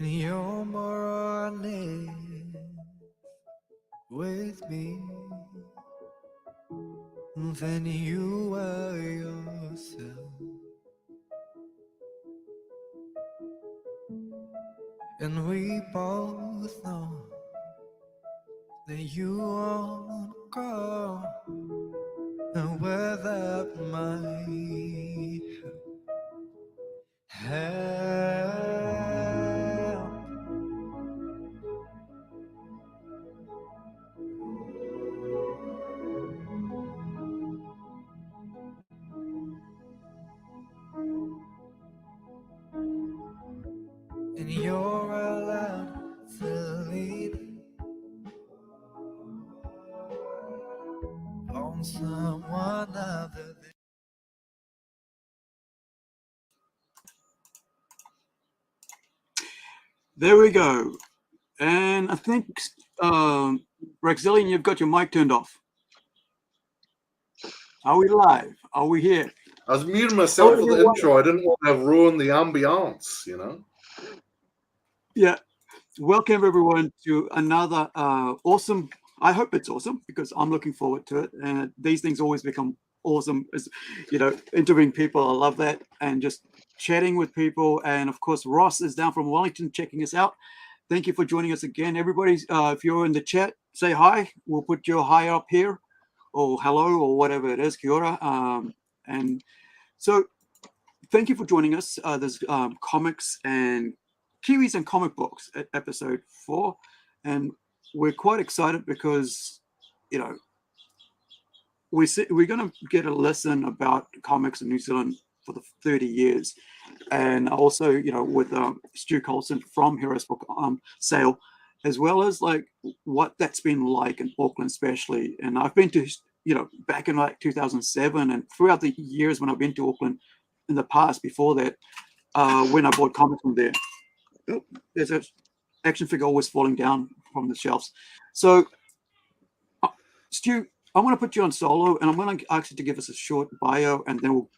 and you're more or less with me than you are yourself. And we both know that you won't go without my help. And you're allowed to lean on someone other than. There we go. And I think, Rexilliun, you've got your mic turned off. Are we live? Are we here? I was muting myself for the intro. I didn't want to ruin the ambiance, you know? Yeah. Welcome, everyone, to another awesome, I hope it's awesome, because I'm looking forward to it. And these things always become awesome, as you know, interviewing people. I love that. And just chatting with people. And of course, Ross is down from Wellington checking us out. Thank you for joining us again. Everybody, if you're in the chat, say hi. We'll put your hi up here, or hello, or whatever it is, kia ora. And so thank you for joining us. There's comics and Kiwis and comic books at episode 4. And we're quite excited because, you know, we're going to get a lesson about comics in New Zealand for the 30 years. And also, you know, with Stu Colson from Heroes Book Sale, as well as like what that's been like in Auckland, especially. And I've been to, you know, back in like 2007 and throughout the years when I've been to Auckland in the past before that, when I bought comics from there. Oh, there's an action figure always falling down from the shelves. So, Stu, I want to put you on solo, and I'm going to ask you to give us a short bio, and then we'll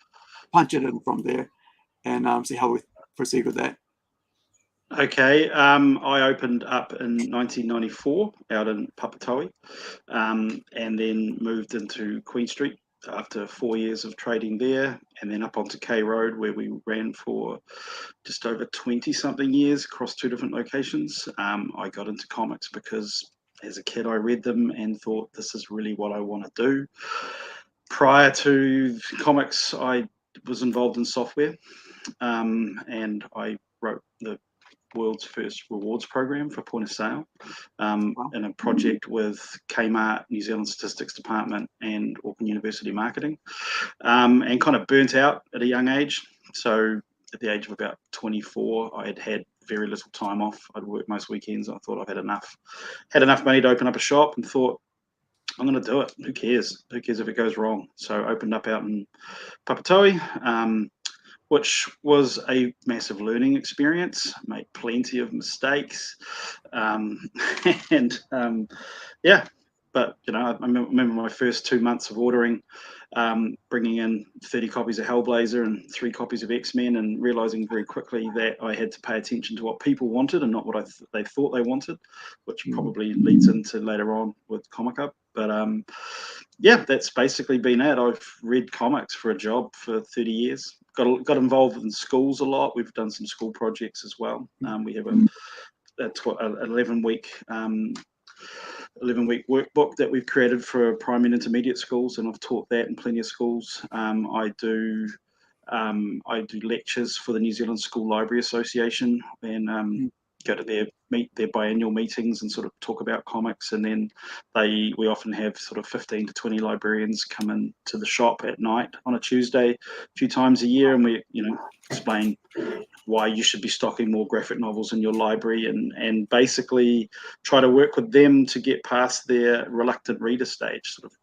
punch it in from there and see how we proceed with that. Okay, I opened up in 1994 out in Papatoe, and then moved into Queen Street after 4 years of trading there, and then up onto K Road, where we ran for just over 20-something years across 2 different locations. I got into comics because as a kid I read them and thought this is really what I want to do. Prior to comics, I was involved in software, and I wrote the world's first rewards program for point of sale in a project with Kmart, New Zealand Statistics Department, and Auckland University Marketing, and kind of burnt out at a young age. So at the age of about 24, I had very little time off. I'd work most weekends. I thought I've had enough money to open up a shop, and thought, I'm going to do it. Who cares? Who cares if it goes wrong? So I opened up out in Papatoe, which was a massive learning experience. Made plenty of mistakes, yeah. But you know, I remember my first 2 months of ordering, bringing in 30 copies of Hellblazer and 3 copies of X-Men, and realizing very quickly that I had to pay attention to what people wanted and not what they thought they wanted, which probably leads into later on with Comic Up. But yeah, that's basically been it. I've read comics for a job for 30 years. Got involved in schools a lot. We've done some school projects as well. We have an 11-week 11-week workbook that we've created for primary and intermediate schools, and I've taught that in plenty of schools. I do lectures for the New Zealand School Library Association, and go to their biannual meetings and sort of talk about comics. And then we often have sort of 15 to 20 librarians come in to the shop at night on a Tuesday a few times a year, and we, you know, explain why you should be stocking more graphic novels in your library, and basically try to work with them to get past their reluctant reader stage, sort of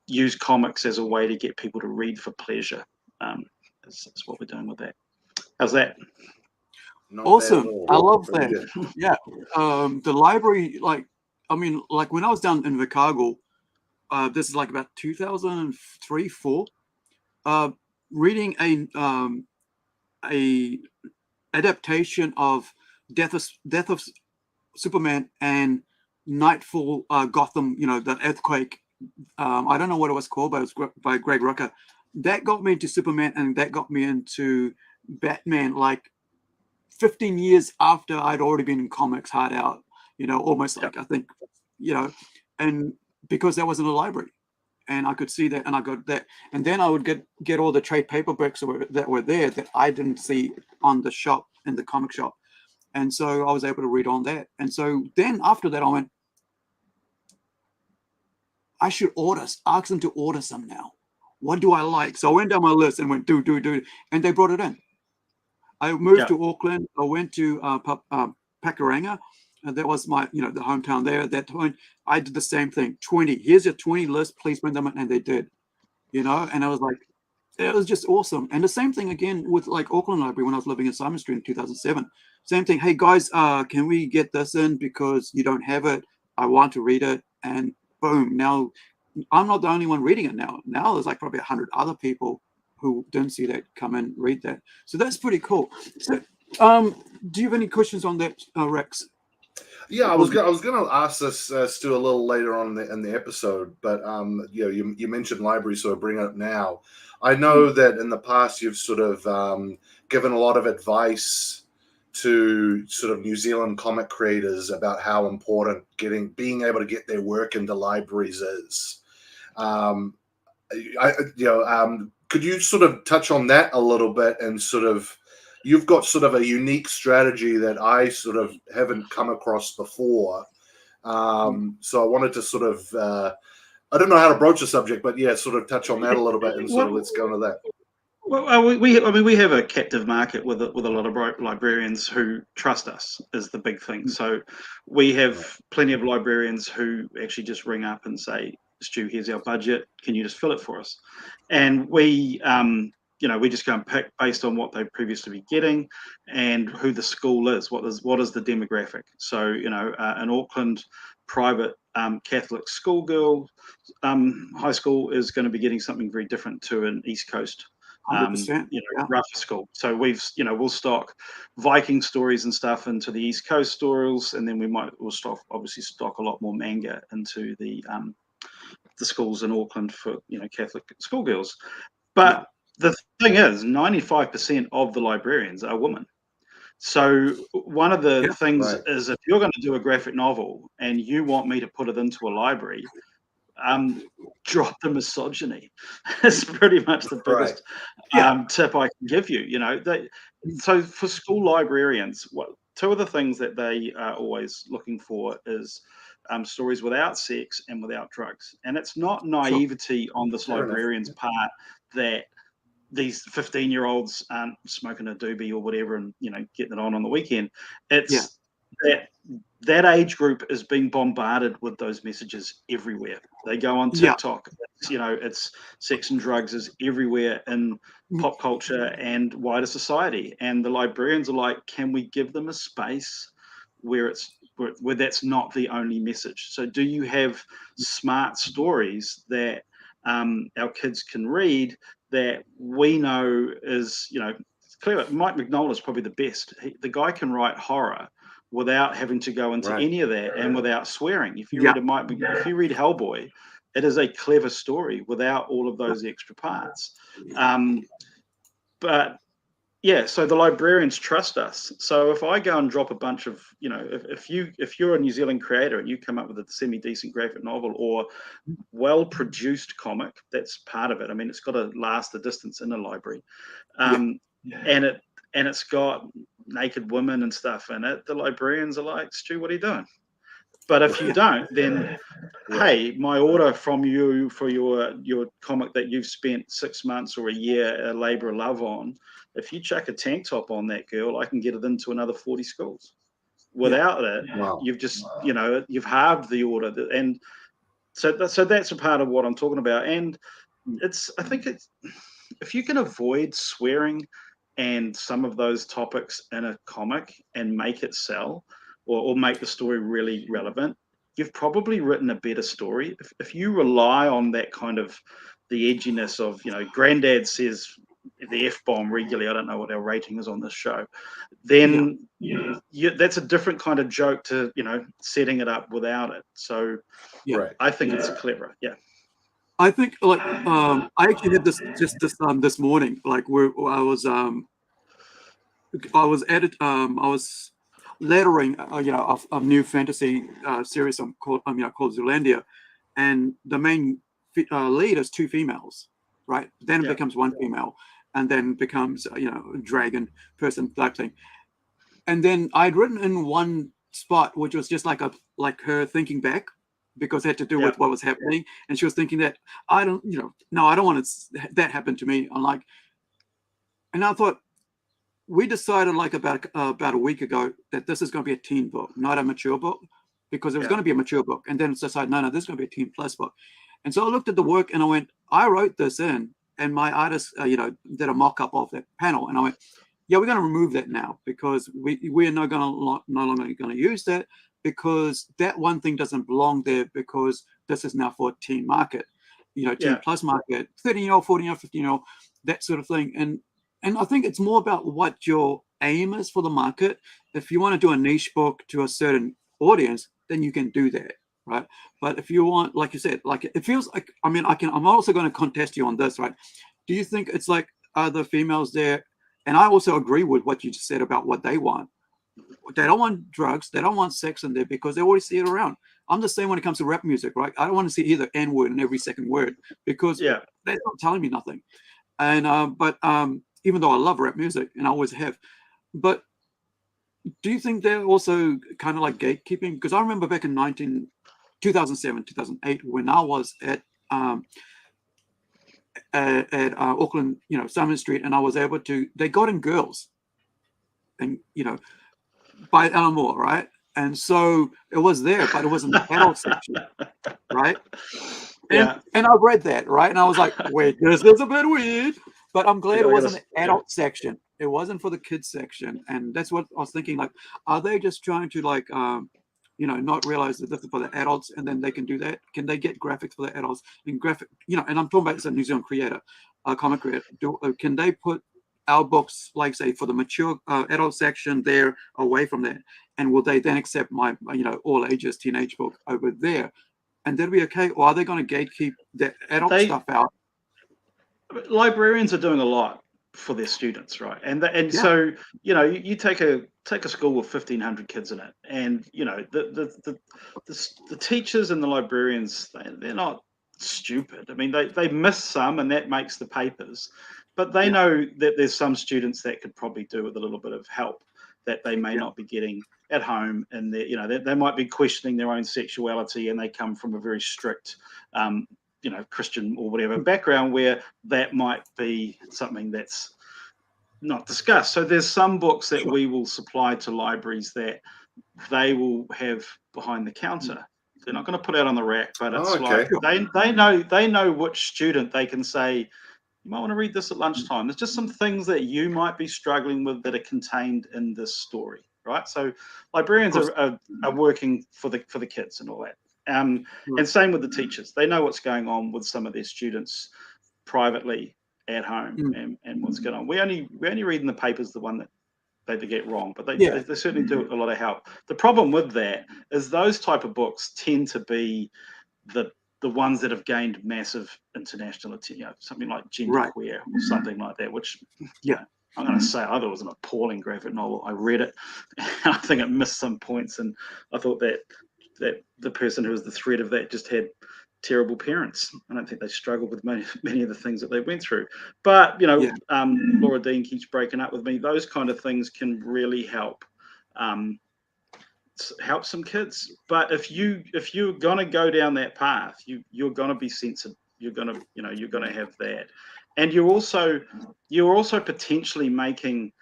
use comics as a way to get people to read for pleasure. That's what we're doing with that. How's that? Not Awesome. I love Very that. good. Yeah. The library, like, I mean, like when I was down in Chicago, this is like about 2003, 4, reading a adaptation of Death of Superman and Nightfall, Gotham, that earthquake. I don't know what it was called, but it was by Greg Rucka. That got me into Superman, and that got me into Batman, like 15 years after I'd already been in comics hard out, almost like, I think, and because that was in the library and I could see that and I got that. And then I would get all the trade paperbacks that were there that I didn't see on the shop, in the comic shop. And so I was able to read on that. And so then after that, I went, I should ask them to order some now. What do I like? So I went down my list and went, do. And they brought it in. I moved to Auckland. I went to Pakuranga. And that was my, the hometown there. At that point, I did the same thing. 20. Here's your 20 list. Please bring them in. And they did, and I was like, it was just awesome. And the same thing again with like Auckland Library when I was living in Simon Street in 2007. Same thing. Hey guys, can we get this in because you don't have it? I want to read it. And boom, now I'm not the only one reading it now. Now there's like probably 100 other people who didn't see that come and read that. So that's pretty cool. So, do you have any questions on that, Rex? Yeah, I was going to ask this Stu a little later on in the episode, but you mentioned library, so I bring it up now. I know that in the past you've sort of given a lot of advice to sort of New Zealand comic creators about how important being able to get their work into libraries is. Could you sort of touch on that a little bit and sort of, you've got sort of a unique strategy that I sort of haven't come across before. So I wanted to sort of, I don't know how to broach the subject, but yeah, sort of touch on that a little bit and sort of let's go into that. Well, we have a captive market with a lot of librarians who trust us is the big thing. So we have plenty of librarians who actually just ring up and say, Stu, here's our budget. Can you just fill it for us? And we just go and pick based on what they've previously been getting and who the school is. What is the demographic? So, an Auckland private Catholic schoolgirl high school is going to be getting something very different to an East Coast 100%, rougher school. So we'll stock Viking stories and stuff into the East Coast stores, and then we'll stock a lot more manga into the schools in Auckland for Catholic schoolgirls. But the thing is, 95% of the librarians are women. So one of the things is, if you're going to do a graphic novel and you want me to put it into a library, drop the misogyny. It's pretty much the biggest tip I can give you. So for school librarians, two of the things that they are always looking for is stories without sex and without drugs. And it's not naivety on this librarian's part that these 15-year-olds aren't smoking a doobie or whatever and getting it on the weekend. It's that age group is being bombarded with those messages everywhere. They go on TikTok. It's sex and drugs is everywhere in pop culture and wider society. And the librarians are like, can we give them a space where that's not the only message? So do you have smart stories that our kids can read that we know is, clear? Mike Mignola is probably the best. The guy can write horror without having to go into any of that and without swearing. If you read if you read Hellboy, it is a clever story without all of those extra parts. But yeah, so the librarians trust us. So if I go and drop a bunch of, if you're a New Zealand creator and you come up with a semi-decent graphic novel or well-produced comic, that's part of it. I mean, it's got to last the distance in a library, and it's got naked women and stuff in it. The librarians are like, Stu, what are you doing? But if you don't, then hey, my order from you for your comic that you've spent 6 months or a year a labor of love on, if you chuck a tank top on that girl, I can get it into another 40 schools. Without it, you've just you've halved the order, and so that's a part of what I'm talking about. And I think if you can avoid swearing and some of those topics in a comic and make it sell or make the story really relevant, you've probably written a better story. If you rely on that kind of the edginess of, granddad says the F-bomb regularly, I don't know what our rating is on this show, then that's a different kind of joke to, setting it up without it. So Right. I think it's clever. Yeah. I think I actually had this morning, like where I was lettering a new fantasy series called Zealandia, and the main lead is 2 females, right? Then it becomes 1 female, and then becomes dragon person type thing. And then I'd written in one spot which was just like her thinking back, because it had to do with what was happening, and she was thinking that I don't want that happen to me. And I thought, we decided about a week ago that this is going to be a teen book, not a mature book, because it was going to be a mature book, and then it's decided no, this is going to be a teen plus book. And so I looked at the work and I went, I wrote this in, and my artist did a mock-up of that panel, and I went, yeah, we're going to remove that now, because we're no longer going to use that, because that one thing doesn't belong there, because this is now for a teen market, teen plus market, 13-year-old, 14-year-old, 15-year-old, that sort of thing. And I think it's more about what your aim is for the market. If you want to do a niche book to a certain audience, then you can do that, right? But if you want, like you said, like it feels like, I'm also going to contest you on this, right? Do you think it's like, are the females there? And I also agree with what you just said about what they want. They don't want drugs. They don't want sex in there, because they already see it around. I'm the same when it comes to rap music, right? I don't want to see either N-word in every second word, because they're not telling me nothing. And but even though I love rap music, and I always have, but do you think they're also kind of like gatekeeping? Because I remember back in 2007, 2008, when I was at Auckland, Summer Street, and I was able to, they got in girls, and by Alan Moore, right? And so it was there, but it was in the adult section, right? And I read that, right? And I was like, wait, this is a bit weird, but I'm glad it wasn't an adult section. It wasn't for the kids section. And that's what I was thinking, like, are they just trying to not realize that this is for the adults, and then they can do that? Can they get graphics for the adults and and I'm talking about as a New Zealand creator, comic creator. Can they put our books, like say for the mature adult section there, away from that? And will they then accept my, all ages teenage book over there? And that'll be okay? Or are they going to gatekeep the adult stuff out? Librarians are doing a lot for their students, right? So you take a school with 1,500 kids in it, and the teachers and the librarians, they're not stupid. I mean, they miss some, and that makes the papers, but they know that there's some students that could probably do with a little bit of help that they may not be getting at home, and they might be questioning their own sexuality, and they come from a very strict Christian or whatever background, where that might be something that's not discussed. So there's some books that we will supply to libraries that they will have behind the counter. They're not going to put out on the rack, but it's they know which student they can say, you might want to read this at lunchtime. There's just some things that you might be struggling with that are contained in this story, right? So librarians are working for the kids and all that. And same with the teachers. They know what's going on with some of their students privately at home and what's going on. We only read in the papers the one that they get wrong, but they certainly do a lot of help. The problem with that is those type of books tend to be the ones that have gained massive international attention, something like Genderqueer or something like that, which I'm going to say, I thought it was an appalling graphic novel. I read it, and I think it missed some points, and I thought that the person who was the thread of that just had terrible parents. I don't think they struggled with many of the things that they went through. But Laura Dean keeps breaking up with me. Those kind of things can really help some kids. But if you're going to go down that path, you're going to be sensitive. You're going to have that, and you're also potentially making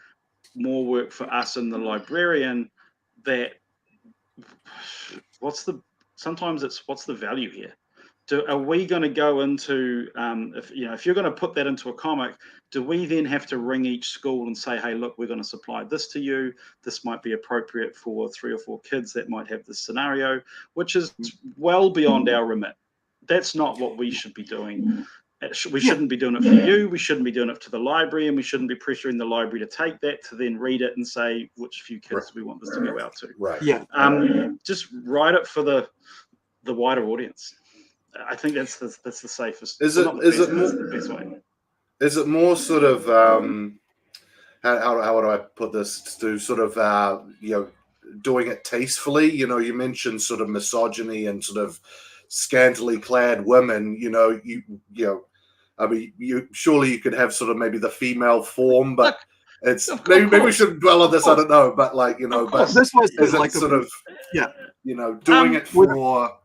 more work for us and the librarian. That sometimes it's what's the value here? Are we going to go into if you're going to put that into a comic, do we then have to ring each school and say, hey, look, we're going to supply this to you. This might be appropriate for 3 or 4 kids that might have this scenario, which is well beyond our remit. That's not what we should be doing. We shouldn't be doing it for you. We shouldn't be doing it to the library, and we shouldn't be pressuring the library to take that to then read it and say which few kids we want this to go out to. Right. Yeah. Just write it for the wider audience. I think that's the safest. That's the best way. Is it more sort of how do I put this, to sort of doing it tastefully? You mentioned sort of misogyny and sort of scantily clad women. I mean, surely you could have sort of maybe the female form, but it's maybe we shouldn't dwell on this. I don't know, but but this was is like it sort of doing it for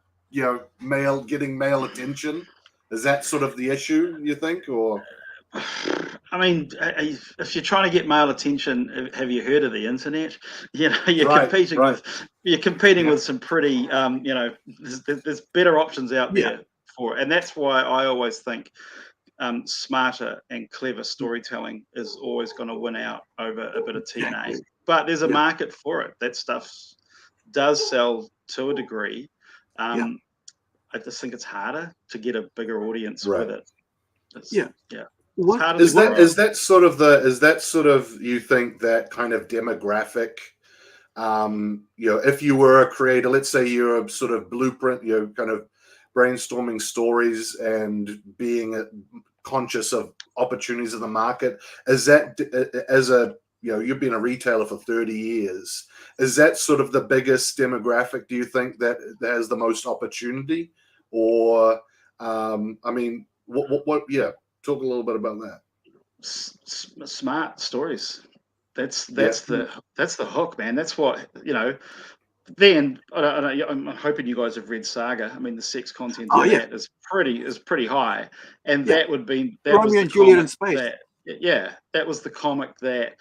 getting male attention? Is that sort of the issue, you think, or? I mean, if you're trying to get male attention, have you heard of the internet? You're competing with some pretty, there's better options out there for it. And that's why I always think smarter and clever storytelling is always going to win out over a bit of TNA. But there's a market for it. That stuff does sell to a degree. I just think it's harder to get a bigger audience with it. Is that sort of you think that kind of demographic? If you were a creator, let's say you're a sort of blueprint, you're kind of brainstorming stories and being conscious of opportunities in the market. Is that you've been a retailer for 30 years? Is that sort of the biggest demographic? Do you think that has the most opportunity, or I mean, what? Yeah. Talk a little bit about that. Smart stories. That's the hook, man. That's what Then I'm hoping you guys have read Saga. I mean, the sex content in that is pretty high, and that would be Romeo and Juliet in space. That was the comic that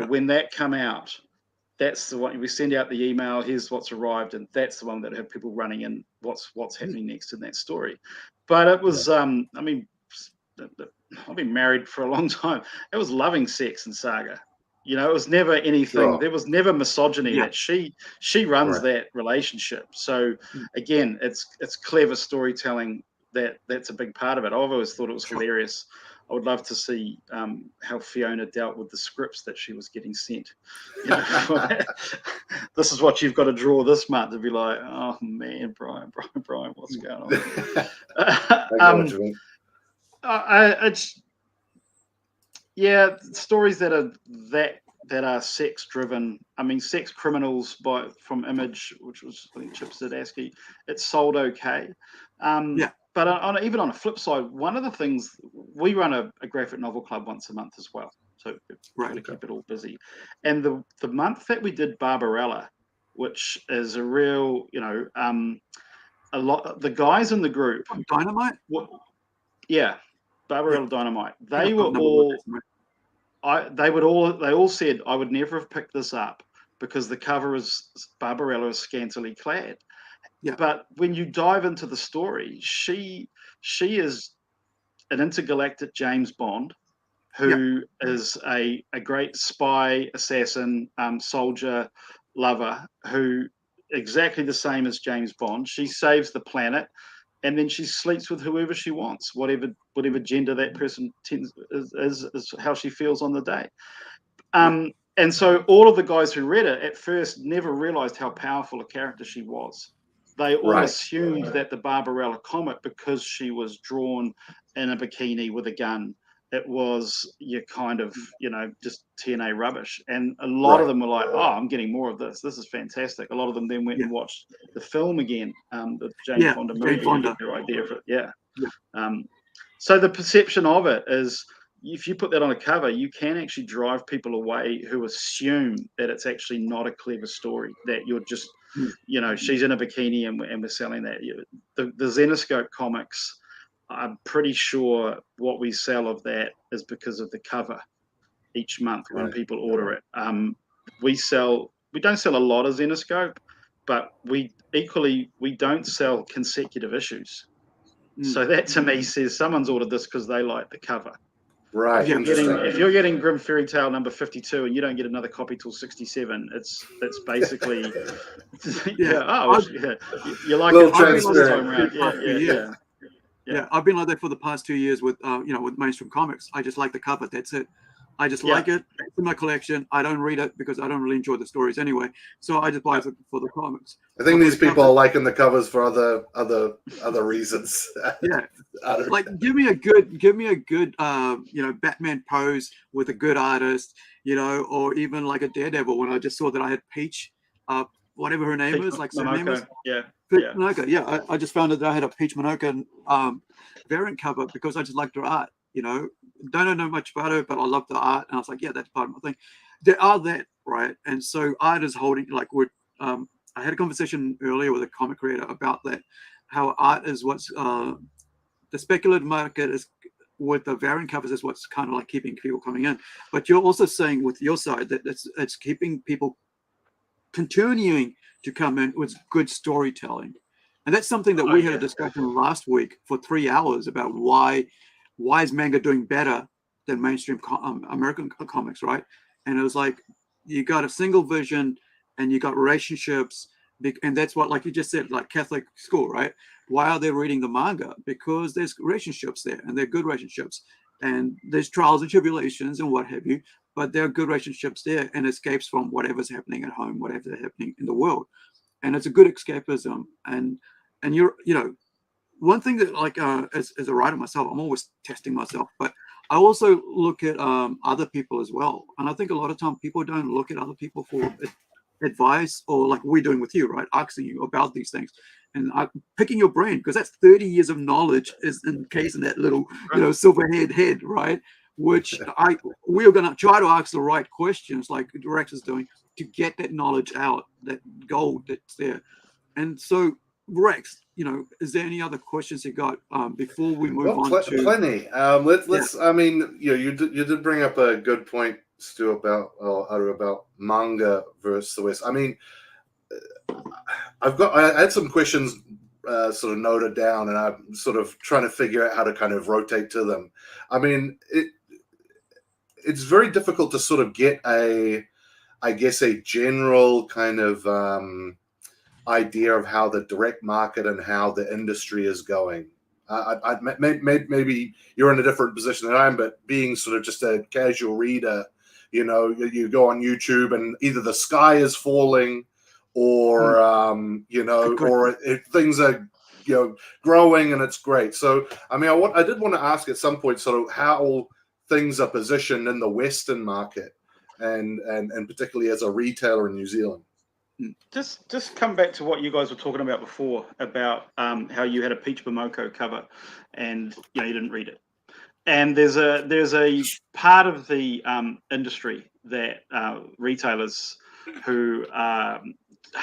when that come out. That's the one we send out the email. Here's what's arrived, and that's the one that have people running in. What's happening next in that story? But it was I mean. I've been married for a long time. It was loving sex in Saga. It was never anything. Sure. There was never misogyny. That she runs that relationship. So again, it's clever storytelling. That's a big part of it. I've always thought it was hilarious. I would love to see how Fiona dealt with the scripts that she was getting sent. This is what you've got to draw this month, to be like, oh man, Brian, what's going on? Stories that are sex driven. I mean, Sex Criminals from Image, which was I think Chip Zdarsky, it sold okay. But even on a flip side, one of the things we run a graphic novel club once a month as well, so to keep it all busy. And the month that we did Barbarella, which is a real a lot the guys in the group Dynamite. Barbarella Dynamite. They were all. They all said I would never have picked this up because the cover is Barbarella is scantily clad. But when you dive into the story, she is an intergalactic James Bond who is a great spy, assassin, soldier, lover who exactly the same as James Bond. She saves the planet. And then she sleeps with whoever she wants, whatever gender that person is how she feels on the day. And so all of the guys who read it at first never realized how powerful a character she was. They all assumed that the Barbarella comic, because she was drawn in a bikini with a gun, it was just TNA rubbish. And a lot of them were like, oh, I'm getting more of this. This is fantastic. A lot of them then went and watched the film again, the Jane Fonda movie. You get their idea of it. So the perception of it is, if you put that on a cover, you can actually drive people away who assume that it's actually not a clever story, that you're just, she's in a bikini and we're selling that. The Zenoscope comics, I'm pretty sure what we sell of that is because of the cover each month when people order it. We don't sell a lot of Zenoscope, but we don't sell consecutive issues. So that to me says someone's ordered this because they like the cover. Right. If you're getting Grim Fairy Tale number 52 and you don't get another copy till 67, it's basically you like little it this time around. Yeah, I've been like that for the past 2 years with with mainstream comics. I just like the cover. That's it. I just like it. It's in my collection. I don't read it because I don't really enjoy the stories anyway. So I just buy it for the comics. I think these people are liking the covers for other reasons. Yeah, like give me a good Batman pose with a good artist, or even like a Daredevil. When I just saw that I had Peach, whatever her name is, like her name is. Monoka. Yeah, I just found that I had a Peach Monoka variant cover because I just liked her art. Don't know much about her, but I love the art, and I was like, yeah, that's part of my thing. There are that, right? And so art is holding, like, I had a conversation earlier with a comic creator about that, how art is what's the speculative market is with the variant covers is what's kind of like keeping people coming in. But you're also saying with your side that it's keeping people continuing to come in with good storytelling. And that's something that we had a discussion last week for 3 hours about why is manga doing better than mainstream American comics, right? And it was like, you got a single vision and you got relationships. And that's what, like you just said, like Catholic school, right? Why are they reading the manga? Because there's relationships there, and they're good relationships. And there's trials and tribulations and what have you, but there are good relationships there and escapes from whatever's happening at home, whatever's happening in the world. And it's a good escapism. And one thing that, like, as a writer myself, I'm always testing myself, but I also look at other people as well. And I think a lot of time people don't look at other people for advice, or like we're doing with you, right? Asking you about these things and picking your brain, because that's 30 years of knowledge is encased in that little, silver head, right? Which we are going to try to ask the right questions, like Rex is doing, to get that knowledge out, that gold that's there. And so, Rex, is there any other questions you got before we move on to plenty? Let's. I mean, you did bring up a good point, Stu, about manga versus the West. I mean, I had some questions sort of noted down, and I'm sort of trying to figure out how to kind of rotate to them. I mean, it's very difficult to sort of get a general kind of idea of how the direct market and how the industry is going. Maybe you're in a different position than I am, but being sort of just a casual reader, you go on YouTube and either the sky is falling, or things are growing and it's great. So I mean, I did want to ask at some point sort of how things are positioned in the Western market, and particularly as a retailer in New Zealand. Just come back to what you guys were talking about before, about how you had a Peach Momoko cover and you didn't read it. And there's a part of the industry that retailers who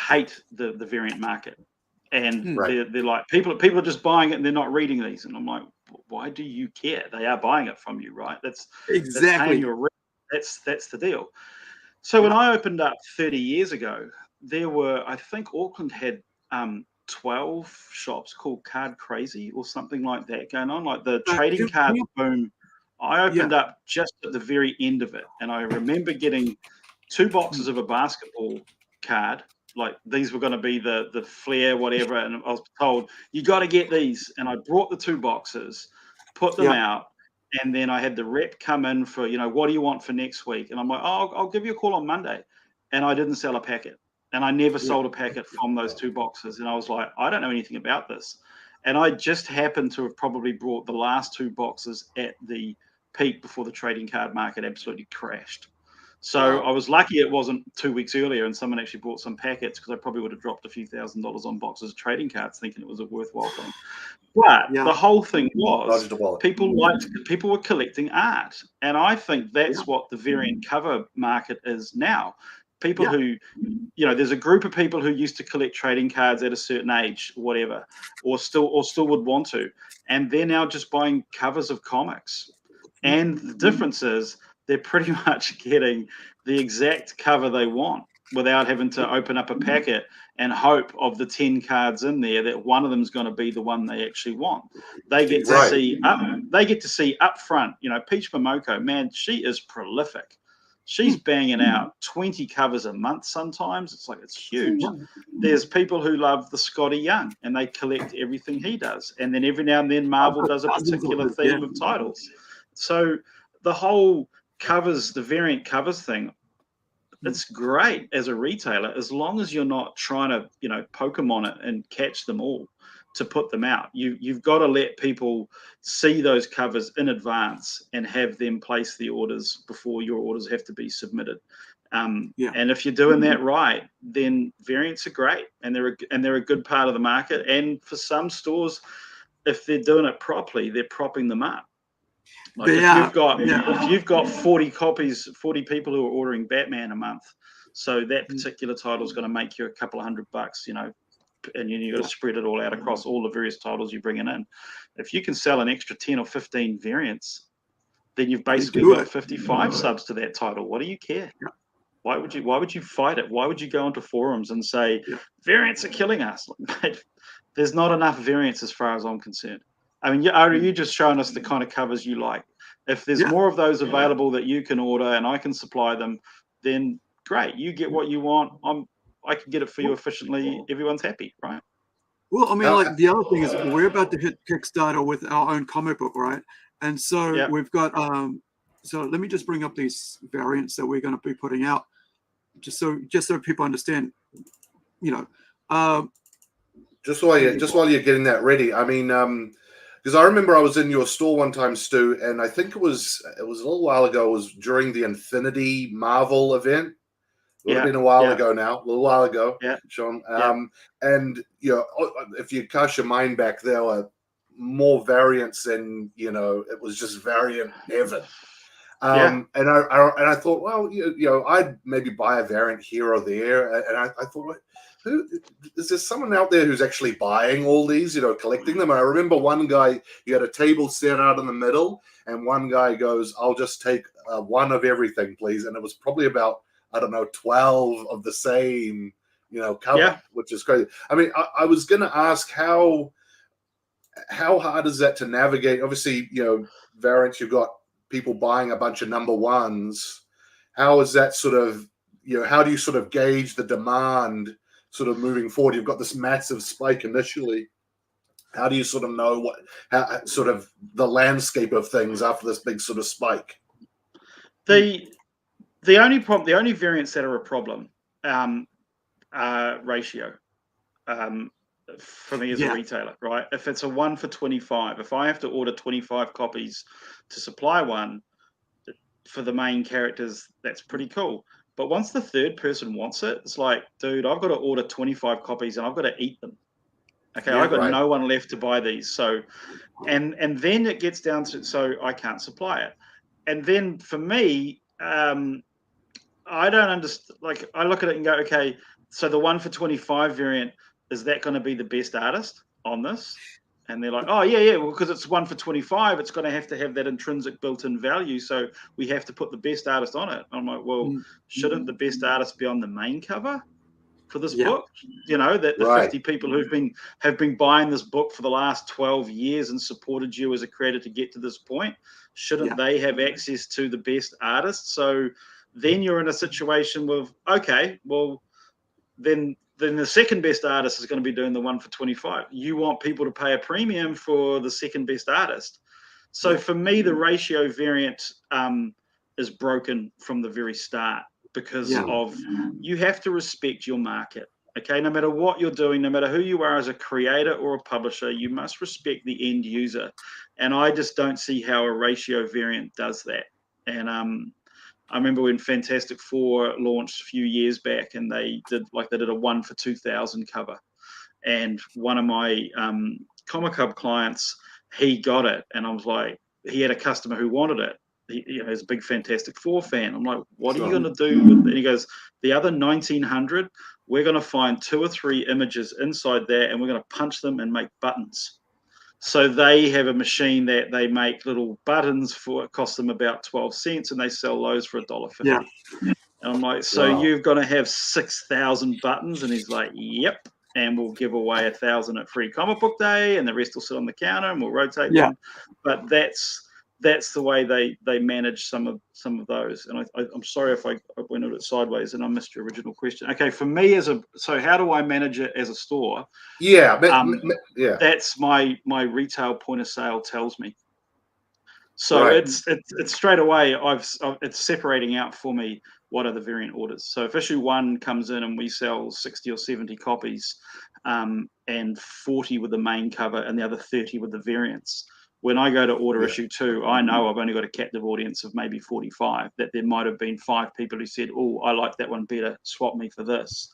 hate the variant market, and they're like, people are just buying it and they're not reading these. And I'm like, why do you care? They are buying it from you, right? That's exactly that's the deal. So when I opened up 30 years ago, there were, I think Auckland had 12 shops called Card Crazy or something like that going on, like the trading card boom. I opened up just at the very end of it, and I remember getting 2 boxes of a basketball card. Like, these were going to be the Flair, whatever, and I was told, you got to get these. And I brought the 2 boxes, put them out, and then I had the rep come in for, what do you want for next week? And I'm like, I'll give you a call on Monday. And I didn't sell a packet. And I never sold a packet from those 2 boxes. And I was like, I don't know anything about this. And I just happened to have probably brought the last 2 boxes at the peak before the trading card market absolutely crashed. So I was lucky it wasn't 2 weeks earlier and someone actually bought some packets, because I probably would have dropped a few $1,000s on boxes of trading cards thinking it was a worthwhile thing. But the whole thing was people were collecting art. And I think that's what the variant cover market is now. People who, there's a group of people who used to collect trading cards at a certain age, whatever, or still would want to. And they're now just buying covers of comics. And the difference is they're pretty much getting the exact cover they want without having to open up a packet and hope of the 10 cards in there that one of them is going to be the one they actually want. They get to see up front, Peach Momoko, man, she is prolific. She's banging out 20 covers a month sometimes. It's like, it's huge. There's people who love the Scotty Young and they collect everything he does. And then every now and then Marvel does a particular theme of titles. So the whole covers, the variant covers thing, it's great as a retailer, as long as you're not trying to, Pokemon it and catch them all to put them out. You've got to let people see those covers in advance and have them place the orders before your orders have to be submitted. And if you're doing that right, then variants are great, and they're a good part of the market. And for some stores, if they're doing it properly, they're propping them up. Like if you've got 40 people who are ordering Batman a month, so that particular title is going to make you a couple of $100, and you've got to spread it all out across all the various titles you're bringing in. If you can sell an extra 10 or 15 variants, then you've basically got 55 subs to that title. What do you care? Why would you fight it? Why would you go onto forums and say variants are killing us? Mate, there's not enough variants as far as I'm concerned. I mean, you're just showing us the kind of covers you like. If there's more of those available that you can order and I can supply them, then great. You get what you want. I can get it for you efficiently. Everyone's happy, right? Well, I mean, like the other thing is we're about to hit Kickstarter with our own comic book, right? And so we've got so let me just bring up these variants that we're going to be putting out, just so people understand, Just while you're getting that ready, I mean, because I remember I was in your store one time, Stu, and I think it was a little while ago. It was during the Infinity Marvel event. It would have been a while ago now, a little while ago, Sean. And if you cast your mind back, there were more variants than it was just variant heaven. And I thought, well, I'd maybe buy a variant here or there, and I thought, who is there someone out there who's actually buying all these, collecting them? And I remember one guy, you had a table set out in the middle, and one guy goes, "I'll just take one of everything, please," and it was probably about 12 of the same, cover, which is crazy. I mean, I was going to ask how hard is that to navigate? Obviously, variants, you've got people buying a bunch of number ones. How is that sort of, how do you sort of gauge the demand sort of moving forward? You've got this massive spike initially. How do you sort of know how sort of the landscape of things after this big sort of spike? The only variants that are a problem are ratio for me as a retailer, right? If it's a 1 for 25, if I have to order 25 copies to supply one for the main characters, that's pretty cool. But once the third person wants it, it's like, dude, I've got to order 25 copies and I've got to eat them. Okay, I've got no one left to buy these. So, and then it gets down to, so I can't supply it. And then for me, I don't understand. Like, I look at it and go, okay, so the 1 for 25 variant, is that going to be the best artist on this? And they're like, oh, yeah, well, because it's 1 for 25, it's going to have that intrinsic built-in value. So we have to put the best artist on it. I'm like, well, shouldn't the best artist be on the main cover for this book? That the 50 people have been buying this book for the last 12 years and supported you as a creator to get to this point. Shouldn't they have access to the best artist? So then you're in a situation with, okay, well, then the second best artist is going to be doing the 1 for 25. You want people to pay a premium for the second best artist. So for me, the ratio variant is broken from the very start because of, you have to respect your market. Okay, no matter what you're doing, no matter who you are as a creator or a publisher, you must respect the end user. And I just don't see how a ratio variant does that. And I remember when Fantastic Four launched a few years back, and they did a 1 for 2,000 cover. And one of my Comic Hub clients, he got it, and I was like, he had a customer who wanted it. He's a big Fantastic Four fan. I'm like, what are you going to do? And he goes, the other 1,900, we're going to find 2 or 3 images inside there, and we're going to punch them and make buttons. So they have a machine that they make little buttons for, it costs them about 12 cents, and they sell those for $1.50. And I'm like, so you're going to have 6,000 buttons? And he's like, yep. And we'll give away 1,000 at Free Comic Book Day, and the rest will sit on the counter, and we'll rotate them. But that's that's the way they manage some of those. And I'm sorry if I went a bit sideways and I missed your original question. Okay, for me so how do I manage it as a store? Yeah, yeah. That's my retail point of sale tells me. So Right. it's straight away. It's separating out for me what are the variant orders. So if issue 1 comes in and we sell 60 or 70 copies, and 40 with the main cover and the other 30 with the variants, when I go to order issue 2, I know I've only got a captive audience of maybe 45. That there might have been 5 people who said, "Oh, I like that one better. Swap me for this."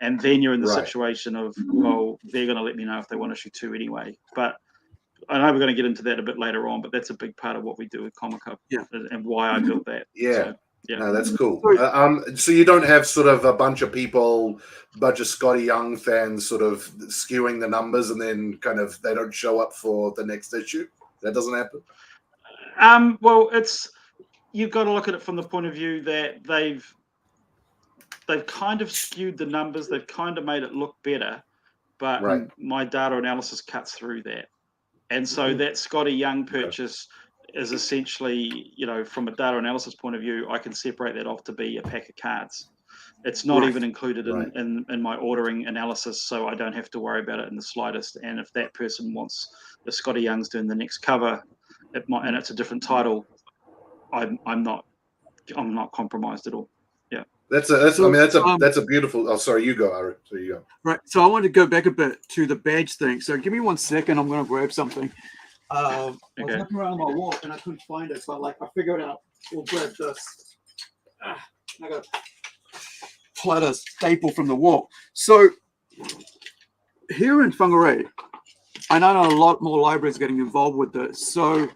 And then you're in the situation of, well, they're going to let me know if they want issue 2 anyway. But I know we're going to get into that a bit later on, but that's a big part of what we do with Comic Hub, and why I built that. Yeah. So, yeah. No, that's cool. So you don't have sort of a bunch of Scotty Young fans sort of skewing the numbers, and then kind of they don't show up for the next issue? That doesn't happen? Well, you've got to look at it from the point of view that they've kind of skewed the numbers. They've kind of made it look better, but my data analysis cuts through that. And so that Scotty Young purchase is essentially, from a data analysis point of view, I can separate that off to be a pack of cards. It's not even included in my ordering analysis, so I don't have to worry about it in the slightest. And if that person wants, if Scotty Young's doing the next cover, and it's a different title, I'm not compromised at all. Yeah. That's a beautiful. Oh, sorry, you go, Ari. So you go. Right. So I want to go back a bit to the badge thing. So give me 1 second. I'm going to grab something. I was looking around my wall and I couldn't find it. So I figured out we'll grab this. I got to pull out a staple from the wall. So here in Whangarei, I know a lot more libraries getting involved with this. So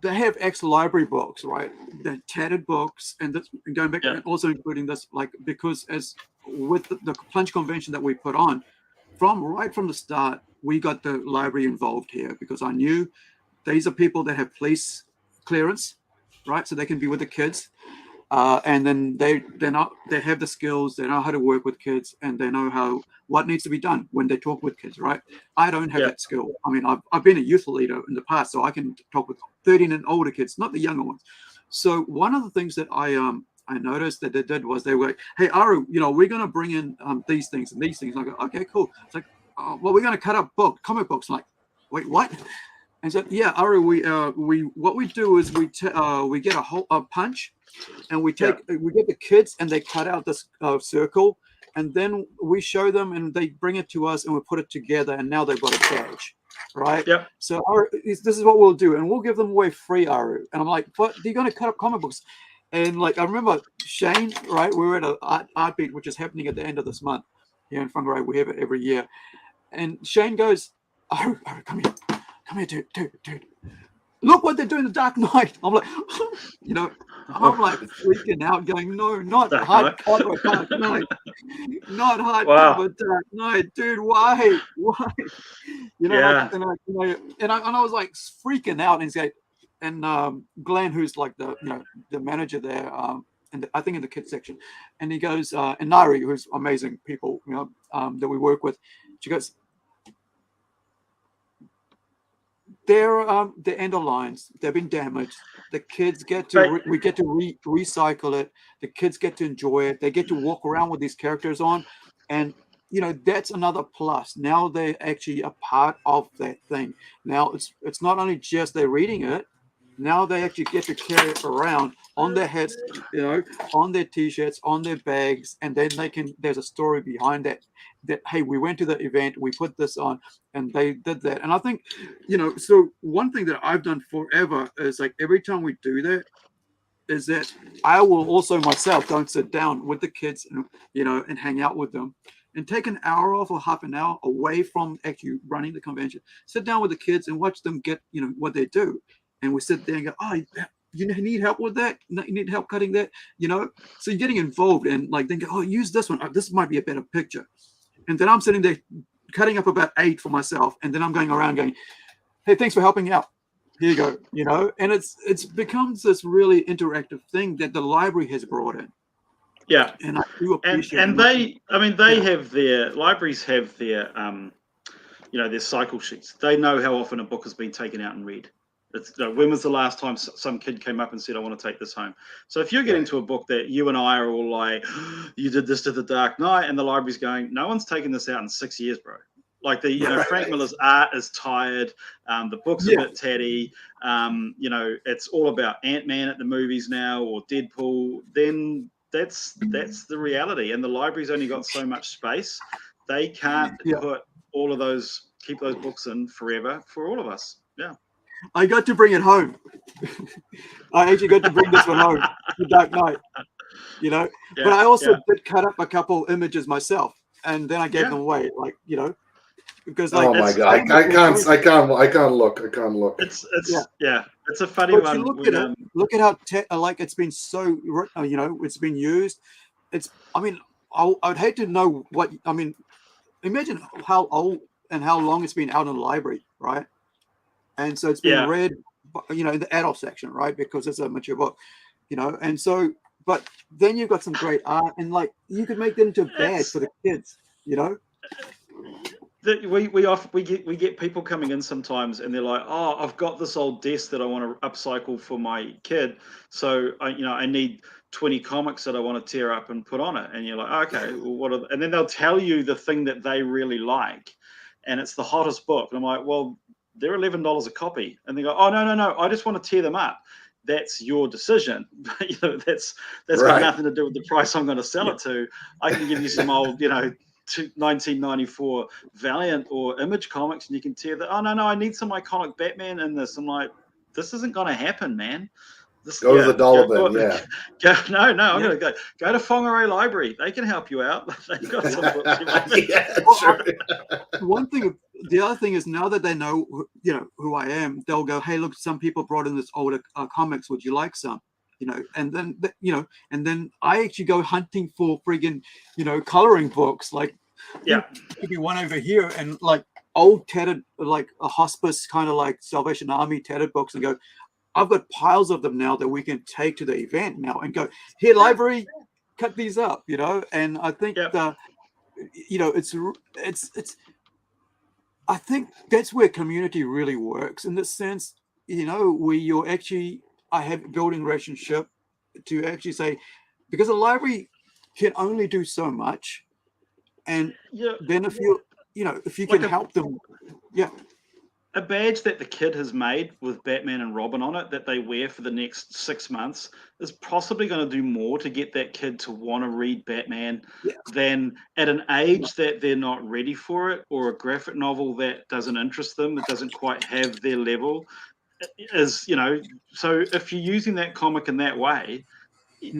they have ex-library books, right? They're tattered books, and that's going back and also including this, because as with the plunge convention that we put on, right from the start, we got the library involved here because I knew these are people that have police clearance, right? So they can be with the kids, and then they have the skills, they know how to work with kids, and they know what needs to be done when they talk with kids, right? I don't have that skill. I mean, I've been a youth leader in the past, so I can talk with 13 and older kids, not the younger ones. So one of the things that I noticed that they did was they were like, "Hey, Aru, we're going to bring in these things and these things." And I go, "Okay, cool." It's like, "Well, we're going to cut up comic books." I'm like, "Wait, what?" And so, yeah, Aru, what we do is we get a punch, and we get the kids and they cut out this circle, and then we show them and they bring it to us and we put it together, and now they've got a badge, right? Yeah. So this is what we'll do, and we'll give them away free, Aru. And I'm like, "But you're going to cut up comic books?" And I remember Shane, right? We were at an art beat, which is happening at the end of this month here in Whangarei. We have it every year. And Shane goes, "Aru, come here, dude. Look what they're doing in the Dark Knight." I'm like, I'm like freaking out, going, "No, not hardcover Dark Knight, not hardcover Dark Knight, dude. Why?" And I was like freaking out, and he's like, and Glenn, who's like the manager there, and I think in the kids section, and he goes, and Nari, who's amazing people, that we work with, she goes, the end of lines, they've been damaged. The kids get to we get to recycle it. The kids get to enjoy it. They get to walk around with these characters on, and that's another plus. Now they're actually a part of that thing. Now it's not only just they're reading it. Now they actually get to carry it around on their heads, on their t-shirts, on their bags, and then there's a story behind that, hey, we went to the event, we put this on, and they did that. And I think, so one thing that I've done forever is every time we do that, is that I will also myself don't sit down with the kids and hang out with them and take an hour off or half an hour away from actually running the convention, sit down with the kids and watch them get, what they do. And we sit there and go, "Oh, you need help with that? You need help cutting that?" So you're getting involved and then go, "Oh, use this one. This might be a better picture." And then I'm sitting there cutting up about 8 for myself. And then I'm going around going, "Hey, thanks for helping out. Here you go." And it's becomes this really interactive thing that the library has brought in. Yeah. And I do appreciate and they have their libraries have their their cycle sheets. They know how often a book has been taken out and read. It's, when was the last time some kid came up and said, I want to take this home? So if you're getting to a book that you and I are all like, you did this to the Dark Knight, and the library's going, no one's taken this out in 6 years, bro. Like Frank Miller's art is tired. The book's a bit tatty. It's all about Ant-Man at the movies now or Deadpool. Then that's the reality. And the library's only got so much space. They can't keep those books in forever for all of us. Yeah. I got to bring it home. I actually got to bring this one home, The Dark Knight. But I also did cut up a couple images myself, and then I gave them away. Because oh my god, I can't look. It's a funny but one. You look at how it's been so it's been used. I would hate to know what imagine how old and how long it's been out in the library, right? And so it's been read, in the adult section, right? Because it's a mature book, and so, but then you've got some great art, and you could make them into a badge for the kids, We get people coming in sometimes, and they're like, "Oh, I've got this old desk that I want to upcycle for my kid, so I need 20 comics that I want to tear up and put on it." And you're like, "Okay, well, and then they'll tell you the thing that they really like, and it's the hottest book. And I'm like, "Well, they're $11 a copy," and they go, "Oh no, I just want to tear them up." That's your decision. That's got nothing to do with the price I'm going to sell it to. I can give you some old, 1994 Valiant or Image comics, and you can tear that. Oh no, I need some iconic Batman in this. I'm like, this isn't going to happen, man. Go to the dollar bin, I'm gonna go to Whangarei Library. They can help you out. They've got some books. The other thing is, now that they know, who I am, they'll go, "Hey, look, some people brought in this older comics. Would you like some?" And then and then I actually go hunting for friggin' coloring books. Maybe one over here, and old tattered, a hospice kind of Salvation Army tattered books, and go, I've got piles of them now that we can take to the event now and go, here, library, cut these up, and I think it's I think that's where community really works, in the sense, where I have building relationship to actually say, because a library can only do so much, and then if you can help them, a badge that the kid has made with Batman and Robin on it that they wear for the next 6 months is possibly going to do more to get that kid to want to read Batman than at an age that they're not ready for it, or a graphic novel that doesn't interest them, that doesn't quite have their level. So if you're using that comic in that way,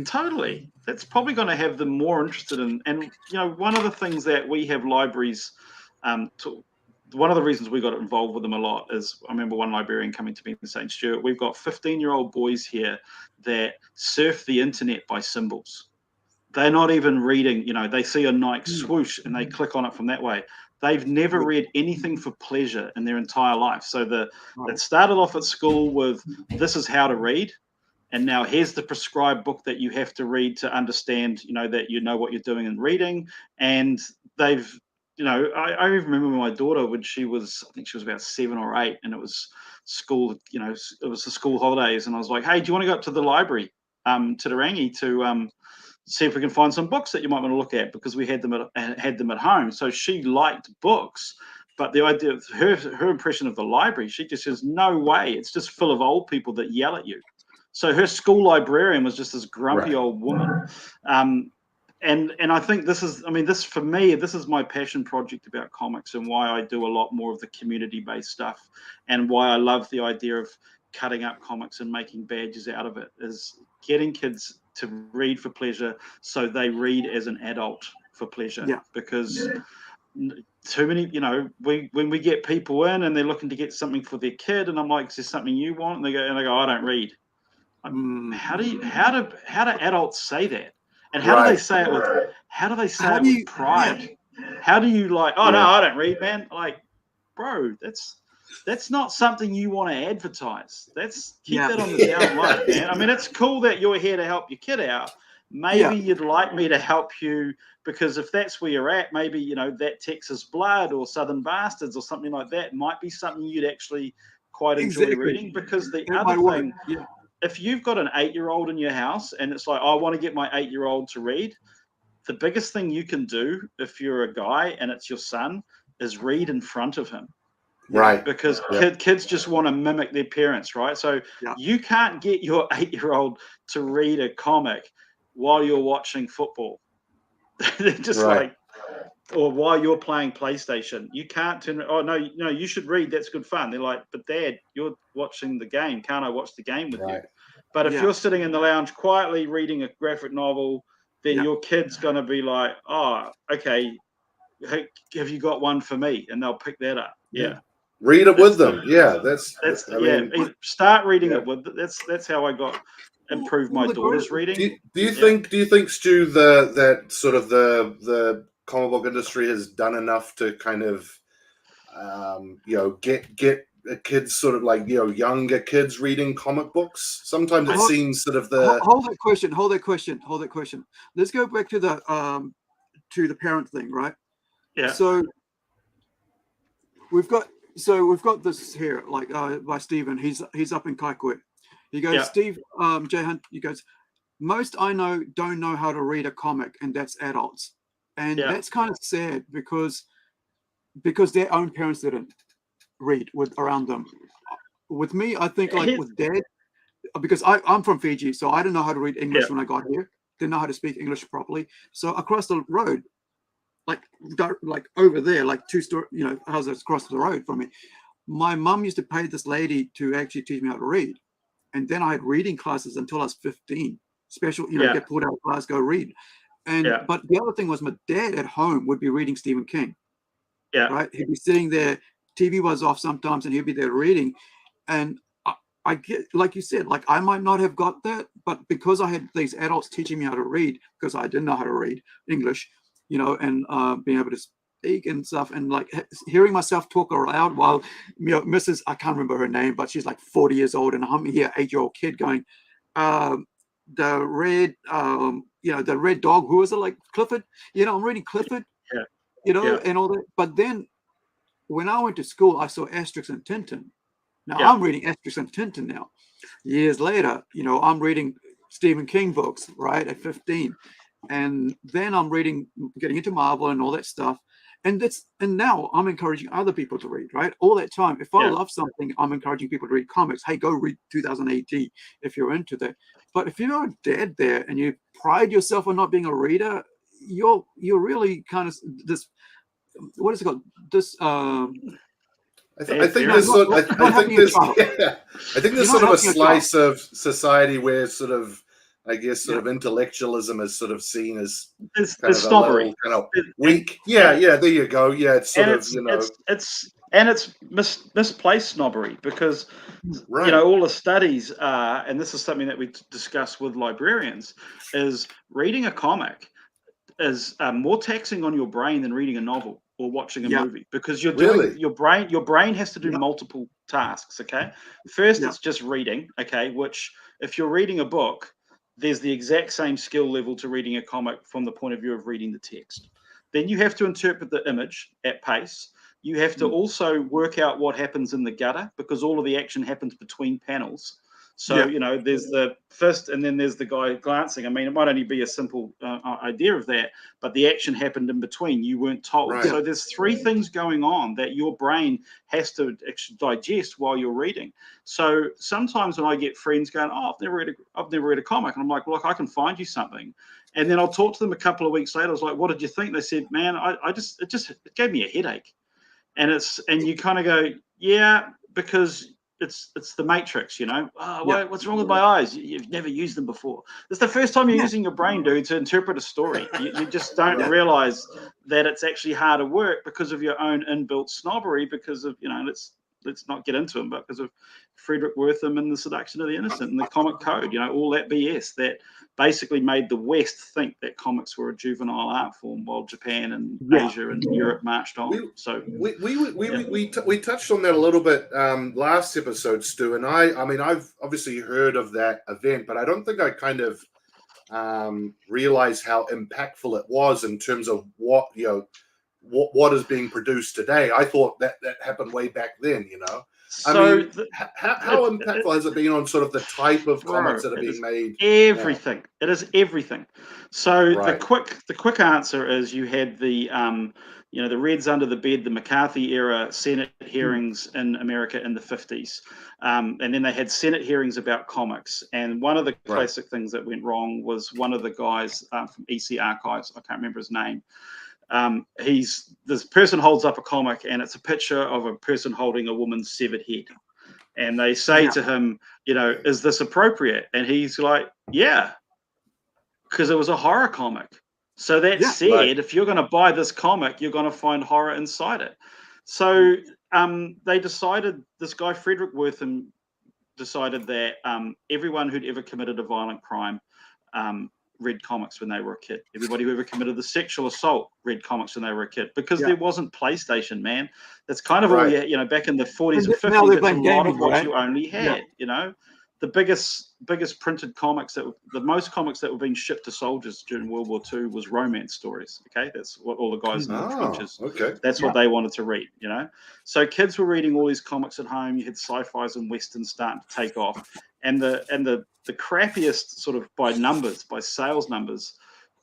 totally, that's probably going to have them more interested in. And one of the things that we have libraries one of the reasons we got involved with them a lot is, I remember one librarian coming to me and saying, "Stuart, we've got 15-year-old boys here that surf the internet by symbols. They're not even reading, they see a Nike swoosh and they click on it from that way. They've never read anything for pleasure in their entire life." So it started off at school with, this is how to read. And now here's the prescribed book that you have to read to understand, that you know what you're doing in reading. And they've, I remember my daughter, when I think she was about 7 or 8, and it was school, it was the school holidays. And I was like, "Hey, do you want to go up to the library, to the Rangi, to see if we can find some books that you might want to look at?" Because we had them at home. So she liked books, but the idea of her impression of the library, she just says, "No way, it's just full of old people that yell at you." So her school librarian was just this grumpy old woman. And I think this for me, this is my passion project about comics, and why I do a lot more of the community-based stuff, and why I love the idea of cutting up comics and making badges out of it, is getting kids to read for pleasure, so they read as an adult for pleasure. Because too many, when we get people in and they're looking to get something for their kid, and I'm like, "Is there something you want?" And they go, "I don't read." How do adults say that? And how do they say it with pride? How do you "Oh no, I don't read, man." Like, bro, that's not something you want to advertise. Keep that on the down low, man. It's cool that you're here to help your kid out. Maybe you'd like me to help you, because if that's where you're at, maybe that Texas Blood or Southern Bastards or something like that might be something you'd actually quite enjoy Exactly. reading. Because the That other might work. thing, Yeah. if you've got an 8-year-old in your house and it's like, I want to get my 8-year-old to read, the biggest thing you can do if you're a guy and it's your son is read in front of him. Right. Because Yeah. kids just want to mimic their parents, right? So Yeah. you can't get your 8-year-old to read a comic while you're watching football. They're just Right. like, or while you're playing PlayStation. You can't turn, oh, no, you should read. That's good fun. They're like, but Dad, you're watching the game. Can't I watch the game with you? Right. But if Yeah. you're sitting in the lounge quietly reading a graphic novel, then Yeah. your kid's going to be like, oh, okay, hey, have you got one for me? And they'll pick that up. Yeah. Read it That's with the- them. Yeah. That's I yeah. mean, Start reading yeah. it with. That's how I got improved my Well, the daughter's great- reading. do you think, Stu, that sort of the comic book industry has done enough to kind of get kids sort of like younger kids reading comic books? Sometimes it seems sort of the Hold that question. Let's go back to the parent thing, right? Yeah. So we've got this here, like by Stephen. He's up in Kaikwe. He goes, Yeah. Steve, Jay Hunt. He goes, most I know don't know how to read a comic, and that's adults, and Yeah. that's kind of sad because their own parents didn't read around them. With me, I think like with Dad, because I'm from Fiji, so I didn't know how to read English Yeah. when I got here. Didn't know how to speak English properly. So across the road, like over there, like houses across the road from me, my mum used to pay this lady to actually teach me how to read. And then I had reading classes until I was 15. Special, get pulled out of class, go read. And but the other thing was my dad at home would be reading Stephen King. Yeah. Right. He'd be sitting there, TV was off sometimes, and he'd be there reading. And I get, like you said, like I might not have got that, but because I had these adults teaching me how to read, because I didn't know how to read English, and being able to speak and stuff, and like hearing myself talk aloud while Mrs. I can't remember her name, but she's like 40 years old, and I'm here, 8-year-old kid going, the red dog, who was it, like Clifford? I'm reading Clifford, and all that. But then when I went to school, I saw Asterix and Tintin. Now I'm reading Asterix and Tintin now. Years later, I'm reading Stephen King books, right, at 15. And then I'm getting into Marvel and all that stuff. And now I'm encouraging other people to read, right? All that time. If I love something, I'm encouraging people to read comics. Hey, go read 2018 if you're into that. But if you're not dead there and you pride yourself on not being a reader, you're really kind of this, what is it called? This I think there's sort of a slice of society where sort of, I guess, sort of intellectualism is sort of seen as kind of snobbery, kind of weak. Yeah, there you go. Yeah, it's sort of it's misplaced snobbery because all the studies are, and this is something that we discuss with librarians, is reading a comic is more taxing on your brain than reading a novel or watching a movie, because you're doing your brain has to do multiple tasks. Okay, first it's just reading. Okay, which if you're reading a book, there's the exact same skill level to reading a comic from the point of view of reading the text. Then you have to interpret the image at pace. You have to also work out what happens in the gutter, because all of the action happens between panels. So, there's the first, and then there's the guy glancing. I mean, it might only be a simple idea of that, but the action happened in between. You weren't told. Right. So there's 3 things going on that your brain has to digest while you're reading. So sometimes when I get friends going, oh, I've never read a comic. And I'm like, look, I can find you something. And then I'll talk to them a couple of weeks later. I was like, what did you think? They said, man, it gave me a headache. And you kind of go, yeah, because it's the Matrix, what's wrong with my eyes? You've never used them before. It's the first time you're using your brain, dude, to interpret a story. You just don't realize that it's actually harder work because of your own inbuilt snobbery, because of, let's not get into them, but because of Frederick Wertham and the Seduction of the Innocent and the comic code, all that BS that basically made the West think that comics were a juvenile art form while Japan and Asia and Europe marched on. We touched on that a little bit last episode, Stu, and I mean, I've obviously heard of that event, but I don't think I kind of realized how impactful it was in terms of what is being produced today. I thought that happened way back then, So mean, how impactful has it been on sort of the type of comics that are being made? Everything. It is everything. So Right. the quick answer is you had the the Reds under the bed, the McCarthy era Senate hearings in America in the 50s, and then they had Senate hearings about comics. And one of the classic things that went wrong was one of the guys from EC Archives. I can't remember his name. This person holds up a comic and it's a picture of a person holding a woman's severed head, and they say to him, is this appropriate? And he's like, yeah, because it was a horror comic. So that said, if you're going to buy this comic, you're going to find horror inside it. So they decided, this guy Frederick Wortham decided that everyone who'd ever committed a violent crime read comics when they were a kid. Everybody who ever committed the sexual assault read comics when they were a kid, because there wasn't PlayStation, man. That's kind of all back in the 40s and 50s. That's a lot of what you only had. The biggest printed comics the most comics that were being shipped to soldiers during World War II was romance stories. Okay, that's what all the guys in the trenches. That's what they wanted to read. So kids were reading all these comics at home. You had sci-fis and westerns starting to take off, and the crappiest sort of by sales numbers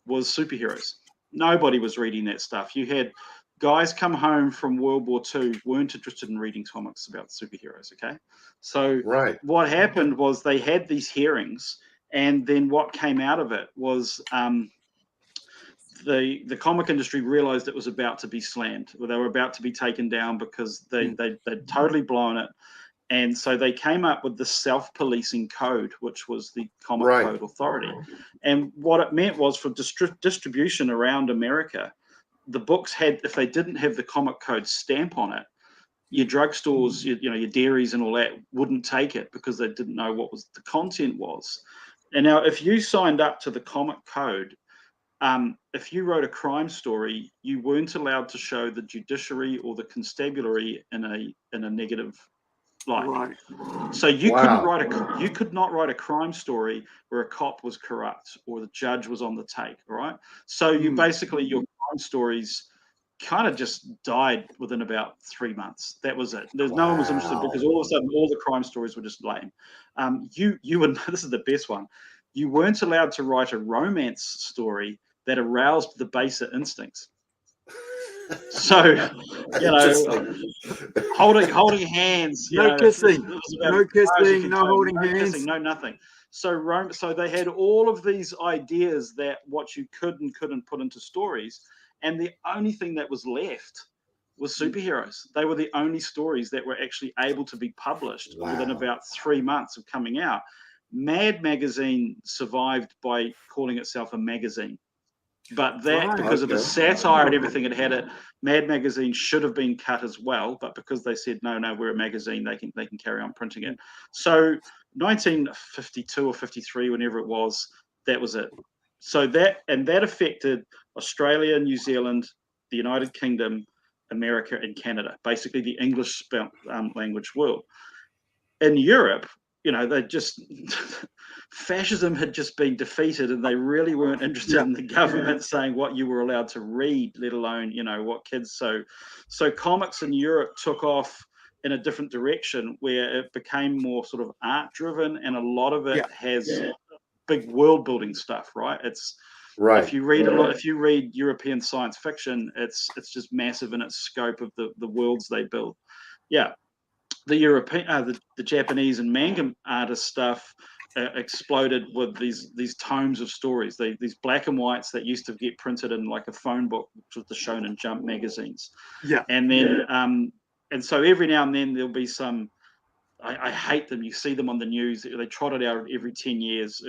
was superheroes. Nobody was reading that stuff. You had guys come home from World War II, weren't interested in reading comics about superheroes. Okay, so what happened was they had these hearings, and then what came out of it was the comic industry realized it was about to be slammed, or they were about to be taken down because they'd totally blown it. And so they came up with the self-policing code, which was the Comic Code Authority. And what it meant was, for distribution around America, the books had, if they didn't have the Comic Code stamp on it, your drugstores, your dairies and all that wouldn't take it, because they didn't know what the content was. And now, if you signed up to the Comic Code, if you wrote a crime story, you weren't allowed to show the judiciary or the constabulary in a negative light. So you could not write a crime story where a cop was corrupt or the judge was on the take. All right. So you basically, your crime stories kind of just died within about 3 months. That was it. No one was interested, because all of a sudden all the crime stories were just lame. You would, this is the best one. You weren't allowed to write a romance story that aroused the baser instincts. So, holding hands, no kissing, no holding hands, no nothing. So they had all of these ideas that what you could and couldn't put into stories, and the only thing that was left was superheroes. They were the only stories that were actually able to be published within about 3 months of coming out. Mad Magazine survived by calling itself a magazine. But because of the satire and everything it had, Mad Magazine should have been cut as well. But because they said no, we're a magazine, they can carry on printing it. So 1952 or 53, whenever it was, that was it. So that affected Australia, New Zealand, the United Kingdom, America, and Canada, basically the English language world. In Europe, they just fascism had just been defeated, and they really weren't interested in the government saying what you were allowed to read, let alone what kids. So comics in Europe took off in a different direction, where it became more sort of art driven, and a lot of it has big world building stuff. Right? It's if you read European science fiction, it's just massive in its scope of the worlds they build. The European, the Japanese and manga artist stuff exploded with these tomes of stories, these black and whites that used to get printed in like a phone book, which was the Shonen Jump magazines. And then and so every now and then there'll be some. I hate them. You see them on the news. They trot it out every 10 years.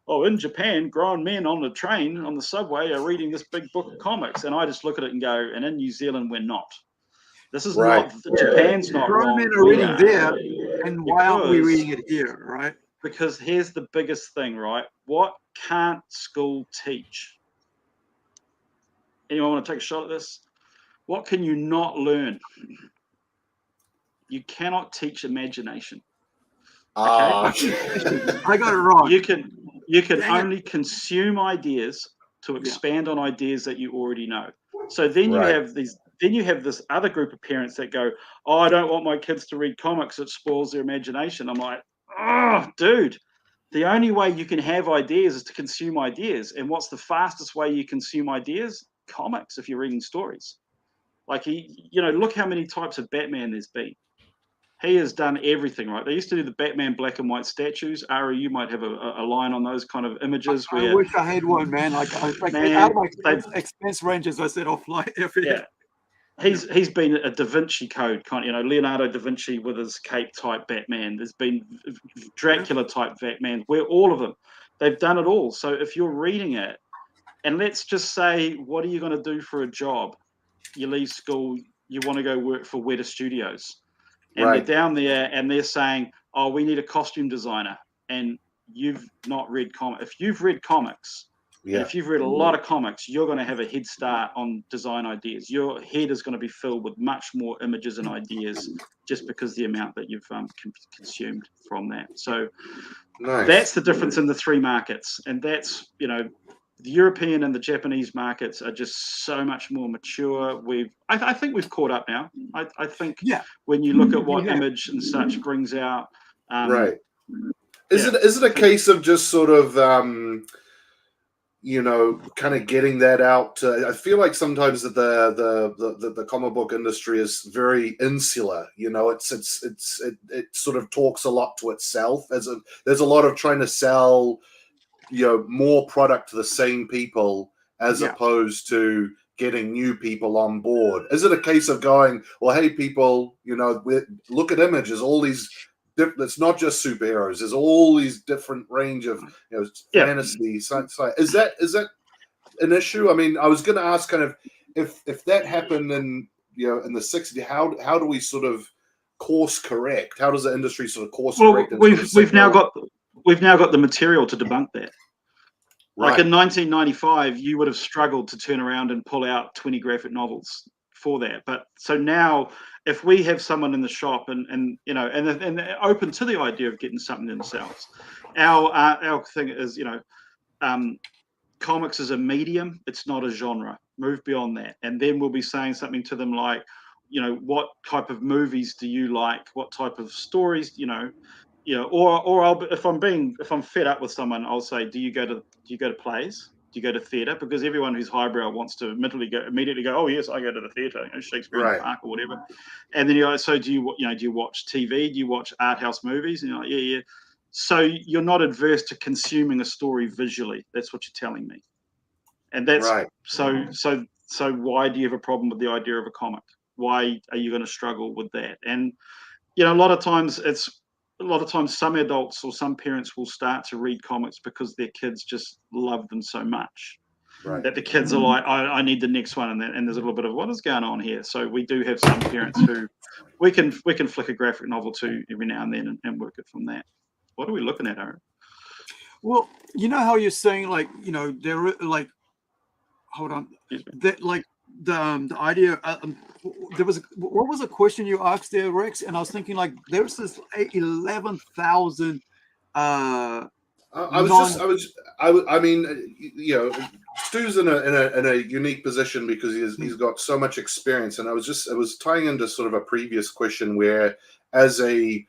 In Japan, grown men on the train, on the subway, are reading this big book of comics, and I just look at it and go, and in New Zealand, we're not. This is not, Japan's not wrong. Men are reading there, and why aren't we reading it here, right? Because here's the biggest thing, right? What can't school teach? Anyone want to take a shot at this? What can you not learn? You cannot teach imagination. Okay? I got it wrong. You can only consume ideas to expand on ideas that you already know. So then you have then you have this other group of parents that go, "Oh, I don't want my kids to read comics; it spoils their imagination." I'm like, "Oh, dude, the only way you can have ideas is to consume ideas. And what's the fastest way you consume ideas? Comics, if you're reading stories. Like look how many types of Batman there's been. He has done everything, right? They used to do the Batman black and white statues. Ari, you might have a line on those kind of images I where, wish I had one, man. Like man, out of my they, expense ranges, I said offline every. yeah. He's been a Da Vinci Code kind, Leonardo da Vinci with his cape type Batman. There's been Dracula type Batman. Where all of them, they've done it all. So if you're reading it, and let's just say, what are you going to do for a job? You leave school, you want to go work for Weta Studios, and Right. they're down there and they're saying, "Oh, we need a costume designer," and you've not read comics. If you've read comics. Yeah. And if you've read a lot of comics, you're going to have a head start on design ideas. Your head is going to be filled with much more images and ideas just because the amount that you've consumed from that. So Nice. that's the difference in the three markets. And that's, the European and the Japanese markets are just so much more mature. I think we've caught up now. I think when you look at what Image and such brings out. Right. Is it a case of just sort of... kind of getting that out. I feel like sometimes that the comic book industry is very insular. It sort of talks a lot to itself. There's a lot of trying to sell, more product to the same people as opposed to getting new people on board. Is it a case of going, well, hey, people, look at Images, all these. It's not just superheroes. There's all these different range of fantasy. Sci-fi. Is that an issue? I mean, I was going to ask kind of if that happened in in the 60s. How do we sort of course correct? How does the industry sort of course correct? We've now got the material to debunk that. Right. Like in 1995, you would have struggled to turn around and pull out 20 graphic novels for that. But so now, if we have someone in the shop and they're open to the idea of getting something themselves, our thing is comics is a medium, it's not a genre. Move beyond that, and then we'll be saying something to them like, what type of movies do you like? What type of stories, or if I'm fed up with someone, I'll say, do you go to plays? Do you go to theatre? Because everyone who's highbrow wants to immediately go, oh yes, I go to the theatre, Shakespeare in the Park or whatever. And then you're like, so do you watch TV? Do you watch art house movies? And you're like, yeah. So you're not adverse to consuming a story visually. That's what you're telling me. And that's right. So why do you have a problem with the idea of a comic? Why are you going to struggle with that? And a lot of times some adults or some parents will start to read comics because their kids just love them so much that the kids are like, I need the next one, and there's a little bit of what is going on here. So we do have some parents who we can flick a graphic novel to every now and then and work it from that. What are we looking at, Aaron? Well, you know how you're saying, like, they're like, hold on, that like the idea. What was the question you asked there, Rex? And I was thinking, like, there's this 11,000. I mean, Stu's in a unique position because he's got so much experience, and it was tying into sort of a previous question where, as a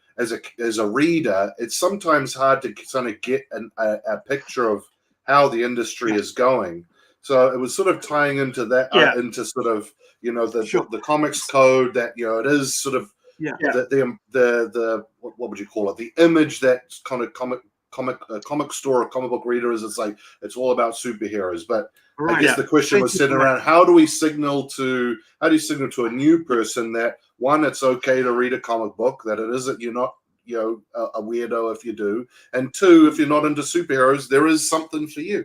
reader, it's sometimes hard to kind of get a picture of how the industry is going. So it was sort of tying into that, into sort of the comics code that it is sort of the what would you call it, the image that kind of comic store or comic book reader is. It's like it's all about superheroes, but I guess the question was sitting around, how do you signal to a new person that, one, it's okay to read a comic book, that it isn't, you're not a weirdo if you do, and two, if you're not into superheroes, there is something for you.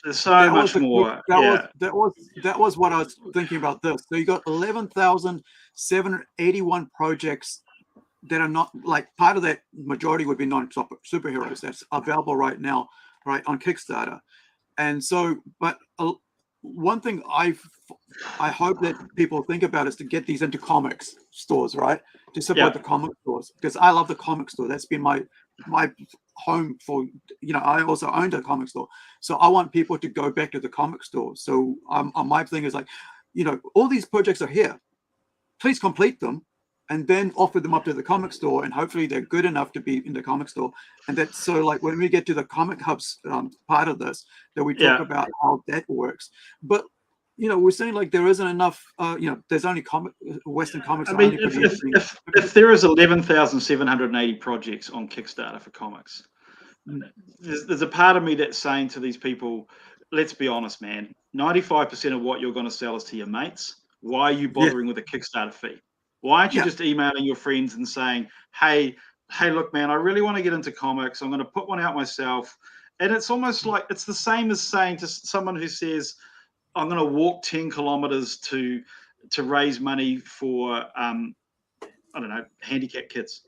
There's so much more. That was what I was thinking about this. So you got 11,781 projects that are not, like, part of that majority would be non-superheroes that's available right now, right, on Kickstarter. And so, but one thing I hope that people think about is to get these into comics stores, right? To support the comic stores, because I love the comic store. That's been my home for, I also owned a comic store. So I want people to go back to the comic store. So my thing is, like, you know, all these projects are here. Please complete them and then offer them up to the comic store, and hopefully they're good enough to be in the comic store. And that's so like when we get to the comic hubs part of this, that we talk about how that works. But you know, we're saying like there isn't enough. You know, there's only Western comics. I mean, if there is 11,780 projects on Kickstarter for comics, there's a part of me that's saying to these people, let's be honest, man. 95% of what you're going to sell is to your mates. Why are you bothering with a Kickstarter fee? Why aren't you just emailing your friends and saying, hey, look, man, I really want to get into comics. I'm going to put one out myself. And it's almost like it's the same as saying to someone who says, I'm going to walk 10 kilometers to raise money for, I don't know, handicapped kids.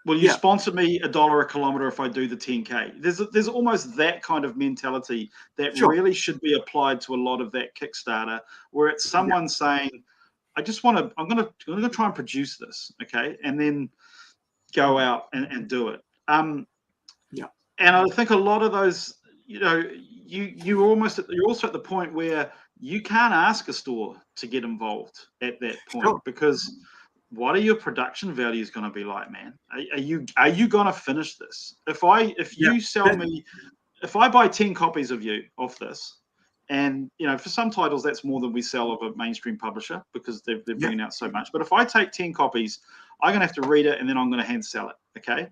Will you sponsor me $1 a kilometer if I do the 10K? There's almost that kind of mentality that really should be applied to a lot of that Kickstarter, where it's someone saying, I'm going to try and produce this, okay, and then go out and do it. And I think a lot of those, you know, you're also at the point where you can't ask a store to get involved at that point because what are your production values going to be like, man? Are you going to finish this? If you sell me, if I buy 10 copies of this. And, you know, for some titles, that's more than we sell of a mainstream publisher because they're bringing out so much. But if I take 10 copies, I'm going to have to read it and then I'm going to hand sell it. Okay.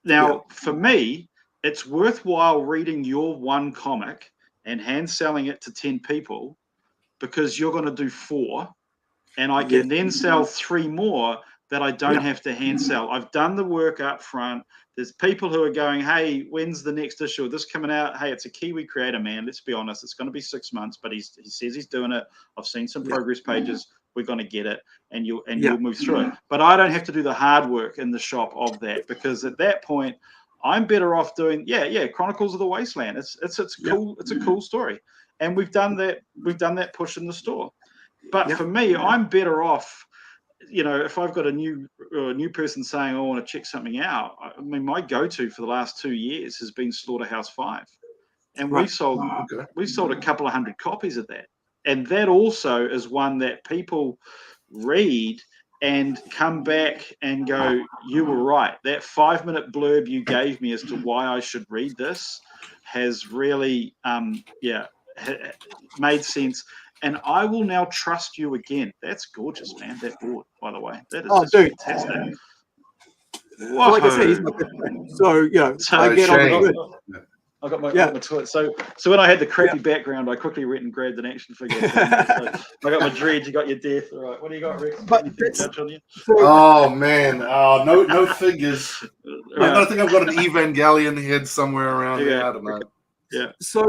Now, for me, it's worthwhile reading your one comic and hand selling it to 10 people because you're going to do 4. And I can then sell 3 more that I don't have to hand sell. I've done the work up front. There's people who are going, hey, when's the next issue of this coming out? Hey, it's a Kiwi creator, man. Let's be honest. It's going to be 6 months, but he says he's doing it. I've seen some progress pages. We're going to get it, and you'll move through it. But I don't have to do the hard work in the shop of that because at that point, I'm better off doing Chronicles of the Wasteland. It's cool. It's a cool story, and we've done that. We've done that push in the store. But for me, I'm better off. You know, if I've got a new person saying, I want to check something out, I mean, my go-to for the last 2 years has been Slaughterhouse 5. And we sold a couple of hundred copies of that. And that also is one that people read and come back and go, you were right. That 5-minute blurb you gave me as to why I should read this has really, made sense. And I will now trust you again. That's gorgeous, man. That board, by the way. That is fantastic. Like I said, he's my good friend. So, I get on it. I got my toilet. So when I had the crappy background, I quickly went and grabbed an action figure. So I got my Dredge, you got your Death. All right. What do you got, Rex? Anything touch on you? Oh, man. No figures. I think I've got an Evangelion head somewhere around there. I don't know. Yeah. So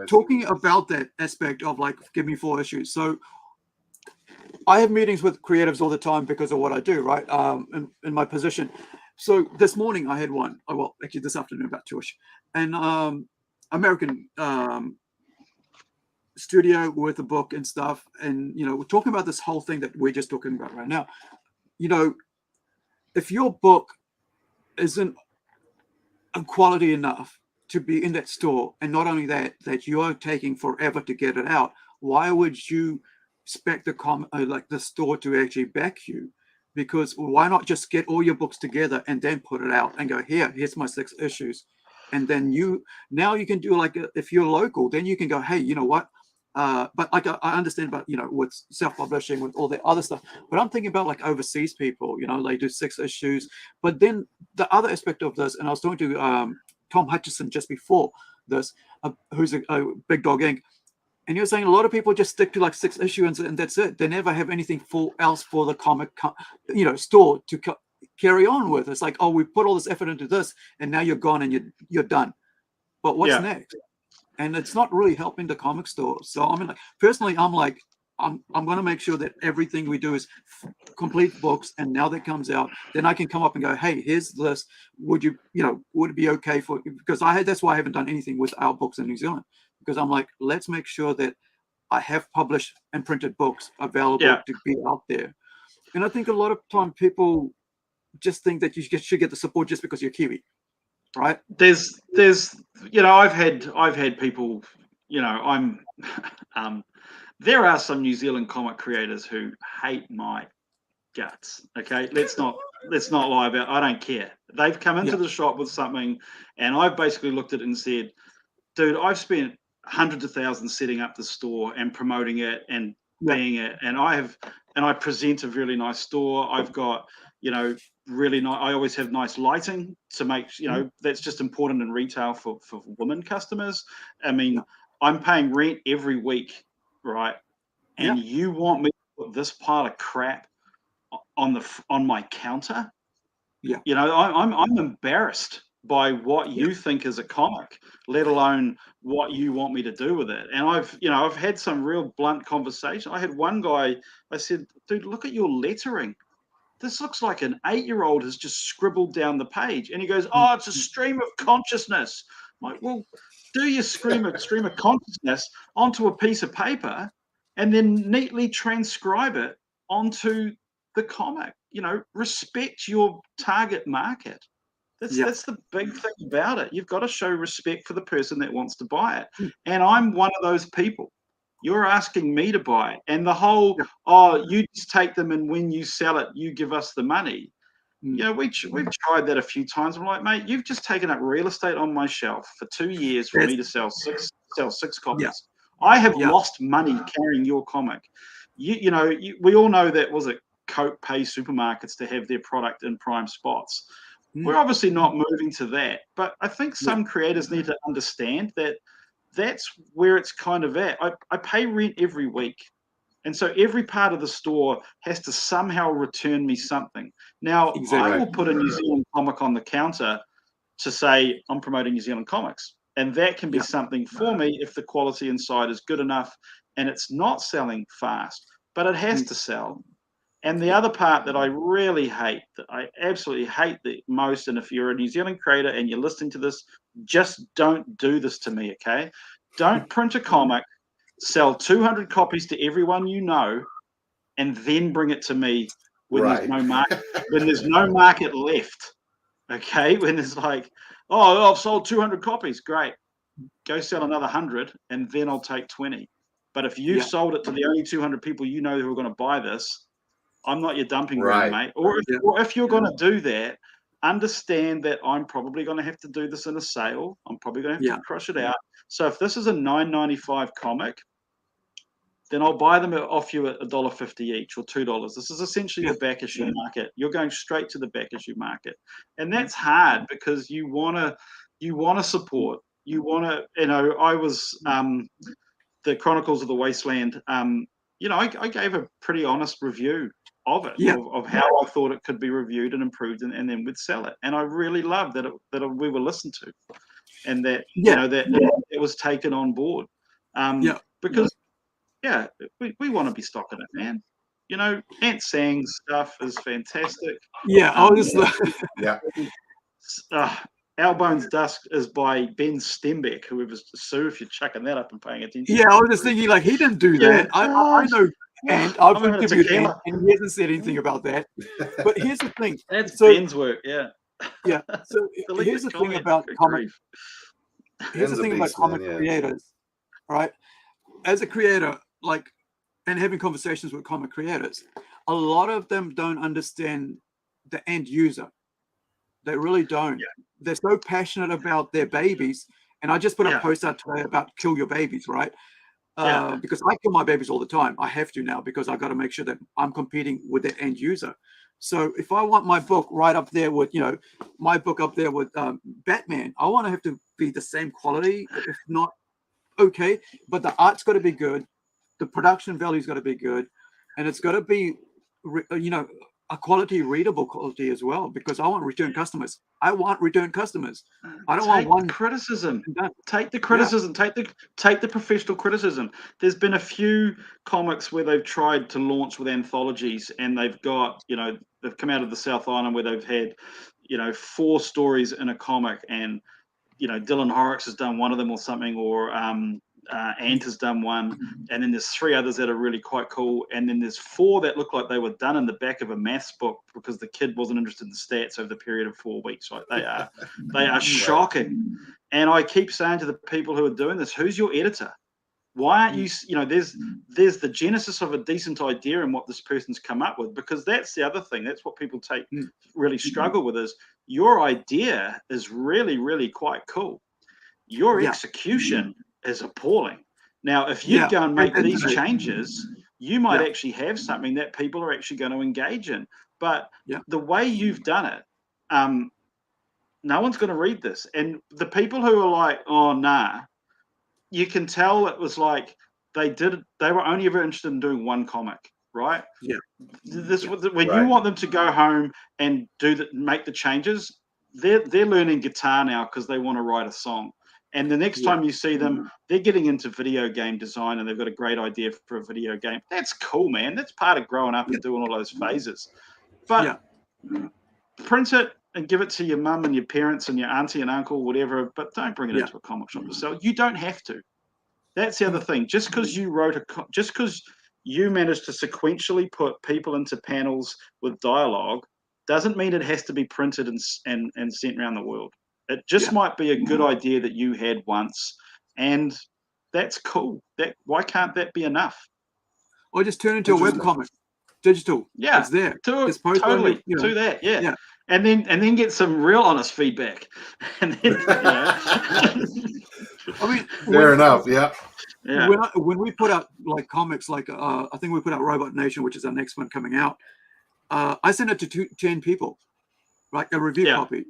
talking about that aspect of like, give me 4 issues. So I have meetings with creatives all the time because of what I do, right? In my position. So this morning I had one. Well, actually this afternoon about 2ish, and American studio with a book and stuff. And we're talking about this whole thing that we're just talking about right now. If your book isn't quality enough to be in that store, and not only that you're taking forever to get it out, why would you expect the store to actually back you? Because why not just get all your books together and then put it out and go, here's my 6 issues, and then you can do like if you're local, then you can go, hey, you know what? But like I understand about with self-publishing, with all that other stuff, but I'm thinking about like overseas people. They do 6 issues, but then the other aspect of this, and I was talking to Tom Hutchison just before this, who's a Big Dog Inc., and you're saying a lot of people just stick to like 6 issues and that's it. They never have anything else for the comic store to carry on with. It's like, oh, we put all this effort into this, and now you're gone and you're done. But what's next? And it's not really helping the comic store. So I mean, like, personally, I'm going to make sure that everything we do is complete books. And now that comes out, then I can come up and go, hey, here's this. Would it be okay for? Because that's why I haven't done anything with our books in New Zealand, because I'm like, let's make sure that I have published and printed books available to be out there. And I think a lot of time people just think that you should get the support just because you're Kiwi. Right. There's I've had people, I'm there are some New Zealand comic creators who hate my guts. Okay, let's not lie about it. I don't care. They've come into the shop with something, and I've basically looked at it and said, dude, I've spent hundreds of thousands setting up the store and promoting it and being it, and I present a really nice store. I've got, you know, really nice. I always have nice lighting to make, you know, that's just important in retail for women customers. I mean, I'm paying rent every week, right? And you want me to put this pile of crap on my counter? You know, I'm embarrassed by what you think is a comic, let alone what you want me to do with it. And I've had some real blunt conversation. I had one guy, I said, dude, look at your lettering. This looks like an 8-year-old has just scribbled down the page. And he goes, oh, it's a stream of consciousness. I'm like, well, do your stream of consciousness onto a piece of paper and then neatly transcribe it onto the comic. You know, respect your target market. That's the big thing about it. You've got to show respect for the person that wants to buy it. And I'm one of those people. You're asking me to buy it. And the whole, oh, you just take them and when you sell it, you give us the money. You know, we've tried that a few times. I'm like, mate, you've just taken up real estate on my shelf for 2 years for me to sell six copies. I have lost money carrying your comic. You know, we all know that, was it Coke pays supermarkets to have their product in prime spots. We're obviously not moving to that, but I think some creators need to understand that that's where it's kind of at. I pay rent every week. And so every part of the store has to somehow return me something. Now, I will put a New Zealand comic on the counter to say I'm promoting New Zealand comics. And that can be something for me if the quality inside is good enough and it's not selling fast, but it has to sell. And the other part that I really hate, that I absolutely hate the most, and if you're a New Zealand creator and you're listening to this, just don't do this to me, okay? Don't print a comic, sell 200 copies to everyone you know, and then bring it to me when there's no market, when there's no market left, okay? When there's like, oh, I've sold 200 copies, great. Go sell another 100, and then I'll take 20. But if you've sold it to the only 200 people you know who are going to buy this, I'm not your dumping ground, mate. Or if you're going to do that, understand that I'm probably going to have to do this in a sale. I'm probably going to have to crush it out. So if this is a $9.95 comic, then I'll buy them off you at $1.50 each or $2. This is essentially the back issue market. You're going straight to the back issue market, and that's hard because you want to support. You want to, you know. I was the Chronicles of the Wasteland. You know, I gave a pretty honest review of it, of how I thought it could be reviewed and improved, and then we'd sell it. And I really loved that we were listened to, and that you know that it was taken on board. Because we want to be stocking it, man. You know, Ant Sang's stuff is fantastic. Our Bones Dusk is by Ben Stembeck, whoever's Sue, if you're chucking that up and paying attention. I was just thinking, like, he didn't do that. I know, and I've interviewed him, and he hasn't said anything about that. But here's the thing. That's Ben's work, So here's the thing about comic. Here's the thing about comic creators, right? As a creator, like, and having conversations with comic creators, a lot of them don't understand the end user. They really don't. They're so passionate about their babies. And I just put a post out today about kill your babies, right? Because I kill my babies all the time. I have to now because I got to make sure that I'm competing with the end user. So if I want my book right up there with, you know, my book up there with Batman, I want to have to be the same quality, if not okay. But the art's got to be good. The production value's got to be good. And it's got to be, you know, a quality, readable quality as well, because I want return customers. I want return customers. I don't want one criticism. Take the criticism. Take the professional criticism. There's been a few comics where they've tried to launch with anthologies, and they've got, you know, they've come out of the South Island where they've had, you know, 4 stories in a comic, and you know, Dylan Horrocks has done one of them or something, or Ant has done one, and then there's 3 others that are really quite cool, and then there's 4 that look like they were done in the back of a maths book because the kid wasn't interested in the stats over the period of 4 weeks. Like they are shocking. And I keep saying to the people who are doing this, who's your editor? Why aren't you, you know, there's the genesis of a decent idea and what this person's come up with, because that's the other thing. That's what people really struggle with, is your idea is really, really quite cool. Your execution is appalling. Now, if you go and make these changes, you might actually have something that people are actually going to engage in. But the way you've done it, no one's going to read this. And the people who are like, oh, nah, you can tell it was like they were only ever interested in doing one comic, right? Yeah. When you want them to go home and make the changes, they're learning guitar now because they want to write a song. And the next time you see them, they're getting into video game design and they've got a great idea for a video game. That's cool, man. That's part of growing up and doing all those phases. But print it and give it to your mum and your parents and your auntie and uncle, whatever, but don't bring it into a comic shop to sell. You don't have to. That's the other thing. Just because you just because you managed to sequentially put people into panels with dialogue doesn't mean it has to be printed and sent around the world. It just might be a good idea that you had once, and that's cool. Why can't that be enough? Or just turn into a webcomic, digital. Yeah, it's there. Totally do that. Yeah. And then get some real honest feedback. And then, I mean, fair enough. Yeah. When we put out like comics, like I think we put out Robot Nation, which is our next one coming out. I sent it to 10 people, like a review copy.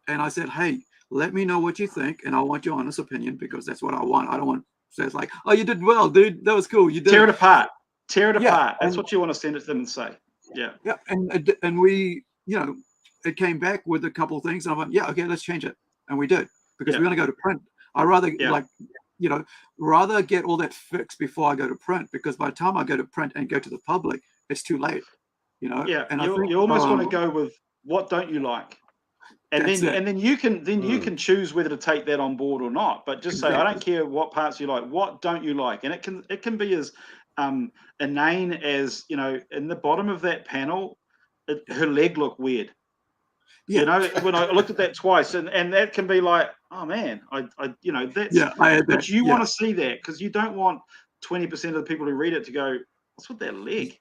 And I said, hey, let me know what you think, and I want your honest opinion, because that's what I want. I don't want to say it's like, oh, you did well, dude. That was cool. You did. Tear it apart. That's what you want to send it to them and say. Yeah. Yeah. And we, you know, it came back with a couple of things. And I went, yeah, okay, let's change it. And we did, because we're going to go to print. I rather rather get all that fixed before I go to print, because by the time I go to print and go to the public, it's too late. You know. Yeah. And you almost want to go with what don't you like. And then you can choose whether to take that on board or not. But just say, I don't care what parts you like. What don't you like? And it can be as inane as, you know, in the bottom of that panel, her leg looked weird. You know, when I looked at that twice, and that can be like, oh man, I you know, that's I had that. But you want to see that, because you don't want 20% of the people who read it to go, what's with that leg?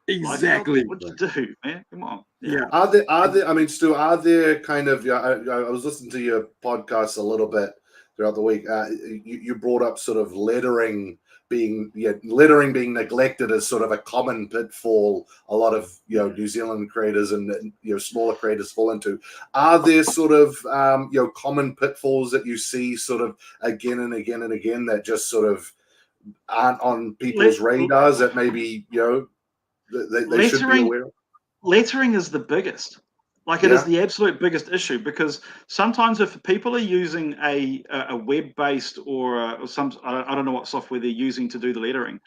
Exactly. Like, what'd you do, man? Come on. Yeah. Are there? I mean, Stu, are there kind of? I was listening to your podcast a little bit throughout the week. You brought up sort of lettering being neglected as sort of a common pitfall. A lot of New Zealand creators and smaller creators fall into. Are there sort of common pitfalls that you see sort of again and again and again that just sort of aren't on people's radars that maybe they should be aware of? Lettering is the biggest. Like, it is the absolute biggest issue, because sometimes if people are using a web-based or some, I don't know what software they're using to do the lettering,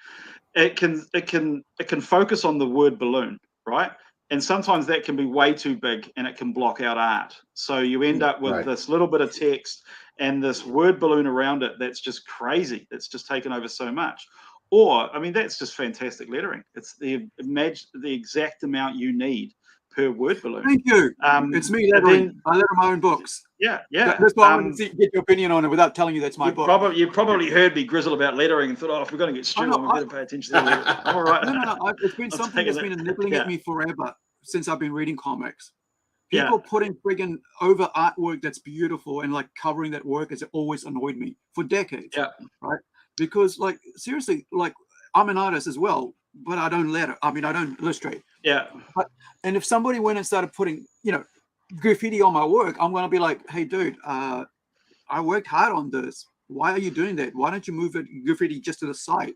it can focus on the word balloon, right? And sometimes that can be way too big and it can block out art. So you end up with this little bit of text and this word balloon around it that's just crazy. It's just taken over so much. Or, I mean, that's just fantastic lettering. It's the exact amount you need per word balloon. Thank you. It's me lettering. I letter my own books. Yeah. That's why I wanted to get your opinion on it without telling you that's my book. You probably heard me grizzle about lettering and thought, oh, if we're going to get Stu on, we better pay attention to the lettering. All right. No. It's been something that's been nibbling at me forever since I've been reading comics. People putting friggin' over artwork that's beautiful and like covering that work has always annoyed me for decades. Yeah. Right. Because, like, seriously, like, I'm an artist as well, but I don't letter. I mean, I don't illustrate. Yeah. And if somebody went and started putting, graffiti on my work, I'm going to be like, hey, dude, I worked hard on this. Why are you doing that? Why don't you move it graffiti just to the side?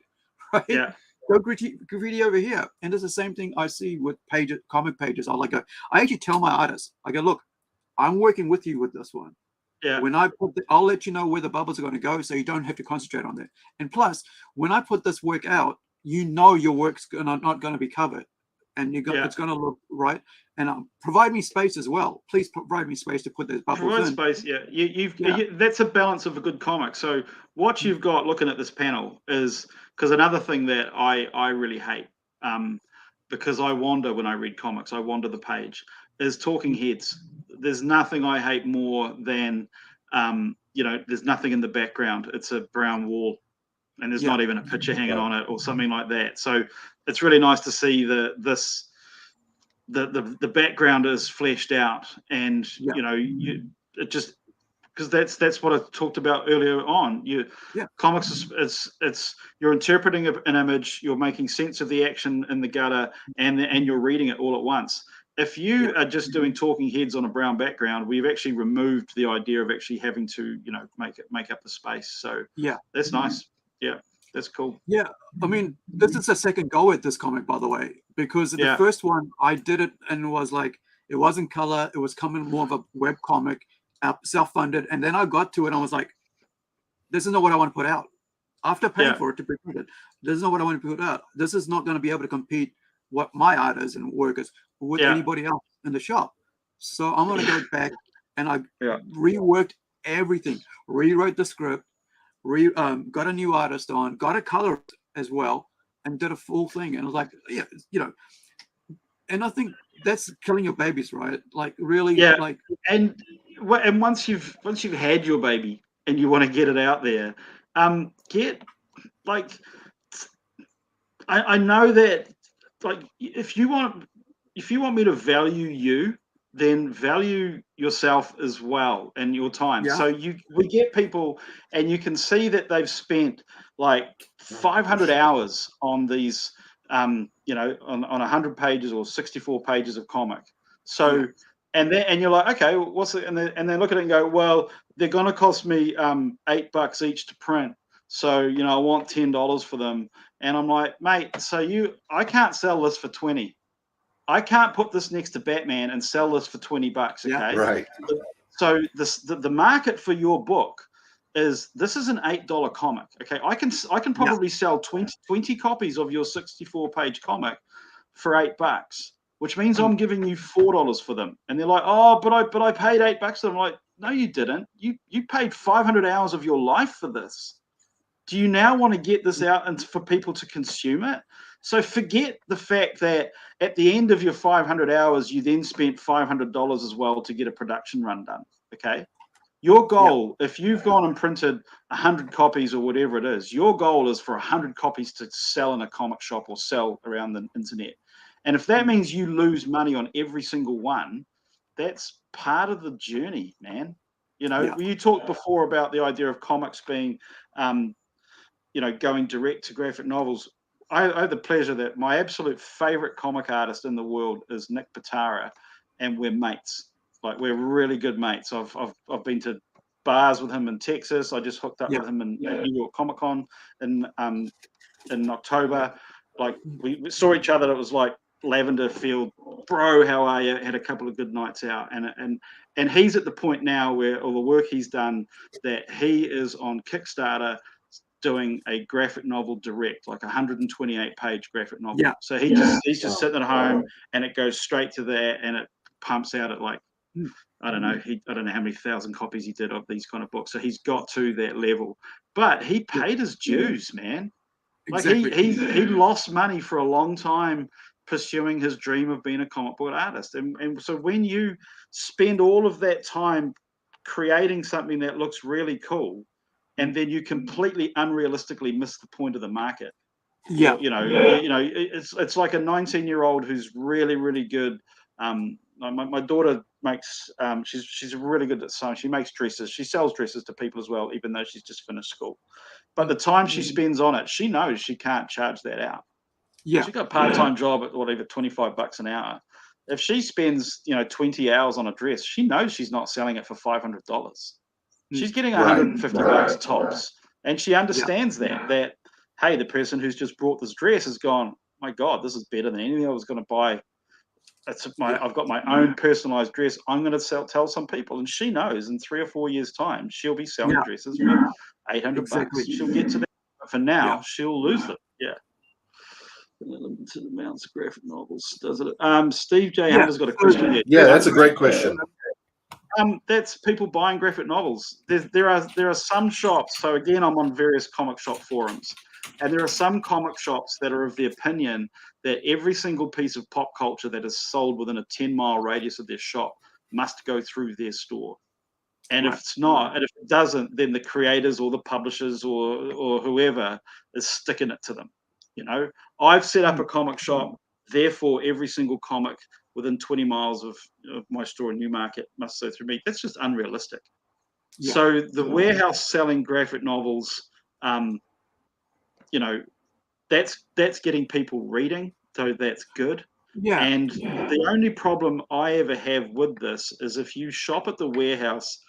Right? Yeah. Go graffiti over here. And it's the same thing I see with comic pages. I actually tell my artists, I go, look, I'm working with you with this one. Yeah. When I I'll let you know where the bubbles are going to go, so you don't have to concentrate on that. And plus, when I put this work out, your work's not going to be covered, and it's going to look right. And provide me space as well. Please provide me space to put those bubbles in. Space, yeah. That's a balance of a good comic. So what you've got looking at this panel is, because another thing that I really hate, because I wander when I read comics, I wander the page, is talking heads. There's nothing I hate more than, there's nothing in the background. It's a brown wall. and there's not even a picture hanging on it or something like that. So it's really nice to see the background is fleshed out, and it just, because that's what I talked about earlier on. Comics it's you're interpreting an image, you're making sense of the action in the gutter, and you're reading it all at once. If you are just doing talking heads on a brown background, we've actually removed the idea of actually having to, make up the space. So that's nice. Yeah, that's cool. Yeah, I mean, this is the second go at this comic, by the way, because the first one I did it and it was like, it wasn't color, it was coming more of a web comic, self-funded, and then I got to it and I was like, this is not what I want to put out. After paying for it to be printed, this is not what I want to put out. This is not going to be able to compete what my art is and work is with anybody else in the shop. So I'm going to go back and I reworked everything, rewrote the script, got a new artist on, got a color as well, and did a full thing. And I was like, and I think that's killing your babies, right? Like really, like. And once you've had your baby and you want to get it out there, I know that, like, if you want me to value you, then value yourself as well and your time. So we get people, and you can see that they've spent like 500 hours on these, on 100 pages or 64 pages of comic. So, and you're like, okay, what's it? And they look at it and go, well, they're going to cost me $8 each to print. So, I want $10 for them. And I'm like, mate, I can't sell this for 20. I can't put this next to Batman and sell this for $20. Okay. Yeah, right. So the market for your book is, this is an $8 comic. Okay. I can probably sell 20 copies of your 64-page comic for $8, which means I'm giving you $4 for them. And they're like, oh, but I paid $8. And I'm like, no, you didn't. You paid 500 hours of your life for this. Do you now want to get this out and for people to consume it? So forget the fact that at the end of your 500 hours, you then spent $500 as well to get a production run done. Okay. Your goal, if you've gone and printed 100 copies or whatever it is, your goal is for 100 copies to sell in a comic shop or sell around the internet. And if that means you lose money on every single one, that's part of the journey, man. You talked before about the idea of comics being, going direct to graphic novels. I have the pleasure that my absolute favorite comic artist in the world is Nick Pitara, and we're mates. Like, we're really good mates. I've been to bars with him in Texas. I just hooked up with him in New York Comic Con in October. Like, we saw each other. It was like lavender field, bro. How are you? Had a couple of good nights out, and he's at the point now where all the work he's done, that he is on Kickstarter doing a graphic novel direct, like 128-page graphic novel. So he's just sitting at home, and it goes straight to there, and it pumps out at like, I don't know how many thousand copies he did of these kind of books. So he's got to that level, but he paid his dues, man. Like he lost money for a long time pursuing his dream of being a comic book artist. And so when you spend all of that time creating something that looks really cool, and then you completely unrealistically miss the point of the market. It's like a 19-year-old who's really, really good. My daughter makes, she's really good at sewing. She makes dresses. She sells dresses to people as well, even though she's just finished school. But the time she spends on it, she knows she can't charge that out. She's got a part-time job at whatever, $25 an hour. If she spends, 20 hours on a dress, she knows she's not selling it for $500. She's getting $150 tops, and she understands that, hey, the person who's just brought this dress has gone, my God, this is better than anything I was going to buy. I've got my own personalized dress. I'm going to tell some people, and she knows in 3 or 4 years' time she'll be selling dresses for $800. She'll get to that. But for now, she'll lose them. Limited amounts of graphic novels, does it? Steve J. Hunter's got a question here. Yeah, that's a great question. That's people buying graphic novels. There are some shops. So again, I'm on various comic shop forums, and there are some comic shops that are of the opinion that every single piece of pop culture that is sold within a 10-mile radius of their shop must go through their store. And if it's not, and if it doesn't, then the creators or the publishers or whoever is sticking it to them. You know, I've set up a comic shop, therefore every single comic within 20 miles of my store in Newmarket must go through me. That's just unrealistic. Yeah. So the warehouse selling graphic novels, you know, that's getting people reading, so that's good. Yeah. And the only problem I ever have with this is if you shop at the warehouse,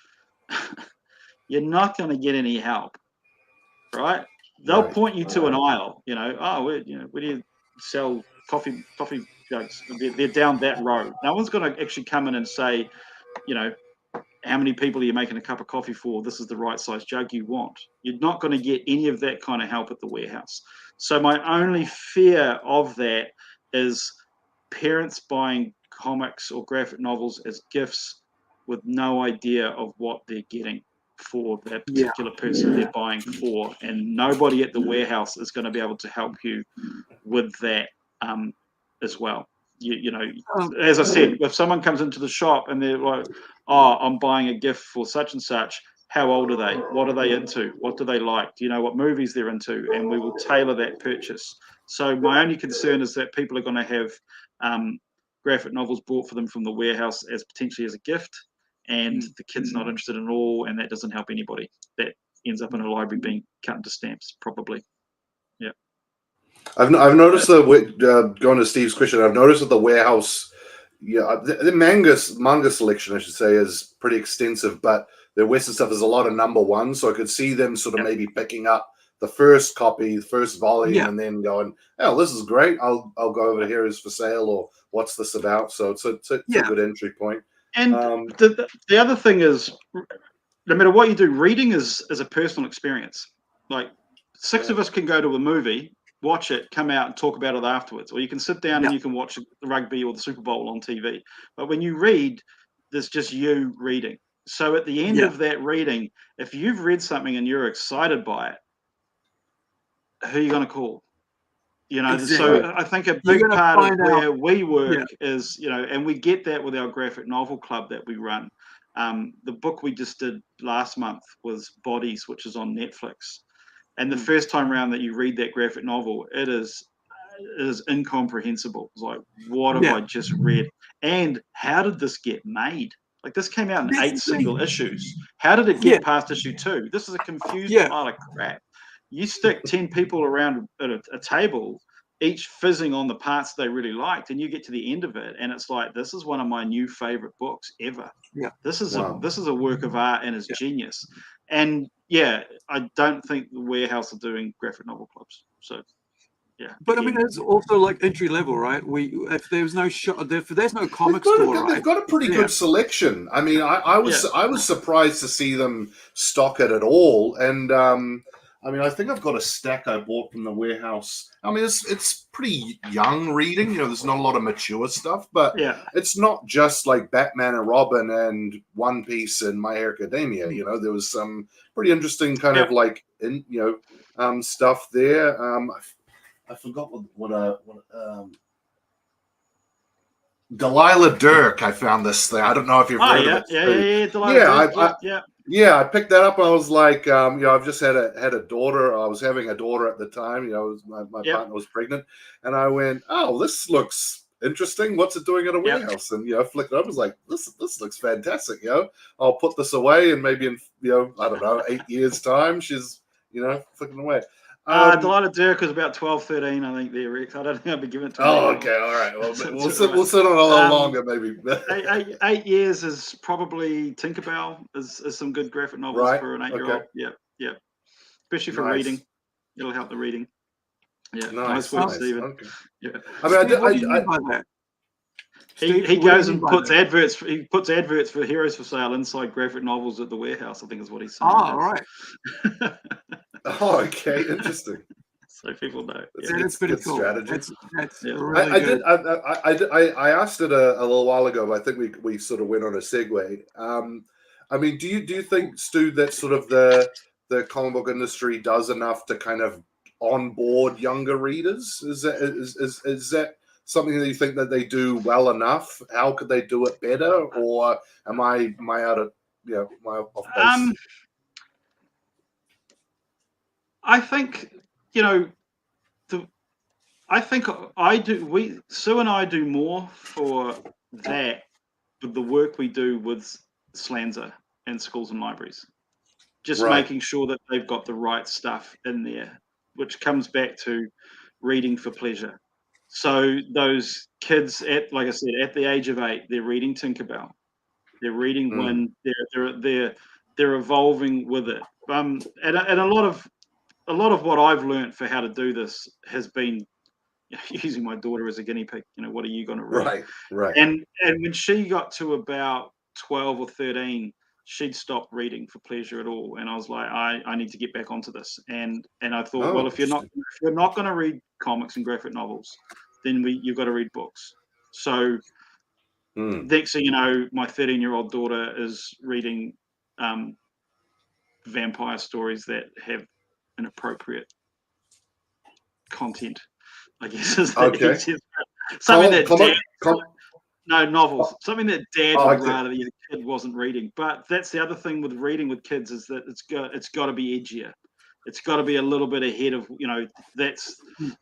you're not going to get any help, right? They'll point you to an aisle, you know. Oh, where do you sell coffee jugs? They're down that row. No one's going to actually come in and say, you know, how many people are you making a cup of coffee for? This is the right size jug you want. You're not going to get any of that kind of help at the warehouse. So my only fear of that is parents buying comics or graphic novels as gifts with no idea of what they're getting for that particular person they're buying for, and nobody at the warehouse is going to be able to help you with that as well. You know, as I said, if someone comes into the shop and they're like, oh, I'm buying a gift for such and such, how old are they? What are they into? What do they like? Do you know what movies they're into? And we will tailor that purchase. So my only concern is that people are going to have graphic novels bought for them from the warehouse as potentially as a gift, and the kid's not interested in all, and that doesn't help anybody. That ends up in a library being cut into stamps, probably. Yeah. I've noticed that going to Steve's question, I've noticed that the warehouse, the manga selection, I should say, is pretty extensive, but their Western stuff is a lot of number one, so I could see them sort of maybe picking up the first copy, the first volume, and then going, "Oh, this is great. I'll go over here as for sale," or "What's this about?" So it's a good entry point. And the other thing is, no matter what you do, reading is a personal experience. Like six of us can go to a movie, watch it, come out and talk about it afterwards, or you can sit down and you can watch the rugby or the Super Bowl on TV. But when you read, there's just you reading. So at the end of that reading, if you've read something and you're excited by it, who are you going to call? You know, so I think a big part of where we work is, you know, and we get that with our graphic novel club that we run. The book we just did last month was Bodies, which is on Netflix. And the first time around that you read that graphic novel, it is incomprehensible. It's like, what have I just read? And how did this get made? Like, this came out in 8 single issues. How did it get past issue 2? This is a confused pile of crap. You stick 10 people around at a table, each fizzing on the parts they really liked, and you get to the end of it, and it's like, this is one of my new favorite books ever. This is a work of art and is genius. And I don't think the warehouse are doing graphic novel clubs. So but I mean, it's also like entry level, right? If there's no if there's no comic store, they've got a pretty good selection. I mean, I was surprised to see them stock it at all, and I mean, I think I've got a stack I bought from the warehouse. I mean, it's pretty young reading. You know, there's not a lot of mature stuff, but it's not just like Batman and Robin and One Piece and My Hero Academia. You know, there was some pretty interesting kind of like stuff there. I forgot what Delilah Dirk. I found this thing. I don't know if you've heard of it. Delilah Dirk. I picked that up. I was like, I've just had a daughter. I was having a daughter at the time. You know, my partner was pregnant, and I went, "Oh, this looks interesting. What's it doing at a warehouse?" And I flicked it up. I was like, "This looks fantastic." I'll put this away, and maybe in I don't know, 8 years time, she's flicking away. Delilah Dirk was about 12, 13, I think, there, Rex. I don't think I'll be giving it to her. Okay, all right. Well, we'll sit on it a little longer, maybe. 8 years is probably Tinkerbell is some good graphic novels for an 8-year-old. Okay. Yeah. Especially for reading. It'll help the reading. Yeah. Nice work, Stephen. Okay. Yeah. I mean, what do you mean by that? He goes and puts adverts. He puts adverts for Heroes for Sale inside graphic novels at the warehouse, I think is what he's saying. Oh, right. Oh, okay, interesting. So people know. That's pretty cool. Strategy. That's really good. I asked it a little while ago, but I think we sort of went on a segue. I mean, do you think, Stu, that sort of the comic book industry does enough to kind of onboard younger readers? Is that something that you think that they do well enough? How could they do it better? Or am I out of my off base? I think I think I do. Sue and I do more for that with the work we do with Slanza and schools and libraries. Just Right. making sure that they've got the right stuff in there, which comes back to reading for pleasure. So those kids like I said, at the age of 8, they're reading Tinkerbell. They're reading when they're evolving with it. And a lot of what I've learned for how to do this has been using my daughter as a guinea pig. What are you going to read? Right. And when she got to about 12 or 13, she'd stopped reading for pleasure at all. And I was like, I need to get back onto this. And I thought, well, if you're not going to read comics and graphic novels, then you've got to read books. So next thing you know, my 13-year-old daughter is reading vampire stories that have inappropriate content, I guess. Is Okay. Something novels. Something that Dad would rather the kid wasn't reading. But that's the other thing with reading with kids, is that it's got to be edgier. It's got to be a little bit ahead of,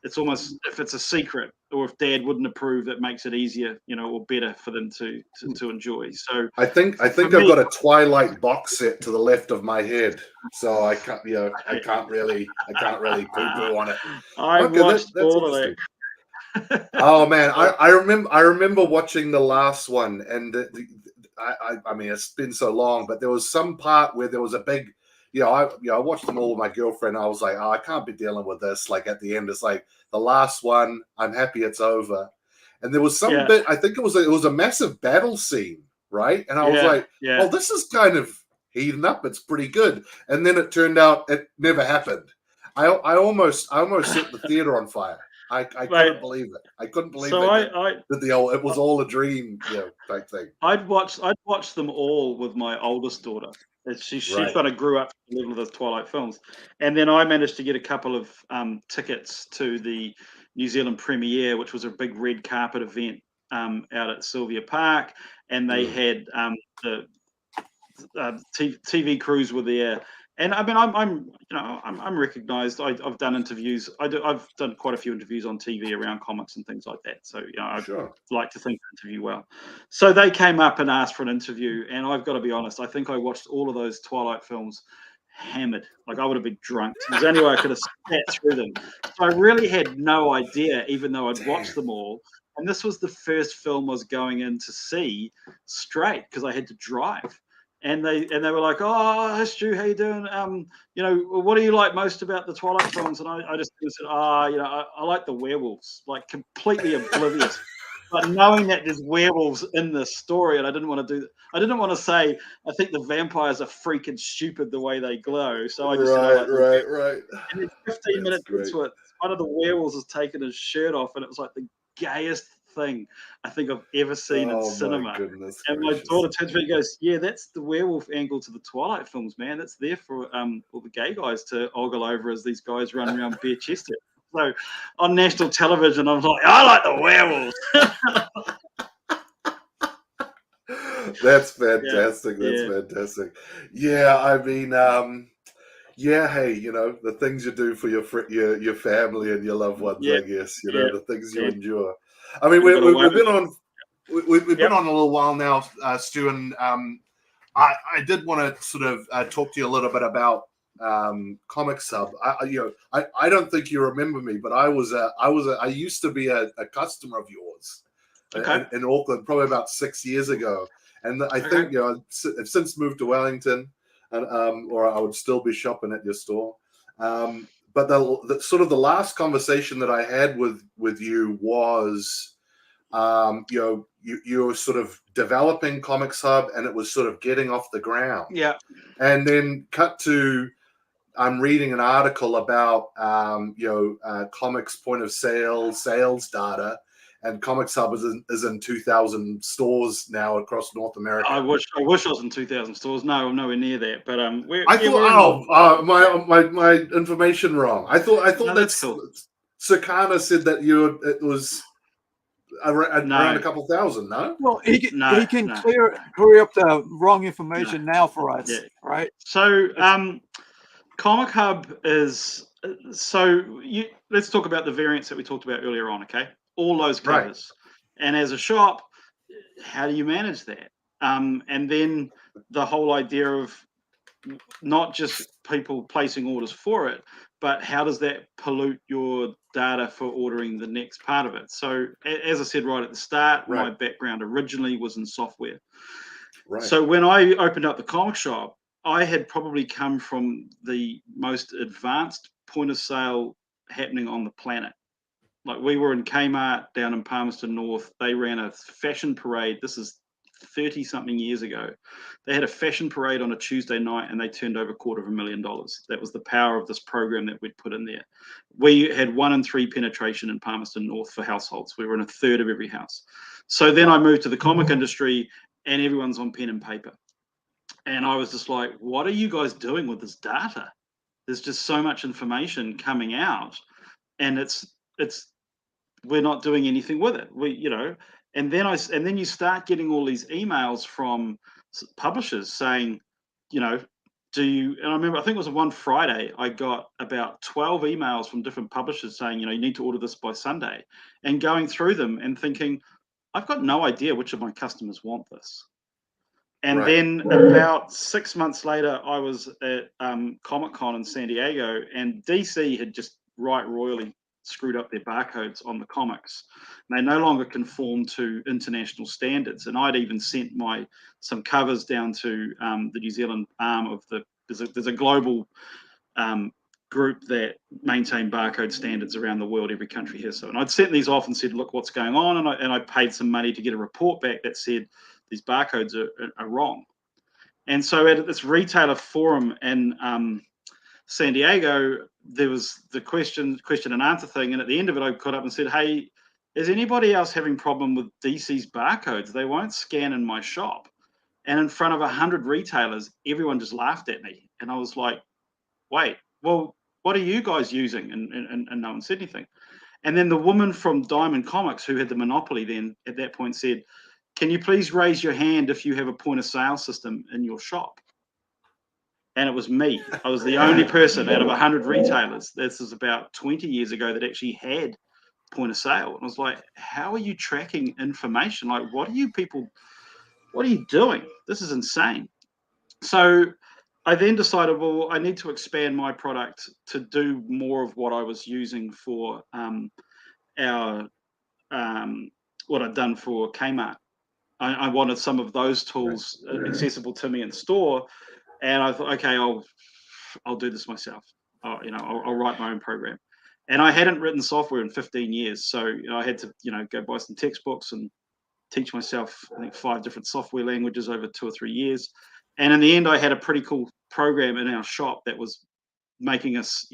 it's almost, if it's a secret or if Dad wouldn't approve, it makes it easier, or better for them to enjoy. So I think I've got a Twilight box set to the left of my head, so I can't really poo-poo on it. I watched all of it. Oh man, I remember watching the last one, and I mean, it's been so long, but there was some part where there was a big, I watched them all with my girlfriend. I was like, I can't be dealing with this. Like at the end, it's like the last one. I'm happy it's over. And there was some bit. I think it was a massive battle scene, right? And I was like, oh, this is kind of heating up. It's pretty good. And then it turned out it never happened. I almost set the theater on fire. I couldn't believe it. I couldn't believe it. It was all a dream, type thing. I'd watched them all with my oldest daughter. She kind of grew up to the level of the Twilight films, and then I managed to get a couple of tickets to the New Zealand premiere, which was a big red carpet event out at Sylvia Park, and they had the TV crews were there. And I mean, I'm recognised. I've done interviews. I've done quite a few interviews on TV around comics and things like that. So I like to think I interview well. So they came up and asked for an interview, and I've got to be honest. I think I watched all of those Twilight films hammered. Like I would have been drunk. There's only way I could have sat through them. So I really had no idea, even though I'd watched them all. And this was the first film I was going in to see straight because I had to drive. And they were like, oh, Stu, how you doing? What do you like most about the Twilight films? And I just said, I like the werewolves, like completely oblivious. But knowing that there's werewolves in this story, and I didn't want to say, I think the vampires are freaking stupid the way they glow. So I just right. And then 15 minutes into it, one of the werewolves has taken his shirt off, and it was like the gayest thing I think I've ever seen in cinema. And my daughter turns to me and goes, yeah, that's the werewolf angle to the Twilight films, man. That's there for all the gay guys to ogle over as these guys run around bare-chested. So on national television, I'm like, I like the werewolves. That's fantastic. Fantastic. Yeah, I mean, hey, the things you do for your family and your loved ones, I guess, the things you endure. I mean, we've been on a little while now, Stu, and I did want to sort of talk to you a little bit about Comic Sub. I don't think you remember me, but I used to be a customer of yours in Auckland, probably about 6 years ago, and I think I've since moved to Wellington, and or I would still be shopping at your store. But the sort of the last conversation that I had with you was, you were sort of developing Comics Hub, and it was sort of getting off the ground. Yeah. And then cut to, I'm reading an article about, comics point of sales data, and Comics Hub is in 2,000 stores now across North America. I wish I was in 2,000 stores. No, I'm nowhere near that. But my information wrong. I thought that's cool. Sakana said that it was around a couple thousand, no? Well, he can No. clear up the wrong information now for us, Yeah. right? So, Comic Hub is let's talk about the variants that we talked about earlier on, okay? All those covers. Right. And as a shop, how do you manage that? And then the whole idea of not just people placing orders for it, but how does that pollute your data for ordering the next part of it? So, as I said right at the start, my background originally was in software. Right. So when I opened up the comic shop, I had probably come from the most advanced point of sale happening on the planet. Like, we were in Kmart down in Palmerston North. They ran a fashion parade. This is 30 something years ago. They had a fashion parade on a Tuesday night and they turned over $250,000. That was the power of this program that we'd put in there. We had 1 in 3 penetration in Palmerston North for households. We were in a third of every house. So then I moved to the comic industry and everyone's on pen and paper. And I was just like, what are you guys doing with this data? There's just so much information coming out and we're not doing anything with it. And then you start getting all these emails from publishers saying, and I remember, I think it was one Friday, I got about 12 emails from different publishers saying, you need to order this by Sunday, and going through them and thinking, I've got no idea which of my customers want this. And then about 6 months later, I was at Comic-Con in San Diego, and DC had just royally screwed up their barcodes on the comics. They no longer conform to international standards. And I'd even sent some covers down to the New Zealand arm of there's a global group that maintain barcode standards around the world. Every country has so. And I'd sent these off and said, look, what's going on? And I paid some money to get a report back that said these barcodes are wrong. And so at this retailer forum in San Diego, there was the question and answer thing. And at the end of it, I caught up and said, hey, is anybody else having problem with DC's barcodes? They won't scan in my shop. And in front of 100 retailers, everyone just laughed at me. And I was like, wait, well, what are you guys using? And no one said anything. And then the woman from Diamond Comics, who had the monopoly then at that point, said, can you please raise your hand if you have a point of sale system in your shop? And it was me. I was the only person out of 100 retailers. This is about 20 years ago that actually had point of sale. And I was like, how are you tracking information? Like, what are you doing? This is insane. So I then decided, well, I need to expand my product to do more of what I was using for what I'd done for Kmart. I wanted some of those tools accessible to me in store, and I thought, okay, I'll do this myself. I'll write my own program. And I hadn't written software in 15 years, so I had to go buy some textbooks and teach myself, I think, 5 different software languages over 2 or 3 years. And in the end, I had a pretty cool program in our shop that was making us,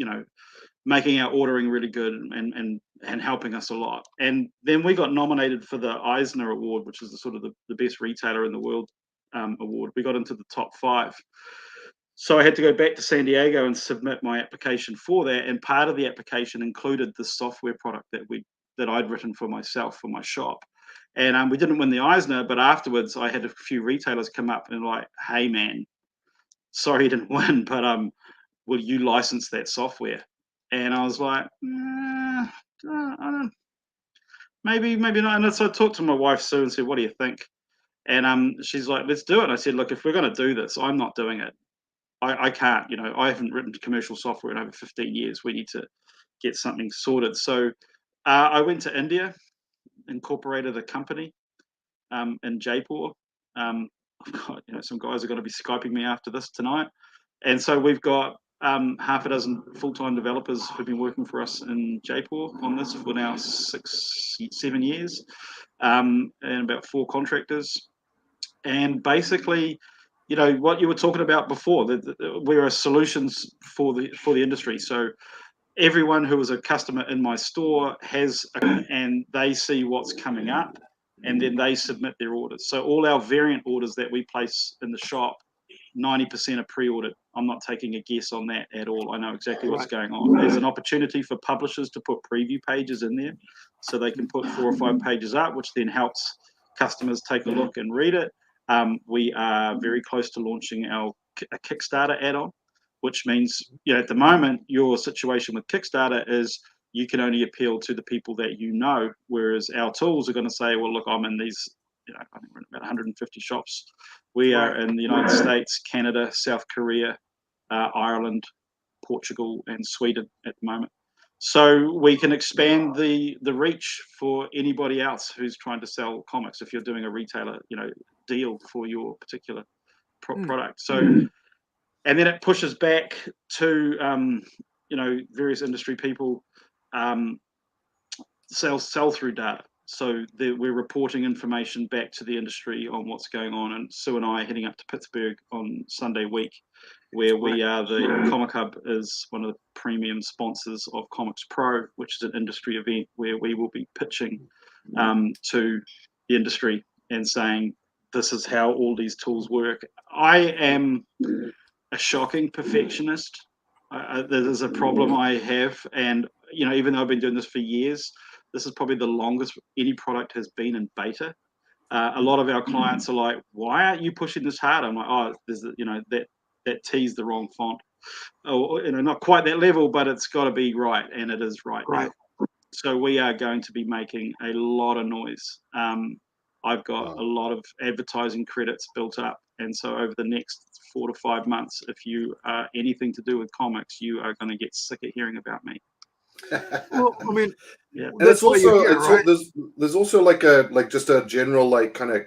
making our ordering really good and helping us a lot. And then we got nominated for the Eisner Award, which is the sort of the best retailer in the world award. We got into the top 5. So I had to go back to San Diego and submit my application for that. And part of the application included the software product that I'd written for myself for my shop. And we didn't win the Eisner, but afterwards I had a few retailers come up and like, hey man, sorry you didn't win, but will you license that software? And I was like, I don't, maybe not. And so I talked to my wife Sue and said, what do you think? And she's like, let's do it. And I said, look, if we're going to do this, I'm not doing it. I can't, I haven't written commercial software in over 15 years. We need to get something sorted. So I went to India, incorporated a company in Jaipur. I've got, some guys are going to be Skyping me after this tonight. And so we've got half a dozen full-time developers who've been working for us in Jaipur on this for now 6-7 years, and about 4 contractors. And basically, what you were talking about before, we're a solutions for the industry. So everyone who is a customer in my store and they see what's coming up, and then they submit their orders. So all our variant orders that we place in the shop 90% are pre-ordered. I'm not taking a guess on that at all. I know exactly what's going on. There's an opportunity for publishers to put preview pages in there, so they can put 4 or 5 pages up, which then helps customers take a look and read it. We are very close to launching a Kickstarter add-on, which means, at the moment, your situation with Kickstarter is you can only appeal to the people that you know, whereas our tools are going to say, well, look, I'm in these, I think we're in about 150 shops. We are in the United States, Canada, South Korea, Ireland, Portugal, and Sweden at the moment. So we can expand the reach for anybody else who's trying to sell comics if you're doing a retailer, deal for your particular product. So, and then it pushes back to, various industry people, sell-through data. So we're reporting information back to the industry on what's going on. And Sue and I are heading up to Pittsburgh on Sunday week, where we are the Comic Hub is one of the premium sponsors of Comics Pro, which is an industry event where we will be pitching to the industry and saying, this is how all these tools work. I am a shocking perfectionist. There's a problem I have. And, even though I've been doing this for years, this is probably the longest any product has been in beta. A lot of our clients are like, why aren't you pushing this hard? I'm like, oh, there's, that T's the wrong font. Oh, not quite that level, but it's got to be right. And it is right. So we are going to be making a lot of noise. I've got a lot of advertising credits built up. And so over the next 4 to 5 months, if you are anything to do with comics, you are going to get sick of hearing about me. Well, I mean, and it's also there's also just a general kind of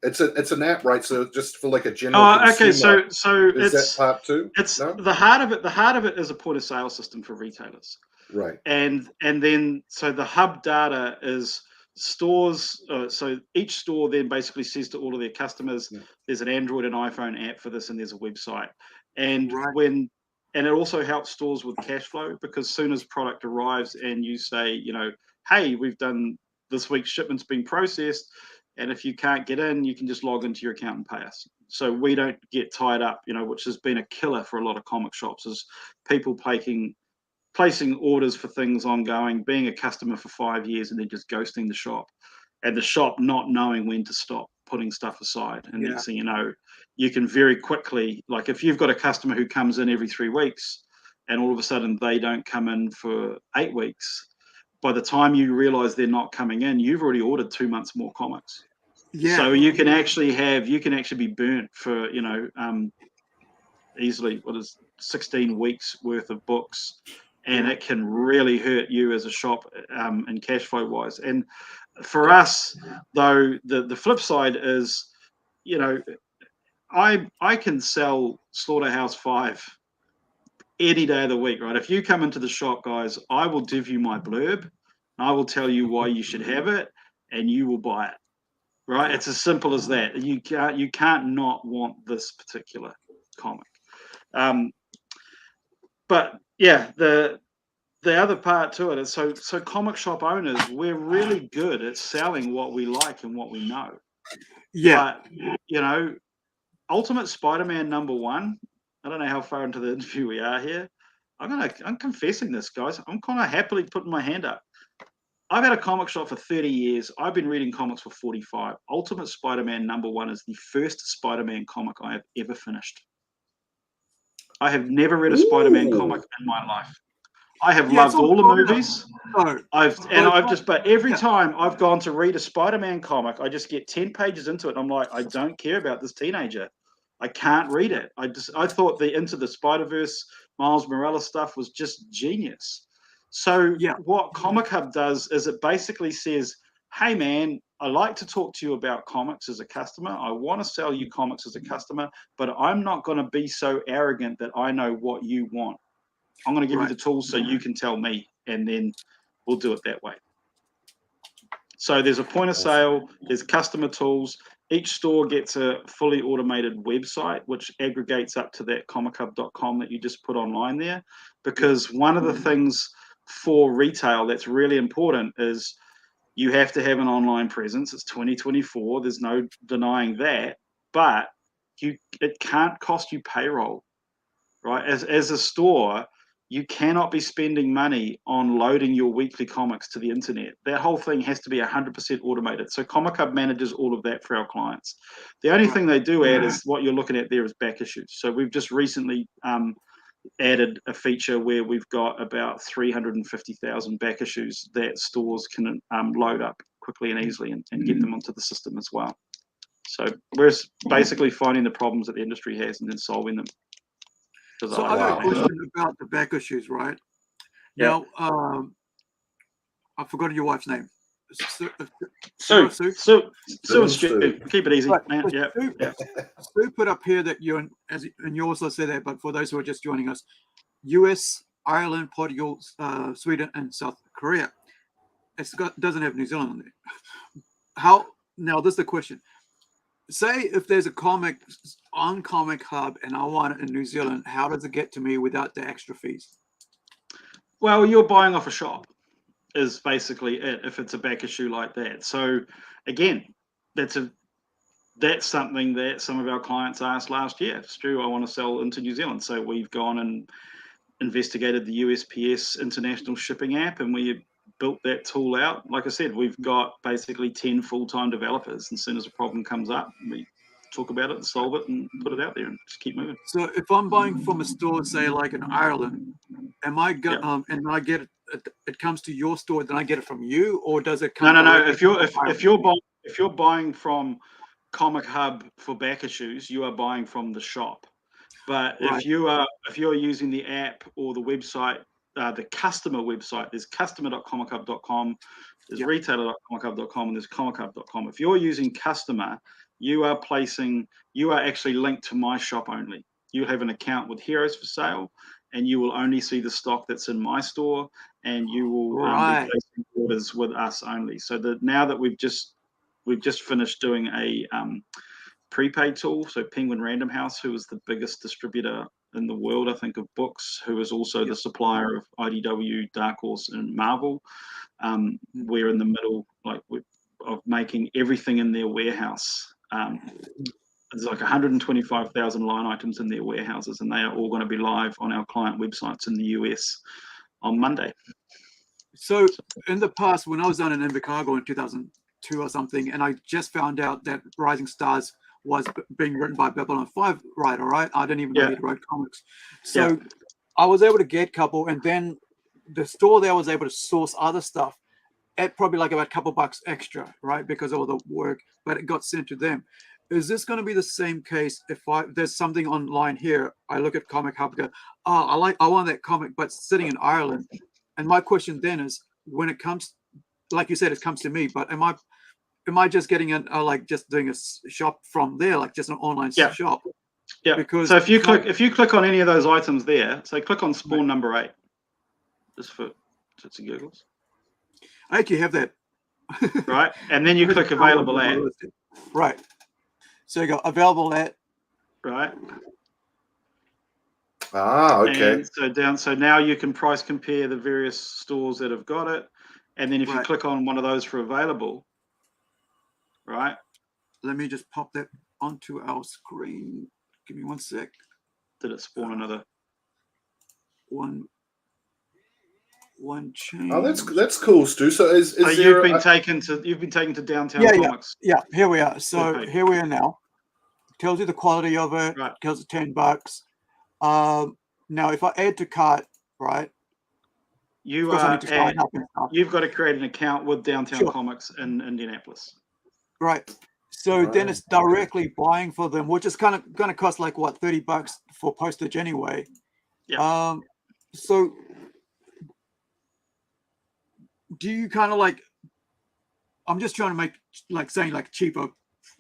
it's an app, right? So just for like a general consumer, so is it's that part two? It's the heart of it. The heart of it is a point of sale system for retailers, right? And then so the hub data is stores. So each store then basically says to all of their customers, there's an Android and iPhone app for this, and there's a website, and and it also helps stores with cash flow, because as soon as product arrives and you say, hey, we've done this week's shipment's been processed, and if you can't get in, you can just log into your account and pay us. So we don't get tied up, which has been a killer for a lot of comic shops, is people placing orders for things ongoing, being a customer for 5 years and then just ghosting the shop, and the shop not knowing when to stop putting stuff aside. And next thing you know, you can very quickly, like if you've got a customer who comes in every 3 weeks and all of a sudden they don't come in for 8 weeks, by the time you realize they're not coming in, you've already ordered 2 months more comics. So you can actually be burnt for, easily 16 weeks worth of books. And it can really hurt you as a shop and cash flow wise. And for us, though, the flip side is, I can sell Slaughterhouse 5 any day of the week, right? If you come into the shop, guys, I will give you my blurb, and I will tell you why you should have it, and you will buy it, right? It's as simple as that. You can't not want this particular comic. But yeah, the other part to it is so comic shop owners, we're really good at selling what we like and what we know. But Ultimate Spider-Man #1. I don't know how far into the interview we are here. I'm confessing this, guys. I'm kind of happily putting my hand up. I've had a comic shop for 30 years. I've been reading comics for 45. Ultimate Spider-Man #1 is the first Spider-Man comic I have ever finished. I have never read a Spider-Man comic in my life. I have loved all the movies. But every time I've gone to read a Spider-Man comic, I just get 10 pages into it, and I'm like, I don't care about this teenager. I can't read it. I thought the Into the Spider-Verse Miles Morales stuff was just genius. So what Comic Hub does is it basically says, hey man, I like to talk to you about comics as a customer. I want to sell you comics as a customer, but I'm not going to be so arrogant that I know what you want. I'm going to give you the tools so you can tell me, and then we'll do it that way. So there's a point of sale, there's customer tools. Each store gets a fully automated website, which aggregates up to that comichub.com that you just put online there. Because one of the things for retail that's really important is you have to have an online presence. It's 2024. There's no denying that. But it can't cost you payroll, right? As a store, you cannot be spending money on loading your weekly comics to the internet. That whole thing has to be 100% automated. So Comic Hub manages all of that for our clients. The only thing they do add is what you're looking at there is back issues. So we've just recently added a feature where we've got about 350,000 back issues that stores can load up quickly and easily and get them onto the system as well. So we're basically finding the problems that the industry has and then solving them. So I got a question about the back issues, right? Yeah. Now, I forgot your wife's name. Sue. Keep it easy, right. man. Yeah. Stu put up here that and you also said that, but for those who are just joining us, US, Ireland, Portugal, Sweden, and South Korea. Doesn't have New Zealand on there. Now this is the question. Say if there's a comic on Comic Hub and I want it in New Zealand, how does it get to me without the extra fees? Well, you're buying off a shop is basically it if it's a back issue like that. So again, that's something that some of our clients asked last year. Stu, I want to sell into New Zealand. So we've gone and investigated the USPS international shipping app and we built that tool out. Like I said, we've got basically 10 full-time developers. And as soon as a problem comes up, we talk about it and solve it and put it out there and just keep moving. So if I'm buying from a store, say like in Ireland, and I get it comes to your store, then I get it from you, or does it come? No. If you're buying from Comic Hub for back issues, you are buying from the shop. But Right. if you're using the app or the website, the customer website, there's customer.comichub.com, there's retailer.comichub.com, and there's comichub.com. If you're using customer, you are actually linked to my shop only. You have an account with Heroes for Sale, and you will only see the stock that's in my store, and you will be placing orders with us only. So now that we've just finished doing a prepaid tool. So Penguin Random House, who is the biggest distributor in the world, I think, of books, who is also the supplier of IDW, Dark Horse, and Marvel. We're in the middle, of making everything in their warehouse. There's like 125,000 line items in their warehouses, and they are all going to be live on our client websites in the US on Monday. So in the past, when I was down in Invercargill in 2002 or something, and I just found out that Rising Stars was being written by Babylon 5 writer, right? I didn't even know he wrote comics. So I was able to get a couple, and then the store there was able to source other stuff at probably like about a couple bucks extra, right? Because of all the work, but it got sent to them. Is this going to be the same case if there's something online here, I look at Comic Hub, go, I want that comic, but sitting in Ireland. And my question then is, when it comes, like you said, it comes to me, but am I just getting just doing a shop from there, like just an online shop? Yeah. Because so if you click on any of those items there, so click on spawn number 8, just for it's a Google's. I actually have that. Right, and then you click available at. Right. So you go available at. Right. Okay. And so now you can price compare the various stores that have got it, and then if you click on one of those for available, right? Let me just pop that onto our screen. Give me 1 sec. Did it spawn another one change? Oh, that's cool, Stu. So you've been taken to Downtown Comics. Yeah, here we are. So here we are now. Tells you the quality of it. Right. Tells you $10. Now if I add to cart, right? You've got to create an account with Downtown Comics in Indianapolis. Right. So then it's directly buying for them, which is kind of going to cost like what, $30 for postage anyway. Yeah. So do you kind of like, I'm just trying to make saying cheaper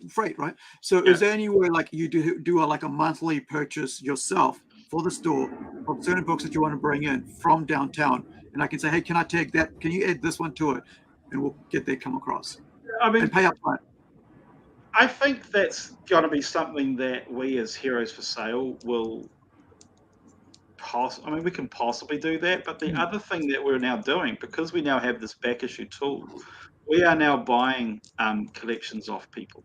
freight, right? So is there any way like you do a monthly purchase yourself for the store of certain books that you want to bring in from downtown, and I can say, hey, can I take that? Can you add this one to it? And we'll get that come across. I mean, and pay up front. I think that's going to be something that we as Heroes for Sale will we can possibly do that. But the other thing that we're now doing, because we now have this back issue tool, we are now buying collections off people.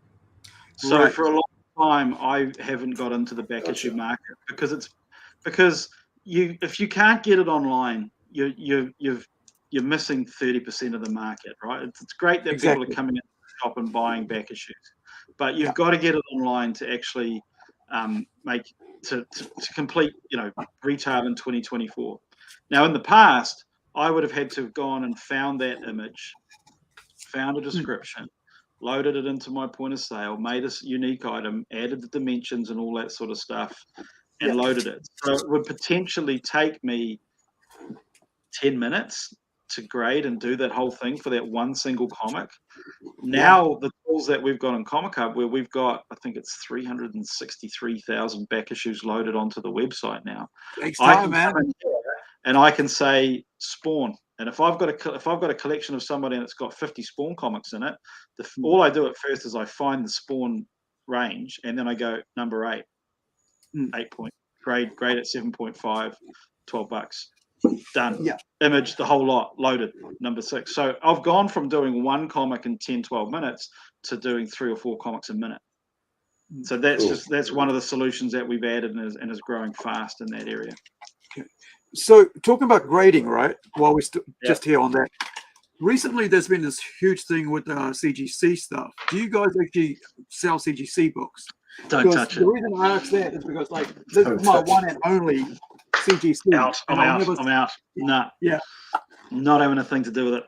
So for a long time I haven't got into the back issue market because if you can't get it online, you're missing 30% of the market, right? It's great that people are coming into the shop and buying back issues, but you've got to get it online to actually to complete retail in 2024. Now, in the past, I would have had to have gone and found that image, found a description, loaded it into my point of sale, made a unique item, added the dimensions and all that sort of stuff, and loaded it. So it would potentially take me 10 minutes to grade and do that whole thing for that one single comic. Now, the tools that we've got in Comic Hub, where we've got, I think it's 363,000 back issues loaded onto the website now. Takes time, man. And I can say Spawn. And if I've got a collection of somebody and it's got 50 Spawn comics in it, all I do at first is I find the Spawn range, and then I go number 8, 8 point, grade at 7.5, $12. Done. Yeah. Image, the whole lot, loaded, number 6. So I've gone from doing one comic in 10, 12 minutes to doing 3 or 4 comics a minute. So that's one of the solutions that we've added and is growing fast in that area. So talking about grading, right? While we're just here on that, recently there's been this huge thing with CGC stuff. Do you guys actually sell CGC books? Don't touch it. The reason I ask that is because this is my one and only CGC. I'm out. Nah. Yeah. Not having a thing to do with it.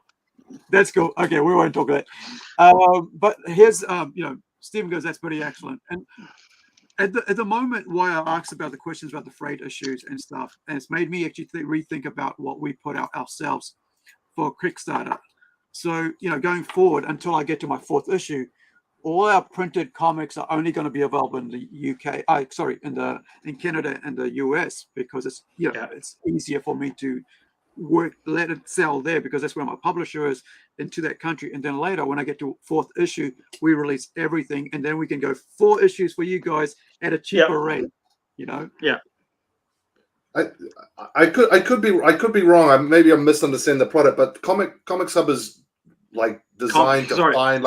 That's cool. Okay, we won't talk about that. But here's Stephen goes, that's pretty excellent. And at the moment, why I asked about the questions about the freight issues and stuff, and it's made me actually rethink about what we put out ourselves for Kickstarter. So, going forward, until I get to my 4th issue, all our printed comics are only going to be available in the UK. In Canada and the US, because it's it's easier for me to let it sell there, because that's where my publisher is, into that country. And then later, when I get to 4th issue, we release everything, and then we can go 4 issues for you guys at a cheaper rate. Yeah. I could be wrong. Maybe I'm misunderstanding the product, but Comic Hub is designed to find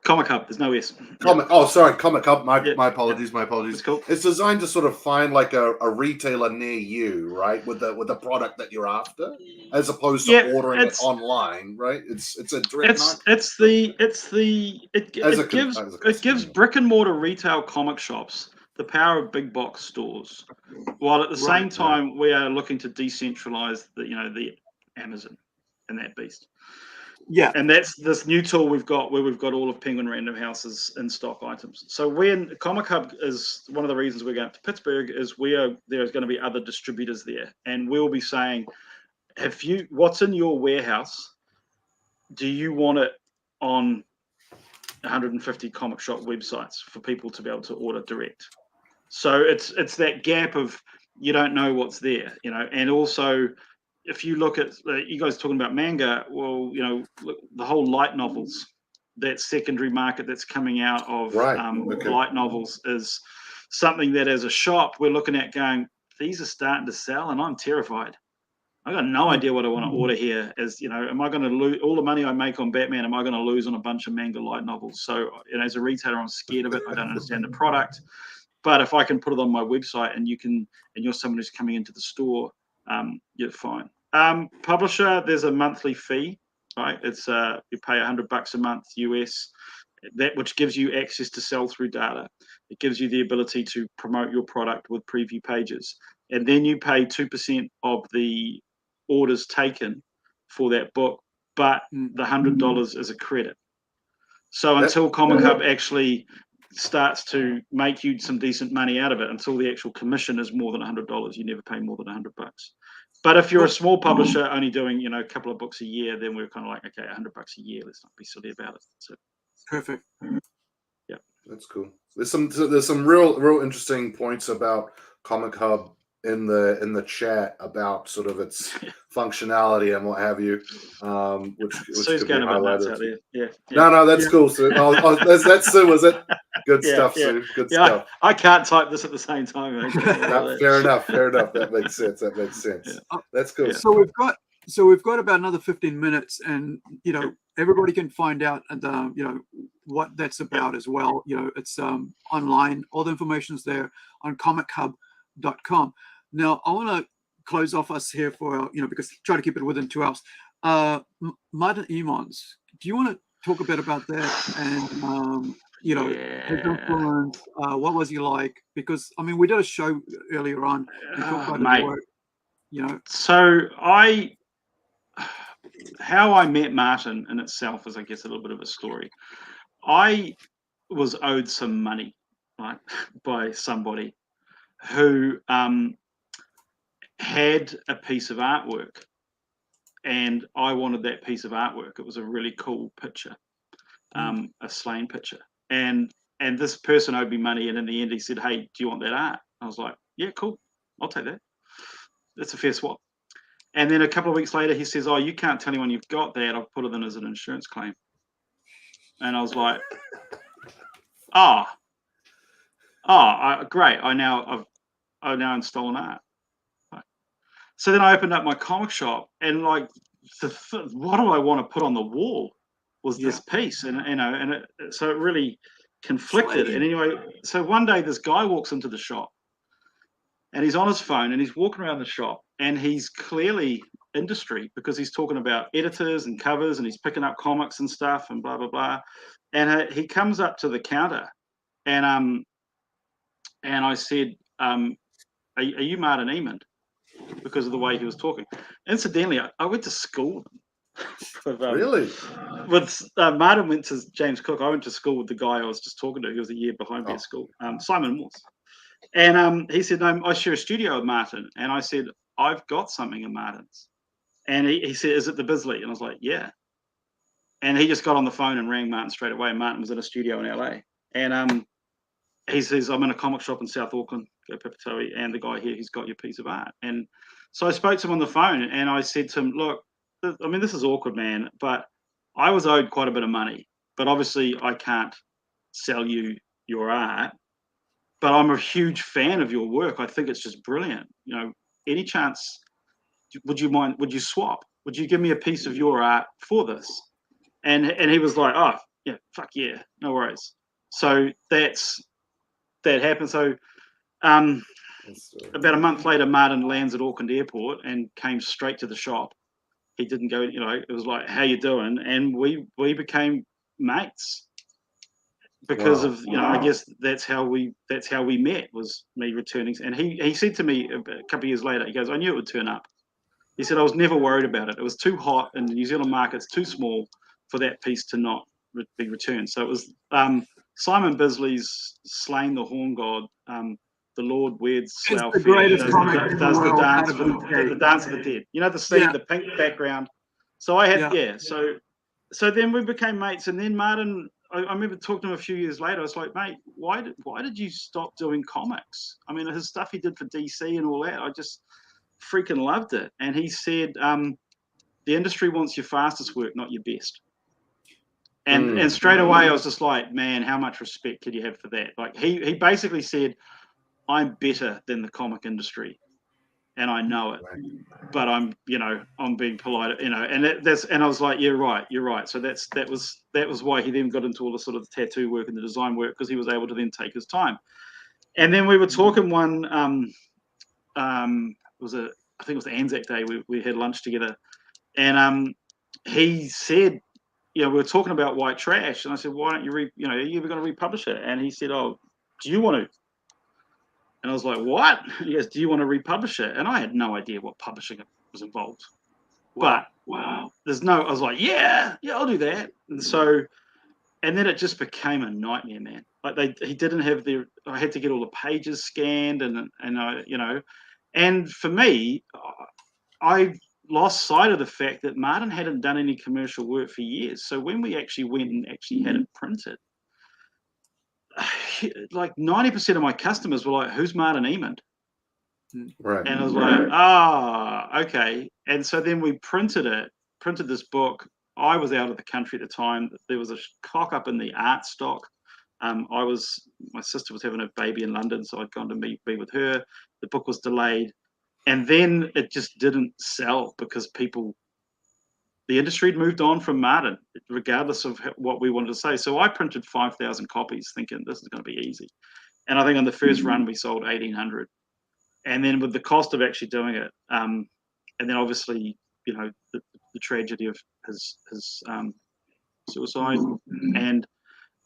Comic Hub. There's no S. Comic Hub. My apologies. My apologies. Cool. It's designed to sort of find a retailer near you, right, with the product that you're after, as opposed to ordering it online, right? It's a direct. It gives brick and mortar retail comic shops the power of big box stores, while at the same time we are looking to decentralize the Amazon and that beast. Yeah, and that's this new tool we've got, where we've got all of Penguin Random House's in stock items. So when Comic Hub is one of the reasons we're going up to Pittsburgh, is there's going to be other distributors there, and we'll be saying, what's in your warehouse? Do you want it on 150 comic shop websites for people to be able to order direct? So it's that gap of you don't know what's there, and also, if you look at you guys talking about manga, well, the whole light novels, that secondary market that's coming out of light novels is something that as a shop we're looking at going, these are starting to sell, and I'm terrified. I got no idea what I want to order here. Am I going to lose all the money I make on Batman? Am I going to lose on a bunch of manga light novels? So, as a retailer, I'm scared of it. I don't understand the product. But if I can put it on my website, and you're someone who's coming into the store, you're fine. Publisher, there's a monthly fee, right? It's you pay $100 a month US, which gives you access to sell through data. It gives you the ability to promote your product with preview pages, and then you pay 2% of the orders taken for that book, but the $100 is a credit. So until Comic Hub actually starts to make you some decent money out of it, until the actual commission is more than $100, you never pay more than $100. But if you're a small publisher only doing a couple of books a year, then we're kind of like, okay, $100 a year, let's not be silly about it. So perfect. Yeah, that's cool. There's some real interesting points about Comic Hub in the chat about sort of its functionality and what have you, which could be highlighted. Yeah. No, that's cool, Sue. That's Sue, was it? Good stuff, Sue. Good stuff. I can't type this at the same time. Fair enough. That makes sense. Yeah. That's cool. So we've got about another 15 minutes, and everybody can find out what that's about as well. It's online. All the information's there on comichub.com. Now, I want to close off us here for because try to keep it within 2 hours. Mud and Emonds, do you want to talk a bit about that and his influence? What was he like? Because we did a show earlier on and talked about his work. So how I met Martin in itself is, I guess, a little bit of a story. I was owed some money, right, by somebody who had a piece of artwork, and I wanted that piece of artwork. It was a really cool picture, a slain picture, and this person owed me money, and in the end he said, "Hey, do you want that art?" I was like, "Yeah, cool, I'll take that. That's a fair swap." And then a couple of weeks later he says, "Oh, you can't tell anyone you've got that. I've put it in as an insurance claim." And I was like, great. I now am stolen art. So then I opened up my comic shop, and like, what do I want to put on the wall was this piece, and so it really conflicted. And anyway, so one day this guy walks into the shop, and he's on his phone, and he's walking around the shop, and he's clearly industry because he's talking about editors and covers, and he's picking up comics and stuff, and blah blah blah. And he comes up to the counter, and I said, "Are you Martin Emond?" Because of the way he was talking. Incidentally, I went to school with, Really? With Martin went to James Cook. I went to school with the guy I was just talking to. He was a year behind me at school, Simon Morse. And he said, "No, I share a studio with Martin." And I said, "I've got something in Martin's." And he said, "Is it the Bisley?" And I was like, "Yeah." And he just got on the phone and rang Martin straight away. Martin was in a studio in LA. And he says, "I'm in a comic shop in South Auckland, go Papatoe, and the guy here, he's got your piece of art." And so I spoke to him on the phone, and I said to him, "Look, this is awkward, man, but I was owed quite a bit of money, but obviously I can't sell you your art, but I'm a huge fan of your work. I think it's just brilliant. Any chance, would you swap? Would you give me a piece of your art for this?" And he was like, "Oh, yeah, fuck yeah, no worries." So that happened. So about a month later, Martin lands at Auckland Airport and came straight to the shop. He didn't go, it was like, "How you doing?" And we became mates because of, I guess that's how we met, was me returning. And he said to me a couple of years later, he goes, "I knew it would turn up." He said, "I was never worried about it. It was too hot, and the New Zealand market's too small for that piece to not be returned." So it was Simon Bisley's Slain the Horn God. The Lord wears slough. The greatest comic in the does the world. dance for the dance of the dead. The scene, the pink background. So I had So then we became mates, and then Martin. I remember talking to him a few years later. I was like, "Mate, why did you stop doing comics? I mean, his stuff he did for DC and all that, I just freaking loved it." And he said, "The industry wants your fastest work, not your best." And straight away I was just like, man, how much respect could you have for that? Like he basically said, "I'm better than the comic industry, and I know it, but I'm being polite, and and I was like, you're right." So that was why he then got into all the sort of tattoo work and the design work, because he was able to then take his time. And then we were talking one I think it was the Anzac Day, we had lunch together, and he said, we were talking about White Trash, and I said, "Why don't you are you ever going to republish it?" And he said, "Oh, do you want to?" And I was like, "What?" He goes, "Do you want to republish it?" And I had no idea what publishing was involved. But I was like, yeah, I'll do that. And then it just became a nightmare, man. Like he didn't have I had to get all the pages scanned, and and for me, I lost sight of the fact that Martin hadn't done any commercial work for years. So when we actually went and actually had it printed, like 90% of my customers were like, "Who's Martin Emond?" Right. And I was like, okay. And so then we printed this book. I was out of the country at the time. There was a cock up in the art stock. My sister was having a baby in London, so I'd gone to be with her. The book was delayed. And then it just didn't sell because people the industry had moved on from Martin, regardless of what we wanted to say. So I printed 5,000 copies, thinking this is going to be easy. And I think on the first run we sold 1,800. And then with the cost of actually doing it, and then obviously, you know, the tragedy of his suicide. And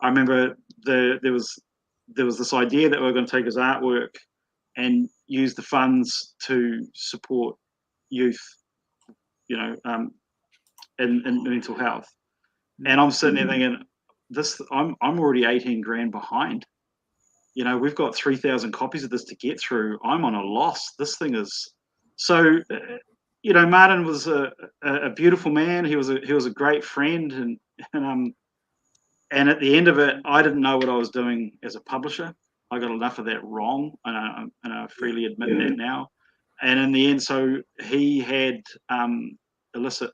I remember there was this idea that we were going to take his artwork and use the funds to support youth, you know, in mental health. And I'm sitting there thinking, I'm already 18 grand behind. You know, we've got 3,000 copies of this to get through. I'm on a loss. This thing is so. You know, Martin was a beautiful man. He was a great friend, and at the end of it, I didn't know what I was doing as a publisher. I got enough of that wrong, and I freely admit that now. And in the end, so he had illicit,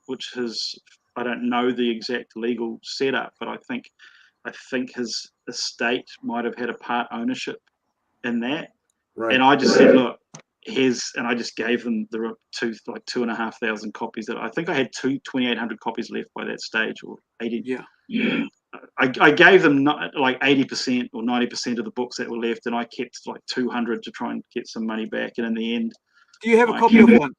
which is, I don't know the exact legal setup, but I think his estate might have had a part ownership in that. Right. And I just said, look, and I just gave them the 2,500 copies that I think I had 2,800 copies left by that stage, or 80. Yeah. I gave them like 80% or 90% of the books that were left, and I kept like 200 to try and get some money back. And in the end, Do you have a copy of one?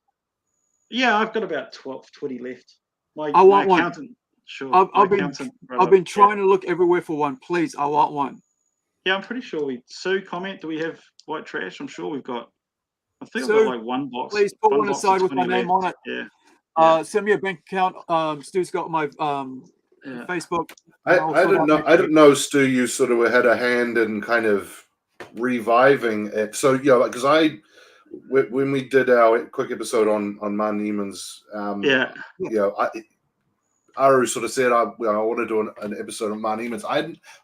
Yeah, I've got about 20 left. I want one. Sure. I've been trying to look everywhere for one. Please, I want one. Yeah, I'm pretty sure Sue, comment. Do we have white trash? I'm sure we've got. I think Sue, I've got like one box. Please put one aside with my name on it. Yeah. Send me a bank account. Stu's got my Facebook. I didn't know, Stu, you sort of had a hand in kind of reviving it. So, you know, because when we did our quick episode on Martin Emonds, you know, Aru sort of said, I want to do an episode on Martin Emonds.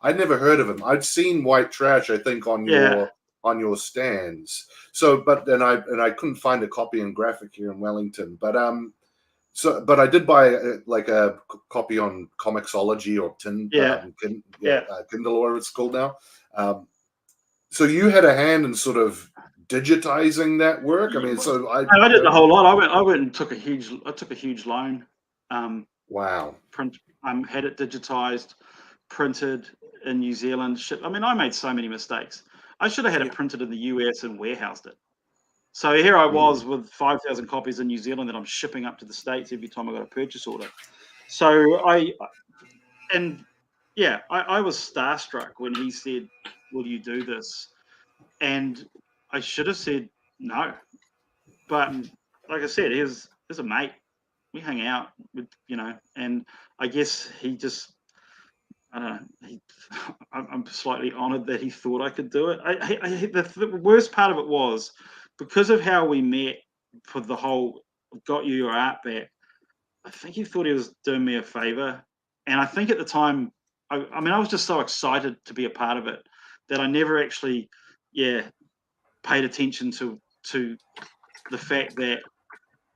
I'd never heard of him. I'd seen White Trash, I think, on your stands. So, but then I couldn't find a copy in graphic here in Wellington. But but I did buy a copy on Comixology or Kindle or whatever it's called now. So you had a hand in sort of digitizing that work. I mean, so I did the whole lot. I went and took a huge loan. Wow. Had it digitized, printed in New Zealand. I mean, I made so many mistakes. I should have had it printed in the US and warehoused it. So here I was with 5,000 copies in New Zealand that I'm shipping up to the States every time I got a purchase order. So I was starstruck when he said, "Will you do this?" And I should have said no. But like I said, he's a mate. We hang out with, you know, and I guess he just, I don't know. I'm slightly honoured that he thought I could do it. The worst part of it was because of how we met for the whole got you your art back. I think he thought he was doing me a favour, and I think at the time, I mean, I was just so excited to be a part of it that I never actually, paid attention to the fact that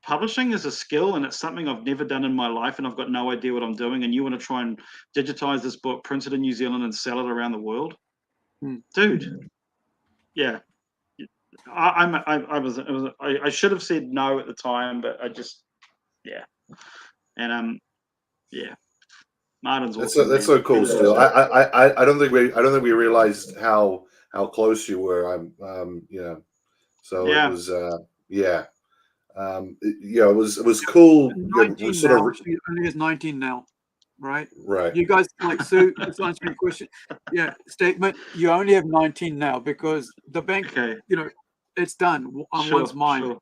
publishing is a skill and it's something I've never done in my life, and I've got no idea what I'm doing. And you want to try and digitize this book, print it in New Zealand, and sell it around the world, dude? Yeah, I should have said no at the time, but I just Martin's awesome. That's so cool. Still, I don't think we realized how close you were. So it was it was cool. She only is 19 now, right? Right. You guys, like Sue, it's answering your question. Yeah, statement. You only have 19 now because the bank, it's done. One's mine. Sure.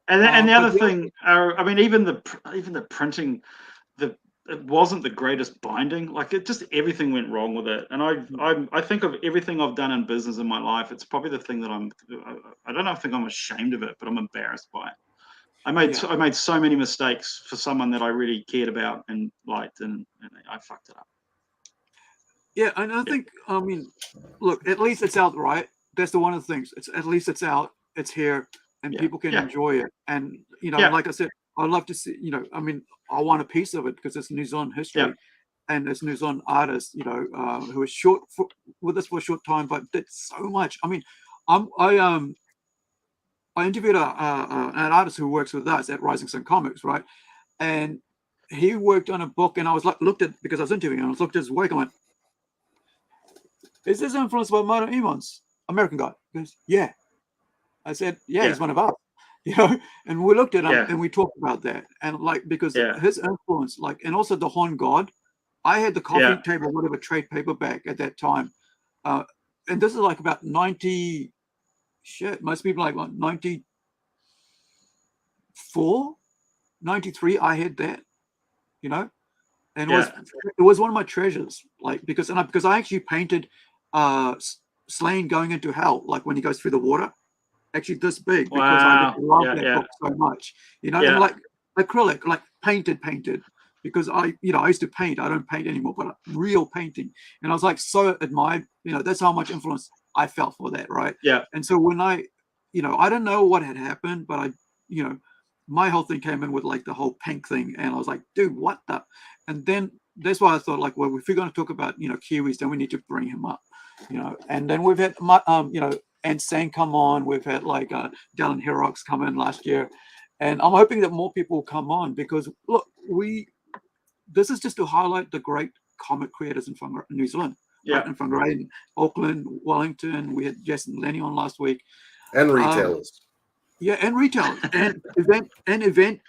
And the other thing, I mean, even the printing, it wasn't the greatest binding. Like everything went wrong with it. And I think of everything I've done in business in my life, it's probably the thing that I don't know if I'm ashamed of it, but I'm embarrassed by it. I made so many mistakes for someone that I really cared about and liked, and I fucked it up. Yeah, and I think, I mean, look, at least it's out, right? That's one of the things. At least it's out, it's here, and people can enjoy it. And, like I said, I'd love to see, I mean, I want a piece of it because it's New Zealand history and it's New Zealand artists, who was with us for a short time, but did so much. I mean, I interviewed an artist who works with us at Rising Sun Comics, right? And he worked on a book, and I was like, looked at, because I was interviewing him, I was looked at his work, I went, is this influenced by Mono Emonds? American guy. He goes, yeah. I said, yeah, he's one of us. And we looked at him and we talked about that. And like, because his influence, like, and also the Horn God, I had the coffee table, whatever, trade paperback at that time. And this is like about 90, most people like 94, 93, I had that, and it was one of my treasures, like, because I actually painted Slane going into hell, like when he goes through the water, actually this big, because I just love that book so much, and like acrylic, like painted, because I used to paint. I don't paint anymore, but real painting. And I was like so admired, that's how much influence I felt for that, right? Yeah. And so when I don't know what had happened, but my whole thing came in with like the whole pink thing, and I was like, dude, what the? And then that's why I thought, like, well, if we're going to talk about Kiwis, then we need to bring him up, And then we've had and Sang come on. We've had like Dallin Herox come in last year, and I'm hoping that more people will come on, because look, this is just to highlight the great comic creators in New Zealand, right? In Whangarei, Auckland, Wellington. We had Jason Lenny on last week, and retailers. And retailers and event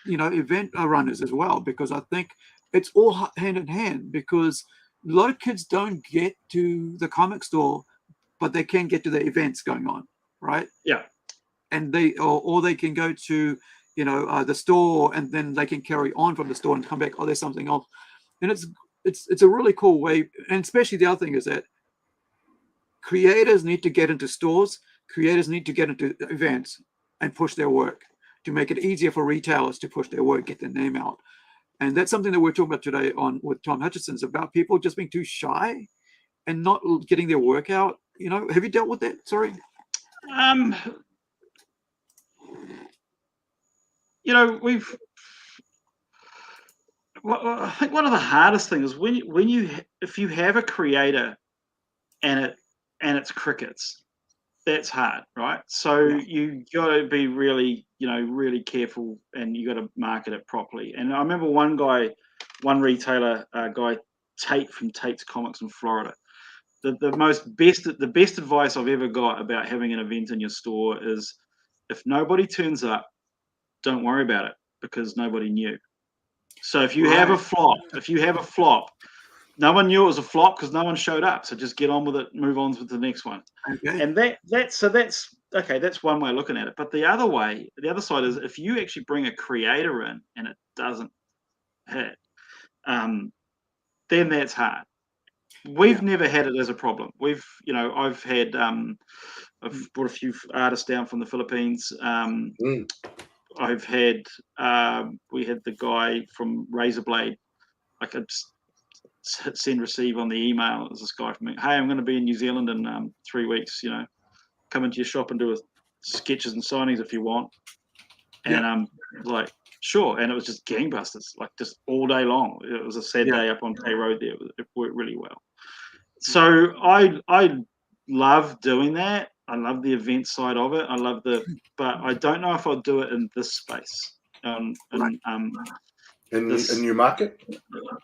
runners as well, because I think it's all hand in hand, because a lot of kids don't get to the comic store, but they can get to the events going on, right? Yeah. And they can go to the store, and then they can carry on from the store and come back. Oh, there's something else, and it's a really cool way. And especially the other thing is that creators need to get into stores. Creators need to get into events and push their work to make it easier for retailers to push their work, get their name out. And that's something that we're talking about today with Tom Hutchinson's, about people just being too shy and not getting their work out. Have you dealt with that? Sorry. I think one of the hardest things is if you have a creator and it's crickets, that's hard, right? So you got to be really, really careful, and you got to market it properly. And I remember one retailer, guy, Tate from Tate's Comics in Florida. The best advice I've ever got about having an event in your store is, if nobody turns up, don't worry about it, because nobody knew. So if you have a flop, no one knew it was a flop because no one showed up. So just get on with it, move on with the next one. Okay. And that's okay. That's one way of looking at it. But the other side is, if you actually bring a creator in and it doesn't hit, then that's hard. We've never had it as a problem. I've brought a few artists down from the Philippines. I've had we had the guy from Razorblade. I could send receive on the email. It was this guy from me. Hey, I'm going to be in New Zealand in 3 weeks. Come into your shop and do sketches and signings if you want. And I'm like, sure. And it was just gangbusters, like just all day long. It was a sad day up on K Road there. It worked really well. So I love doing that. I love the event side of it. But I don't know if I'll do it in this space. In Newmarket?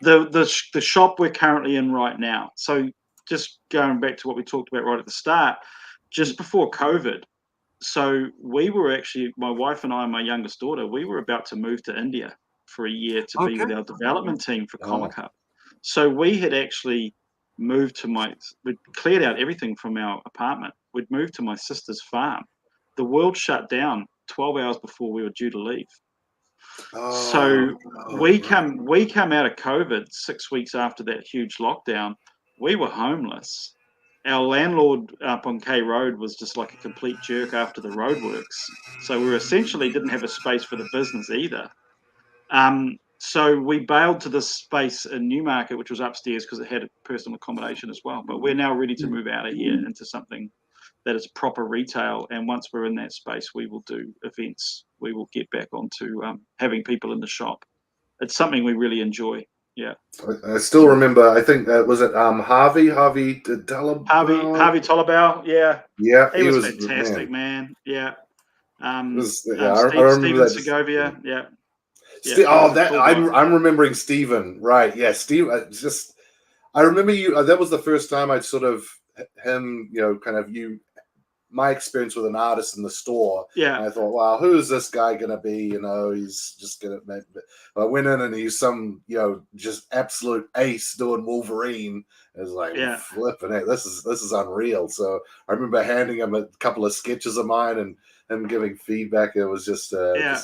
The shop we're currently in right now. So just going back to what we talked about right at the start, just before COVID. So we were actually, my wife and I and my youngest daughter, we were about to move to India for a year to be with our development team for Comic Hub. So we had actually moved we'd cleared out everything from our apartment. We'd moved to my sister's farm. The world shut down 12 hours before we were due to leave. We come out of COVID 6 weeks after that huge lockdown. We were homeless. Our landlord up on K Road was just like a complete jerk after the roadworks. So we essentially didn't have a space for the business either. So we bailed to this space in Newmarket, which was upstairs because it had personal accommodation as well. But we're now ready to move out of here into something that is proper retail. And once we're in that space, we will do events. We will get back onto having people in the shop. It's something we really enjoy. Yeah. I still remember, I think, was it Harvey Tolabau? Harvey Tolabau, yeah. Yeah. He was fantastic, man. Yeah. I remember Steven that. Segovia, yeah. Oh, he's a that cool guy. I'm remembering Stephen. Right? Yeah, Steve. I remember you. That was the first time I'd sort of him. Kind of my experience with an artist in the store. Yeah. And I thought, wow, who is this guy going to be? He's just going to make. I went in and he's some, just absolute ace doing Wolverine. It was like, flipping it. This is unreal. So I remember handing him a couple of sketches of mine and him giving feedback. It was just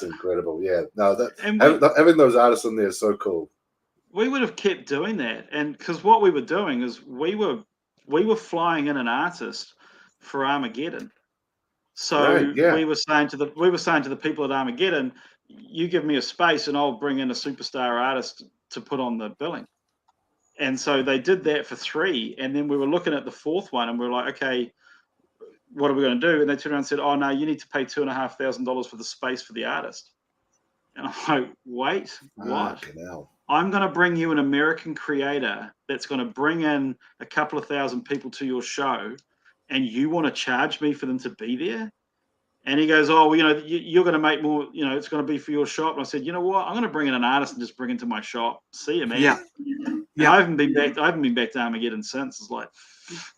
incredible. Yeah. No, having those artists in there is so cool. We would have kept doing that, and because what we were doing is we were flying in an artist for Armageddon. So Right, yeah. we were saying to the people at Armageddon, you give me a space and I'll bring in a superstar artist to put on the billing. And so they did that for 3, and then we were looking at the 4th one and we were like, okay, what are we going to do? And they turned around and said, oh no, you need to pay $2,500 for the space for the artist. And I'm like, wait, what? I'm going to bring you an American creator that's going to bring in a couple of thousand people to your show, and you want to charge me for them to be there? And he goes, oh, well, you're going to make more, it's going to be for your shop. And I said, you know what? I'm going to bring in an artist and just bring him to my shop. See you, man. Yeah. I haven't been back to Armageddon since. It's like,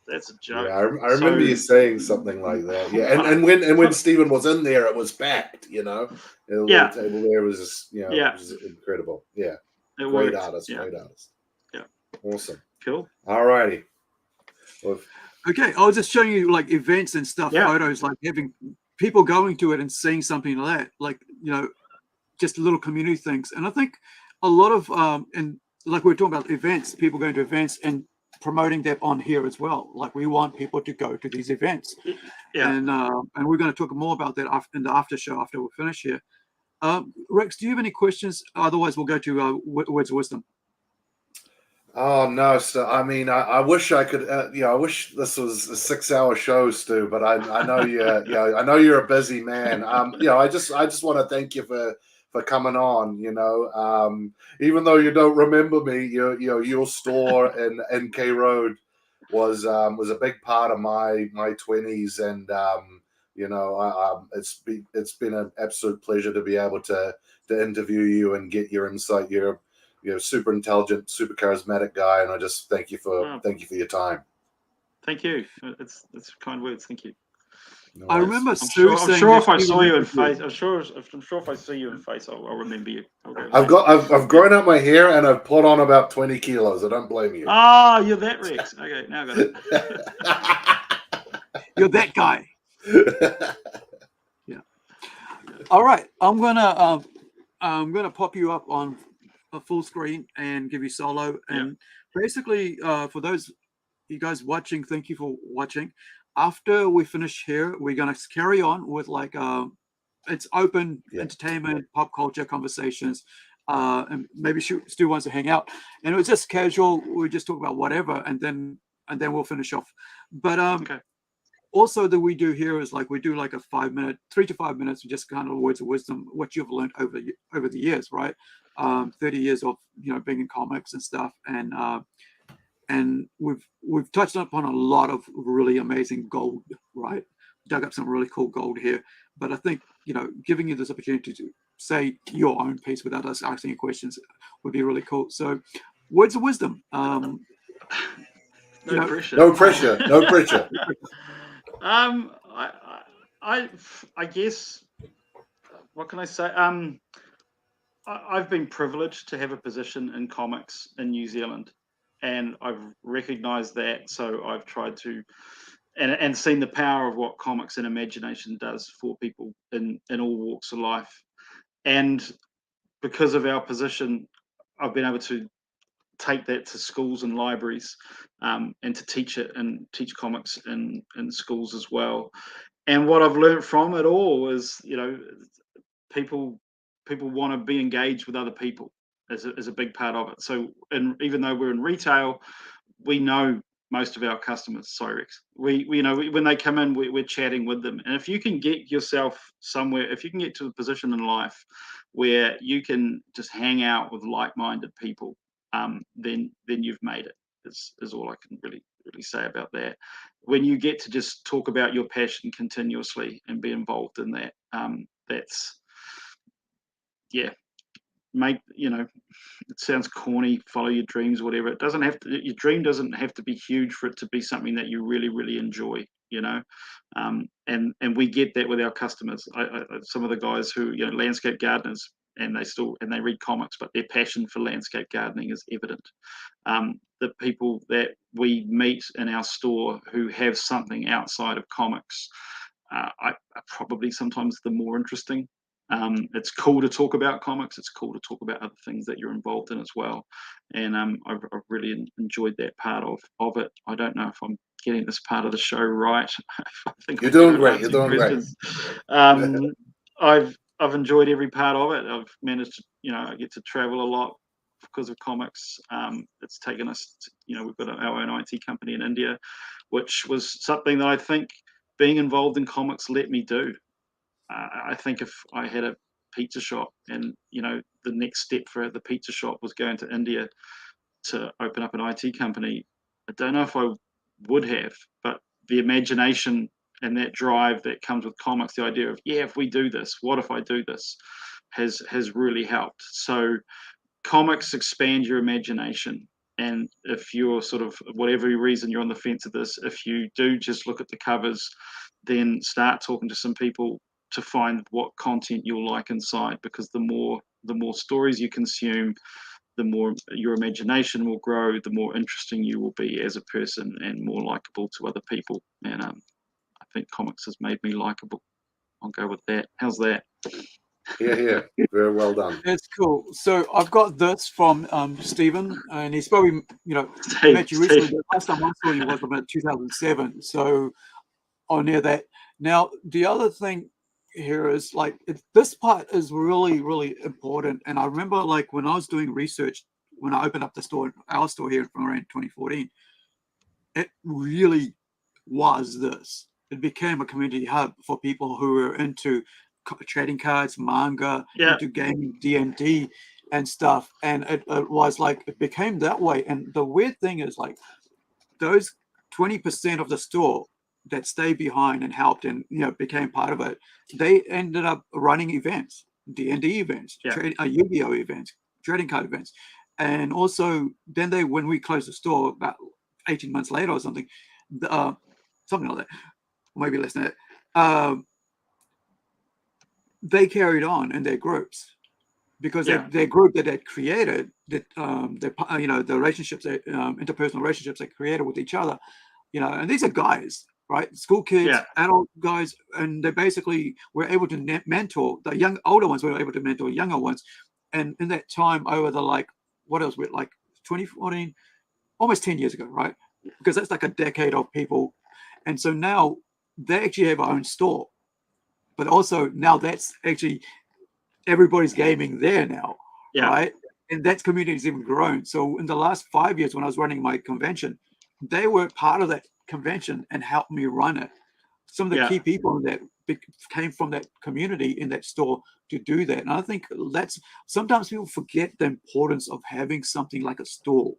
that's a joke. Yeah, I remember you saying something like that. Yeah, and when Stephen was in there, it was packed. The table there was just, it was incredible. Yeah, great artist. Yeah, awesome. Cool. All righty. Well, okay, I was just showing you like events and stuff, photos, like having people going to it and seeing something like that, like just little community things. And I think a lot of and like we were talking about events, people going to events and promoting that on here as well. Like we want people to go to these events, and we're going to talk more about that in the after show after we finish here. Rex, do you have any questions? Otherwise, we'll go to words of wisdom. Oh no! So I mean, I wish I could. I wish this was a 6-hour show, Stu. But I know you. I know you're a busy man. I just want to thank you for coming on. Even though you don't remember me, your store in K Road was a big part of my 20s, and it's been an absolute pleasure to be able to interview you and get your insight. You're super intelligent, super charismatic guy, and I just thank you for your time. Thank you. It's kind words. Thank you. No I worries. remember I'm Stu sure, saying I'm sure if that I he saw you in remembered face, I'm sure if I see you in face, I'll remember you. I've grown out my hair and I've put on about 20 kilos. I don't blame you. Ah, you're that Rex. Okay, now I got it. You're that guy. Yeah. All right, I'm gonna pop you up on a full screen and give you solo. And basically, for those you guys watching, thank you for watching. After we finish here, we're gonna carry on with like it's open entertainment, pop culture conversations. And maybe Stu wants to hang out, and it was just casual. We just talk about whatever, and then we'll finish off. But also that we do here is like we do like a 5-minute, 3 to 5 minutes, just kind of words of wisdom, what you've learned over the years, right? 30 years of being in comics and stuff, and we've touched upon a lot of really amazing gold, right? Dug up some really cool gold here, but I think giving you this opportunity to say your own piece without us asking you questions would be really cool. So, words of wisdom. No pressure. No pressure. No pressure. I guess, what can I say? I've been privileged to have a position in comics in New Zealand, and I've recognized that. So I've tried to, and seen the power of what comics and imagination does for people in all walks of life. And because of our position, I've been able to take that to schools and libraries, and to teach it and teach comics in schools as well. And what I've learned from it all is, people want to be engaged with other people as a big part of it. So, and even though we're in retail, we know most of our customers. Sorry, Rex. We when they come in, we're chatting with them. And if you can get yourself somewhere, if you can get to a position in life where you can just hang out with like-minded people, then you've made it. Is all I can really say about that. When you get to just talk about your passion continuously and be involved in that, that's make, you know, it sounds corny, follow your dreams, whatever. It doesn't have to, your dream doesn't have to be huge for it to be something that you really, really enjoy, you know. And we get that with our customers. Some of the guys who, you know, landscape gardeners, and they read comics, but their passion for landscape gardening is evident. The people that we meet in our store who have something outside of comics are probably sometimes the more interesting. It's cool to talk about comics. It's cool to talk about other things that you're involved in as well. And I've really enjoyed that part of it. I don't know if I'm getting this part of the show right. I think You're doing great. You're doing great. I've enjoyed every part of it. I've managed to, you know, I get to travel a lot because of comics. It's taken us, you know, we've got our own IT company in India, which was something that I think being involved in comics let me do. I think if I had a pizza shop and, you know, the next step for the pizza shop was going to India to open up an IT company, I don't know if I would have, but the imagination and that drive that comes with comics, the idea of, yeah, if we do this, what if I do this, has really helped. So comics expand your imagination. And if you're sort of, whatever reason you're on the fence of this, if you do just look at the covers, then start talking to some people to find what content you'll like inside, because the more stories you consume, the more your imagination will grow, the more interesting you will be as a person and more likable to other people. And I think comics has made me likable. I'll go with that. How's that? Yeah. Very well done. That's cool. So I've got this from Stephen, and he's probably, you know, met you recently. The last time I saw you was about 2007. So or near that. Now, the other thing here is like this part is really, really important. And I remember like when I was doing research, when I opened up the store, our store here from around 2014, it really was this. It became a community hub for people who were into trading cards, manga, into gaming, D&D and stuff. And it was like, it became that way. And the weird thing is like those 20% of the store that stayed behind and helped and, you know, became part of it, they ended up running events, D&D events, Yu-Gi-Oh events, trading card events. And also then when we closed the store about 18 months later or something, something like that, maybe less than that, they carried on in their groups because their group that they created, that you know, the relationships, interpersonal relationships they created with each other, you know, and these are guys, right? School kids, adult guys, and they basically were able to mentor the older ones. Were able to mentor younger ones, and in that time over the like 2014, almost 10 years ago, right? Because that's like a decade of people, and so now they actually have their own store, but also now that's actually everybody's gaming there now, right? And that community has even grown. So in the last 5 years, when I was running my convention, they were part of that convention and helped me run it. Some of the key people that came from that community in that store to do that. And I think that's sometimes people forget the importance of having something like a store,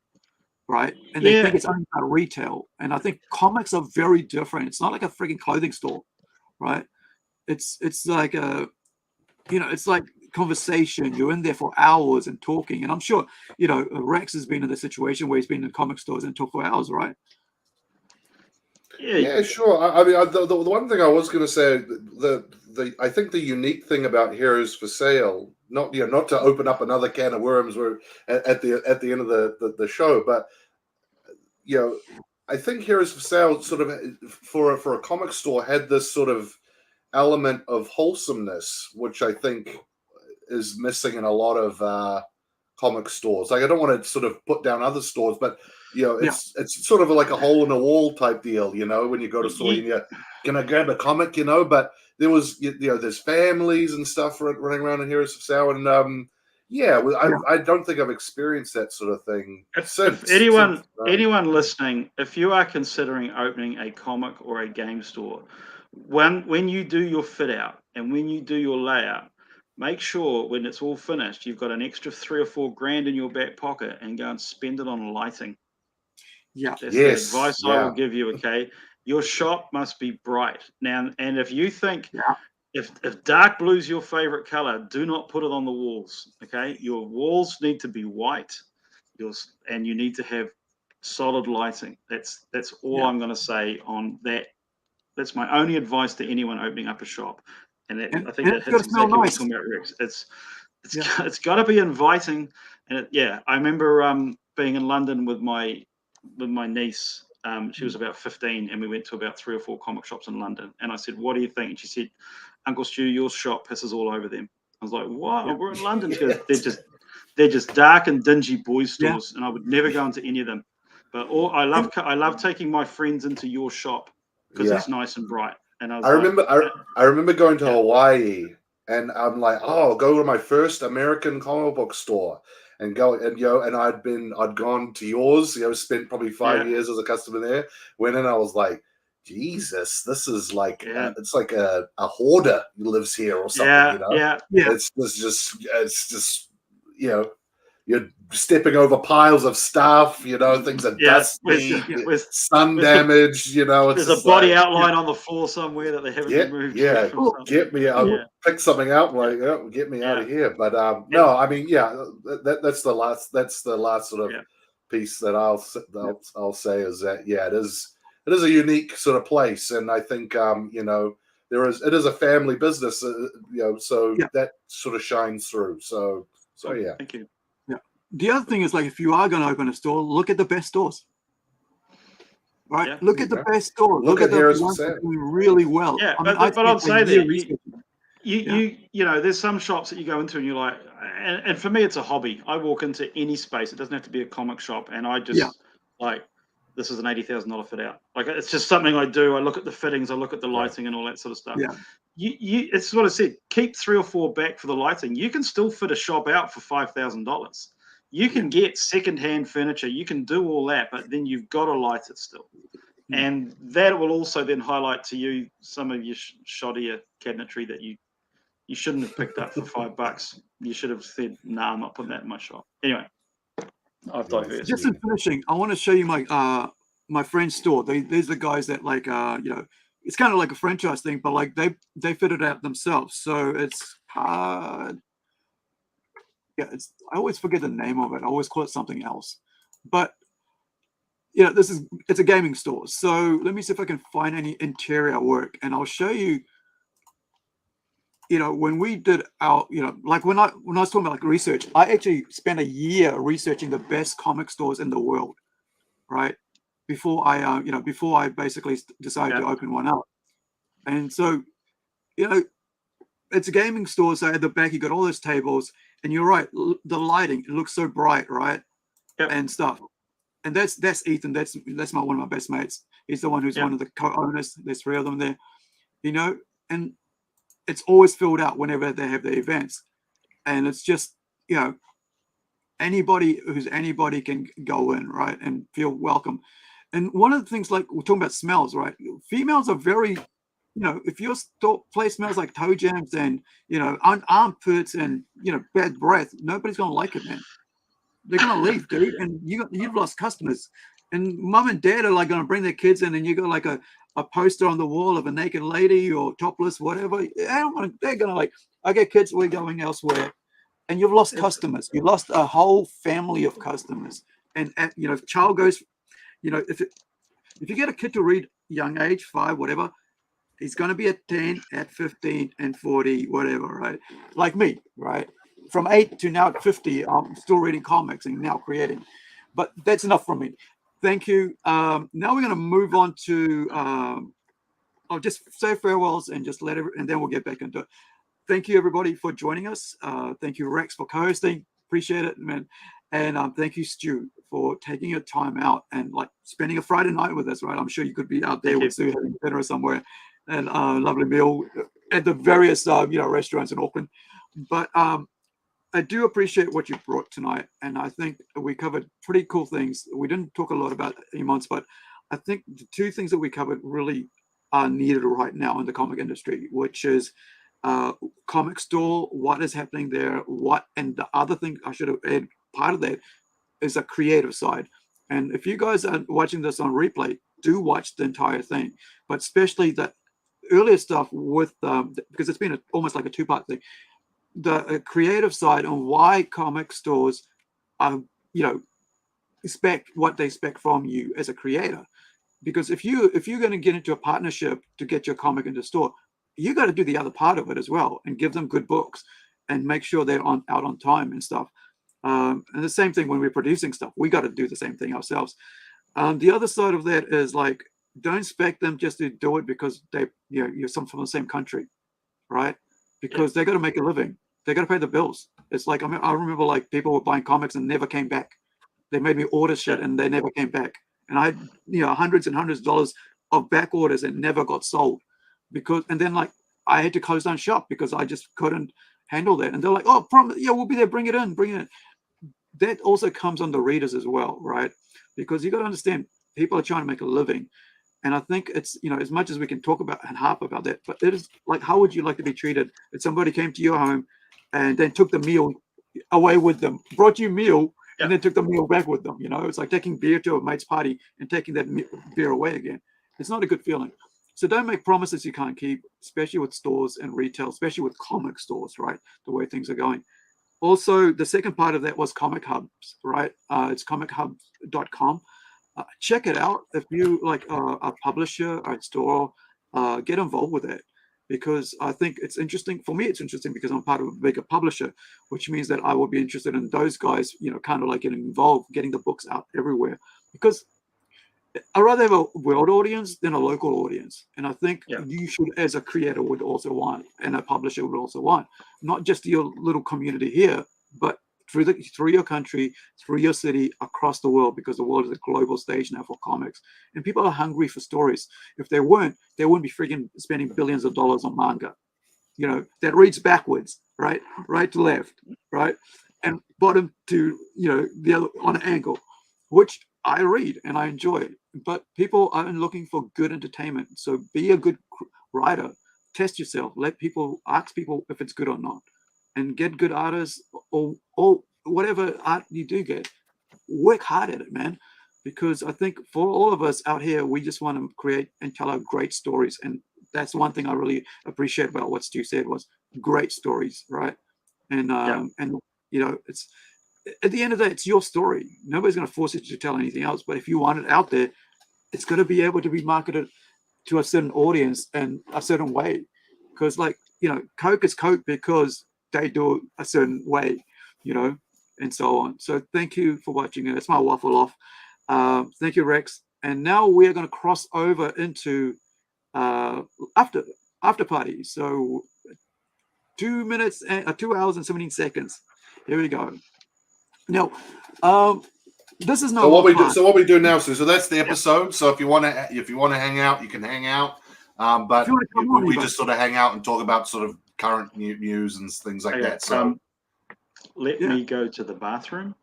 right? And they think it's only about retail. And I think comics are very different. It's not like a freaking clothing store, right? It's like a, you know, it's like conversation. You're in there for hours and talking. And I'm sure, you know, Rex has been in the situation where he's been in comic stores and talked for hours, right? Yeah, sure. I mean, the one thing I was going to say, I think the unique thing about Heroes for Sale, not to open up another can of worms at the end of the show, but you know, I think Heroes for Sale sort of for a comic store had this sort of element of wholesomeness, which I think is missing in a lot of comic stores. Like, I don't want to sort of put down other stores, but you know, it's sort of like a hole in the wall type deal, you know, when you go to store and you're gonna grab a comic, you know. But there was, you know, there's families and stuff running around in Heroes for Sale, and I don't think I've experienced that sort of thing. If anyone listening, if you are considering opening a comic or a game store, when you do your fit out and when you do your layout, make sure when it's all finished, you've got an extra $3 or $4 grand in your back pocket and go and spend it on lighting. That's the advice I will give you. Okay, your shop must be bright now, and if you think if dark blue is your favorite color, do not put it on the walls. Okay, your walls need to be white. And you need to have solid lighting. That's all I'm going to say on that. That's my only advice to anyone opening up a shop. And I think that it's got hits to smell exactly what nice. you're talking about, Rex. It's got to be inviting. And I remember being in London with my niece. She was about 15, and we went to about 3 or 4 comic shops in London. And I said, "What do you think?" And she said, "Uncle Stu, your shop pisses all over them." I was like, "What? Yeah. We're in London." She goes, "They're just dark and dingy boys Yeah. stores, and I would never go into any of them. But I love taking my friends into your shop because it's nice and bright." And I remember going to Hawaii, and I'm like, oh, I'll go to my first American comic book store, and I'd gone to yours, spent probably 5 years as a customer there. Went in, I was like, Jesus, this is like it's like a hoarder who lives here or something. It's just you're stepping over piles of stuff, things are dusty, sun damage, there's a body outline on the floor somewhere that they haven't removed. Get me out. Pick something out, get me out of here. But no, I mean, that's the last sort of piece that I'll say is that it is a unique sort of place, and I think it is a family business, so that sort of shines through. So yeah. Thank you. The other thing is, like, if you are going to open a store, look at the best stores. Right? Yeah. Look at the best stores. Look at the ones that are doing really well. Yeah, I mean, but I'll say that you there's some shops that you go into and you're like, and for me it's a hobby. I walk into any space. It doesn't have to be a comic shop, and I just like, this is an $80,000 fit out. Like, it's just something I do. I look at the fittings, I look at the lighting and all that sort of stuff. Yeah. It's what I said. Keep 3 or 4 back for the lighting. You can still fit a shop out for $5,000. You can get secondhand furniture. You can do all that, but then you've got to light it still. And that will also then highlight to you some of your shoddier cabinetry that you shouldn't have picked up for $5. You should have said, "Nah, I'm not putting that in my shop." Anyway, I've diverted. Just in finishing, I want to show you my friend's store. These are guys that, like, it's kind of like a franchise thing, but like they fit it out themselves. So it's I always forget the name of it. I always call it something else. But it's a gaming store. So let me see if I can find any interior work, and I'll show you. When we did our, like when I was talking about like research, I actually spent a year researching the best comic stores in the world, right? Before I basically decided to open one up. And so, it's a gaming store. So at the back, you got all those tables, and you're right. The lighting, it looks so bright, right? Yep. And stuff. And that's Ethan. That's one of my best mates. He's the one who's one of the co-owners. There's 3 of them there, and it's always filled out whenever they have the events. And it's just, anybody can go in, right, and feel welcome. And one of the things, like, we're talking about smells, right? Females are very, if your place smells like toe jams and, armpits and, bad breath, nobody's going to like it, man. They're going to leave, dude. And you've lost customers. And mom and dad are like going to bring their kids in, and you got like a poster on the wall of a naked lady or topless, whatever. They're going to like, okay, kids, we're going elsewhere. And you've lost customers. You lost a whole family of customers. And if child goes, if you get a kid to read young age, 5, whatever, he's going to be at 10, at 15, and 40, whatever, right? Like me, right? From 8 to now at 50, I'm still reading comics and now creating. But that's enough from me. Thank you. Now we're going to move on to, I'll just say farewells and just and then we'll get back into it. Thank you, everybody, for joining us. Thank you, Rex, for co-hosting. Appreciate it, man. And thank you, Stu, for taking your time out and like spending a Friday night with us, right? I'm sure you could be out there with Sue having dinner somewhere and lovely meal at the various, restaurants in Auckland. But I do appreciate what you brought tonight, and I think we covered pretty cool things. We didn't talk a lot about Emonds, but I think the 2 things that we covered really are needed right now in the comic industry, which is comic store, what is happening there, and the other thing I should have added, part of that is a creative side. And if you guys are watching this on replay, do watch the entire thing, but especially that earlier stuff with because it's been almost like a two-part thing. The creative side and why comic stores are, expect what they expect from you as a creator. Because if you're going to get into a partnership to get your comic into store, you got to do the other part of it as well and give them good books and make sure they're out on time and stuff. And the same thing when we're producing stuff, we got to do the same thing ourselves. The other side of that is like, don't expect them just to do it because you're from the same country, right? Because they got to make a living. They got to pay the bills. It's like, I remember like people were buying comics and never came back. They made me order shit and they never came back. And I had, hundreds and hundreds of dollars of back orders that never got sold and then like I had to close down shop because I just couldn't handle that. And they're like, oh, we'll be there. Bring it in. That also comes on the readers as well, right? Because you got to understand, people are trying to make a living. And I think it's, as much as we can talk about and harp about that, but it is like, how would you like to be treated if somebody came to your home and then took the meal away with them, brought you meal, and then took the meal back with them? It's like taking beer to a mate's party and taking that beer away again. It's not a good feeling. So don't make promises you can't keep, especially with stores and retail, especially with comic stores, right? The way things are going. Also, the second part of that was Comic Hubs, right? It's comichubs.com. Check it out. If you like a publisher or a store, get involved with it, because I think it's interesting. For me, it's interesting because I'm part of a bigger publisher, which means that I will be interested in those guys, kind of like getting involved, getting the books out everywhere. Because I'd rather have a world audience than a local audience. And I think you should, as a creator, would also want, and a publisher would also want, not just your little community here, but through your country, through your city, across the world, because the world is a global stage now for comics. And people are hungry for stories. If they wouldn't be freaking spending billions of dollars on manga, that reads backwards, right? Right to left, right? And bottom to, the other on an angle, which I read and I enjoy. But people are looking for good entertainment. So be a good writer. Test yourself. Ask people if it's good or not. And get good artists or whatever art you do get. Work hard at it, man. Because I think for all of us out here, we just want to create and tell our great stories. And that's one thing I really appreciate about what Stu said was great stories, right? And it's at the end of the day, it's your story. Nobody's going to force you to tell anything else. But if you want it out there, it's going to be able to be marketed to a certain audience and a certain way. Because Coke is Coke because they do it a certain way, and so on. So thank you for watching it. It's my waffle off. Thank you, Rex. And now we're going to cross over into after party. So 2 minutes and 2 hours and 17 seconds. Here we go. Now, this is not what we do now. So that's the episode. So if you want to hang out, you can hang out. But we just sort of hang out and talk about sort of current news and things like that. So let me go to the bathroom.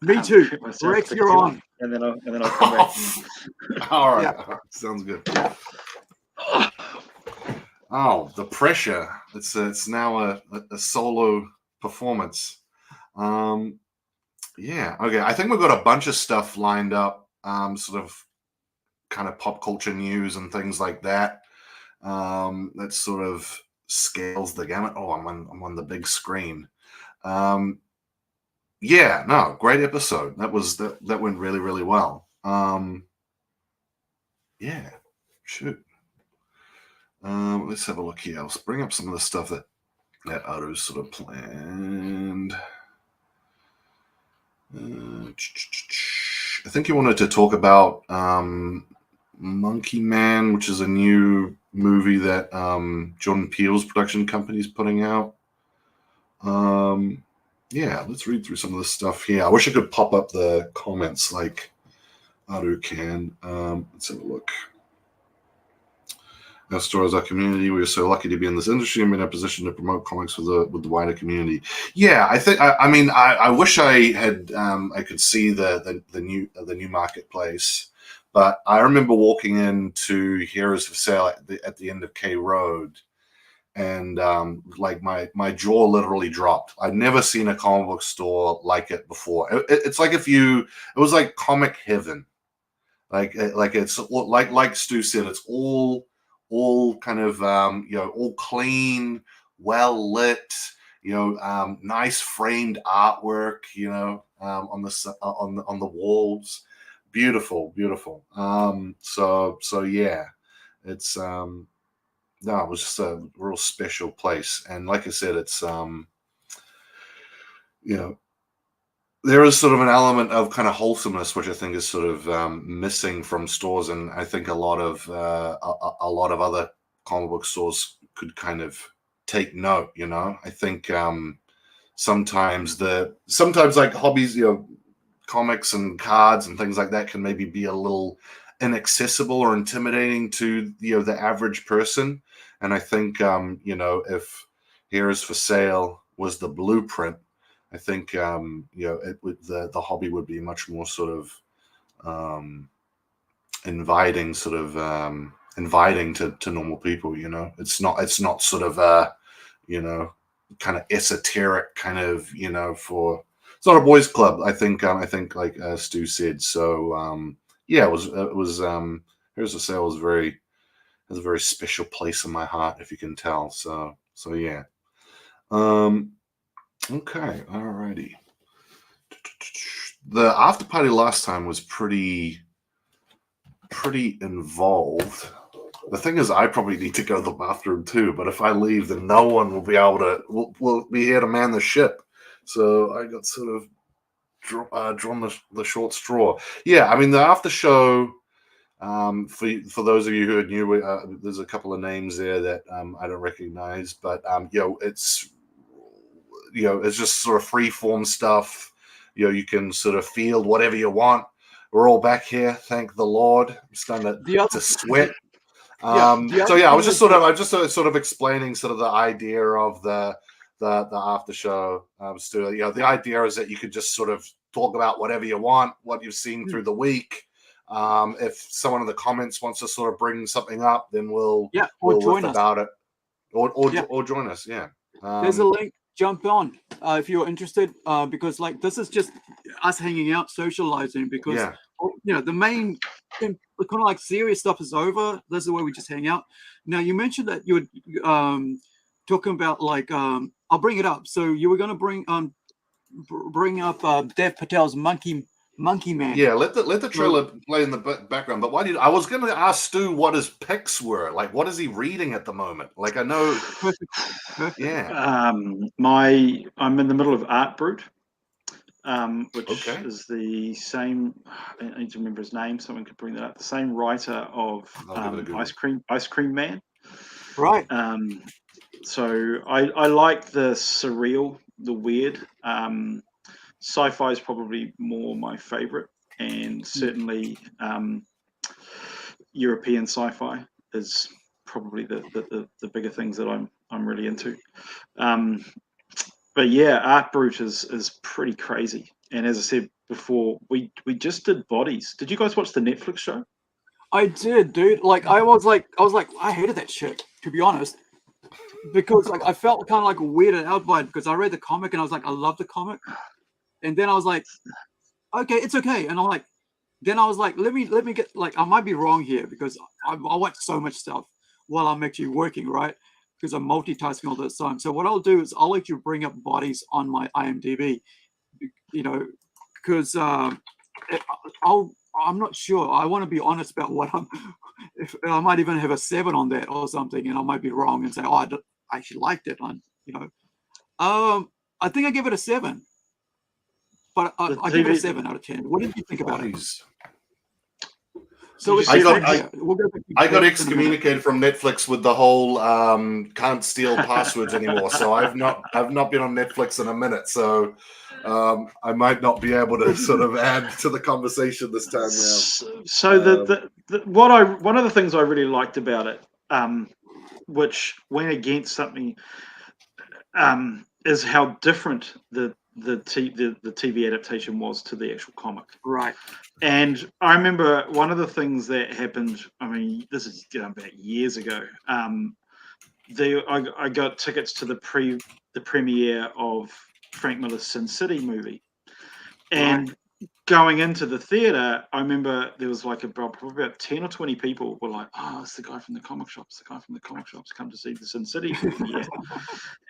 Me too. Rex, you're on. And then I'll come back. All right. Sounds good. Oh, the pressure. It's now a solo performance. Yeah. Okay. I think we've got a bunch of stuff lined up, sort of kind of pop culture news and things like that. That sort of scales the gamut. Oh, I'm on the big screen. Yeah, no, great episode. That went really, really well. Yeah, shoot. Let's have a look here. Let's bring up some of the stuff that Aru sort of planned. I think you wanted to talk about Monkey Man, which is a new movie that Jordan Peele's production company is putting out. Yeah, let's read through some of this stuff here. I wish I could pop up the comments like Aru can. Let's have a look. Our store is our community. We are so lucky to be in this industry and be in a position to promote comics with the wider community. Yeah, I think. I wish I had. I could see the new marketplace, but I remember walking into Heroes for Sale at the end of K Road, and like my jaw literally dropped. I'd never seen a comic book store like it before. It's like it was like comic heaven. Like it's like Stu said, it's all all kind of all clean, well lit, nice framed artwork, on the walls. Beautiful. So yeah, it's no, it was just a real special place. And like I said, it's there is sort of an element of kind of wholesomeness, which I think is sort of missing from stores, and I think a lot of other comic book stores could kind of take note. I think sometimes like hobbies, comics and cards and things like that can maybe be a little inaccessible or intimidating to the average person. And I think if Here Is for Sale was the blueprint, I think it would the hobby would be much more sort of inviting, to normal people. It's not sort of kind of esoteric kind of for, it's not a boys club. I think like Stu said. So yeah, it was Here's for Sale has a very special place in my heart, if you can tell. So yeah. Okay, alrighty. The after party last time was pretty involved. The thing is, I probably need to go to the bathroom too, but if I leave, then no one will be able to, will be here to man the ship. So I got sort of drawn the short straw. Yeah, I mean, the after show, for those of you who are new, there's a couple of names there that I don't recognize, but it's just sort of free form stuff. You can sort of field whatever you want. We're all back here, thank the Lord. I'm starting to sweat. I'm just sort of explaining sort of the idea of the after show. Stu, the idea is that you could just sort of talk about whatever you want, what you've seen through the week. If someone in the comments wants to sort of bring something up, then we'll join us about it, or join us. Yeah, there's a link. Jump on if you're interested, because like this is just us hanging out, socializing. Because the main kind of like serious stuff is over. This is where we just hang out. Now you mentioned that you were talking about like I'll bring it up. So you were going to bring up Dev Patel's Monkey Man. Yeah, let the trailer play in the background. But I was going to ask Stu what his picks were. Like, what is he reading at the moment? Like, I know. Perfect. Yeah. I'm in the middle of Art Brute, which is the same. I need to remember his name. Someone could bring that up. The same writer of Ice Cream Man. Right. So I like the surreal, the weird. Sci-fi is probably more my favorite, and certainly European sci-fi is probably the bigger things that I'm really into. But yeah, Art Brute is pretty crazy. And as I said before, we just did Bodies. Did you guys watch the Netflix show? I did, dude. Like I was like I hated that shit, to be honest, because like I felt kind of like weirded out by it, because I read the comic and I was like, I love the comic. And then I was like, okay, it's okay. And I'm like, then I was like, let me get, like, I might be wrong here, because I watch so much stuff while I'm actually working, right? Because I'm multitasking all the time. So what I'll do is I'll let you bring up Bodies on my IMDb, because I'm not sure. I want to be honest about what if I might even have a 7 on that or something, and I might be wrong and say, oh, I actually liked it. I think I give it a 7. But I give it a 7 out of 10. What did you think about it? So I got excommunicated from Netflix with the whole can't steal passwords anymore. So I've not been on Netflix in a minute. So I might not be able to sort of add to the conversation this time around. So one of the things I really liked about it, which went against something, is how different the TV adaptation was to the actual comic. Right. And I remember one of the things that happened, I mean, this is about years ago. I got tickets to the premiere of Frank Miller's Sin City movie. And going into the theater, I remember there was like probably about 10 or 20 people were like, "Oh, it's the guy from the comic shops. The guy from the comic shops come to see the Sin City premiere."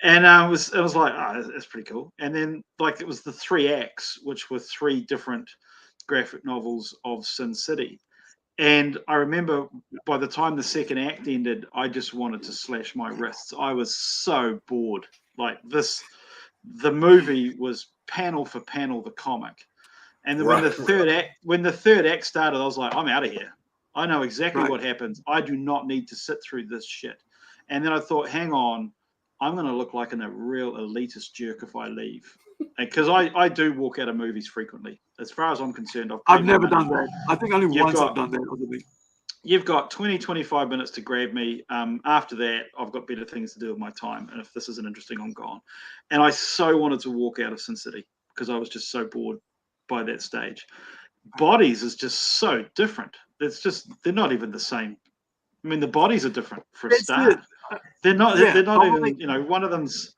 And it was like, "Oh, that's pretty cool." And then like it was the 3 acts, which were 3 different graphic novels of Sin City. And I remember by the time the second act ended, I just wanted to slash my wrists. I was so bored. Like this, the movie was panel for panel the comic. And then when the third act started, I was like, I'm out of here. I know exactly what happens. I do not need to sit through this shit. And then I thought, hang on, I'm going to look like a real elitist jerk if I leave. Because I do walk out of movies frequently. As far as I'm concerned, I've never done that. I think only once I've done that. You've got 20, 25 minutes to grab me. After that, I've got better things to do with my time. And if this isn't interesting, I'm gone. And I so wanted to walk out of Sin City because I was just so bored by that stage. Bodies is just so different. It's just, they're not even the same. I mean, the bodies are different for a start. They're not even, you know, one of them's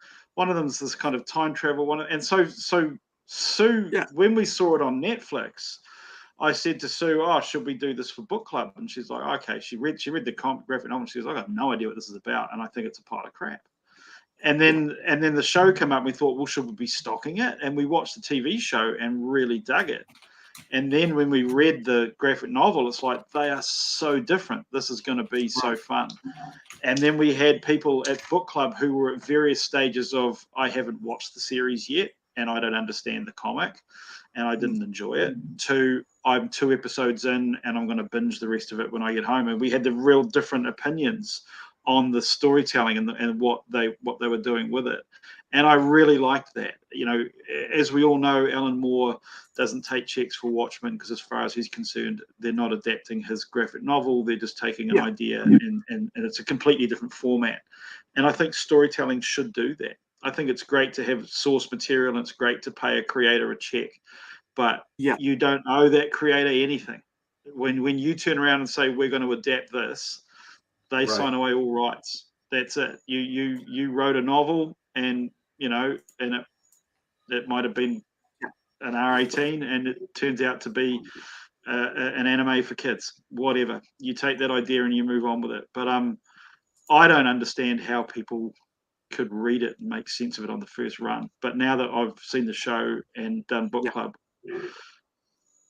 this kind of time travel one. And so Sue, when we saw it on Netflix, I said to Sue, "Oh, should we do this for book club?" And she's like, "Okay." She read the graphic novel. She goes, "I got no idea what this is about, and I think it's a pile of crap." And then the show came up. And we thought, well, should we be stocking it? And we watched the TV show and really dug it. And then when we read the graphic novel, it's like they are so different. This is going to be so fun. And then we had people at book club who were at various stages of, I haven't watched the series yet, and I don't understand the comic, and I didn't enjoy it, to I'm 2 episodes in and I'm going to binge the rest of it when I get home. And we had the real different opinions on the storytelling and what they were doing with it. And I really liked that. You know, as we all know, Alan Moore doesn't take checks for Watchmen because as far as he's concerned, they're not adapting his graphic novel. They're just taking an idea and it's a completely different format. And I think storytelling should do that. I think it's great to have source material and it's great to pay a creator a check, but you don't owe that creator anything. When you turn around and say, we're going to adapt this, they sign away all rights. That's it. You wrote a novel and, you know, and it might have been an R18 and it turns out to be an anime for kids, whatever. You take that idea and you move on with it. But I don't understand how people could read it and make sense of it on the first run. But now that I've seen the show and done book club,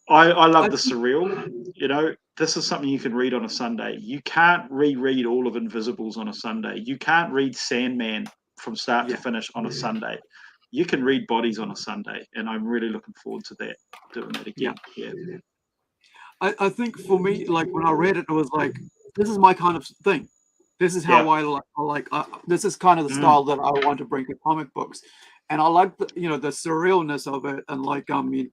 I love the surreal. You know, this is something you can read on a Sunday. You can't reread all of Invisibles on a Sunday. You can't read Sandman from start to finish on a Sunday. You can read Bodies on a Sunday, and I'm really looking forward to that, doing that again. I think for me, like when I read it, it was like, this is my kind of thing. This is how I like. This is kind of the style that I want to bring to comic books, and I like the, you know, the surrealness of it, and like, I mean,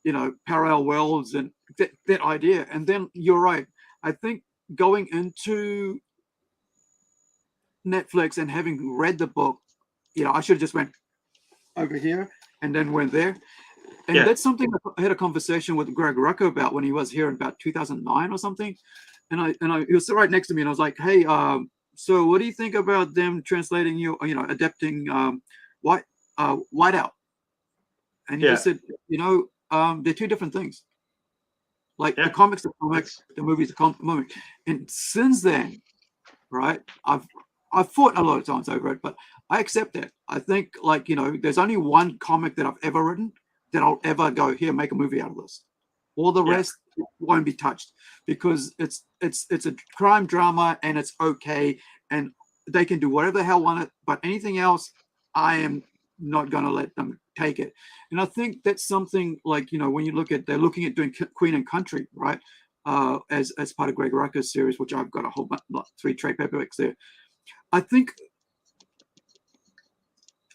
you know, parallel worlds and that idea. And then you're right. I think going into Netflix and having read the book, you know, I should have just went over here and then went there. And that's something I had a conversation with Greg Rucka about when he was here in about 2009 or something. And he was right next to me, and I was like, "Hey, so what do you think about them translating adapting Whiteout?" And he just said, "You know, they're 2 different things. Like the comics, the comics, the movies, the comic." And since then, right, I've fought a lot of times over it, but I accept that. I think, like, you know, there's only one comic that I've ever written that I'll ever go, here, make a movie out of this. All the rest won't be touched because it's a crime drama and it's okay and they can do whatever the hell want it. But anything else, I am not going to let them take it. And I think that's something like, you know, when you look at, they're looking at doing Queen and Country, right? As part of Greg Rucka's series, which I've got a whole bunch, like 3 trade paperbacks there. I think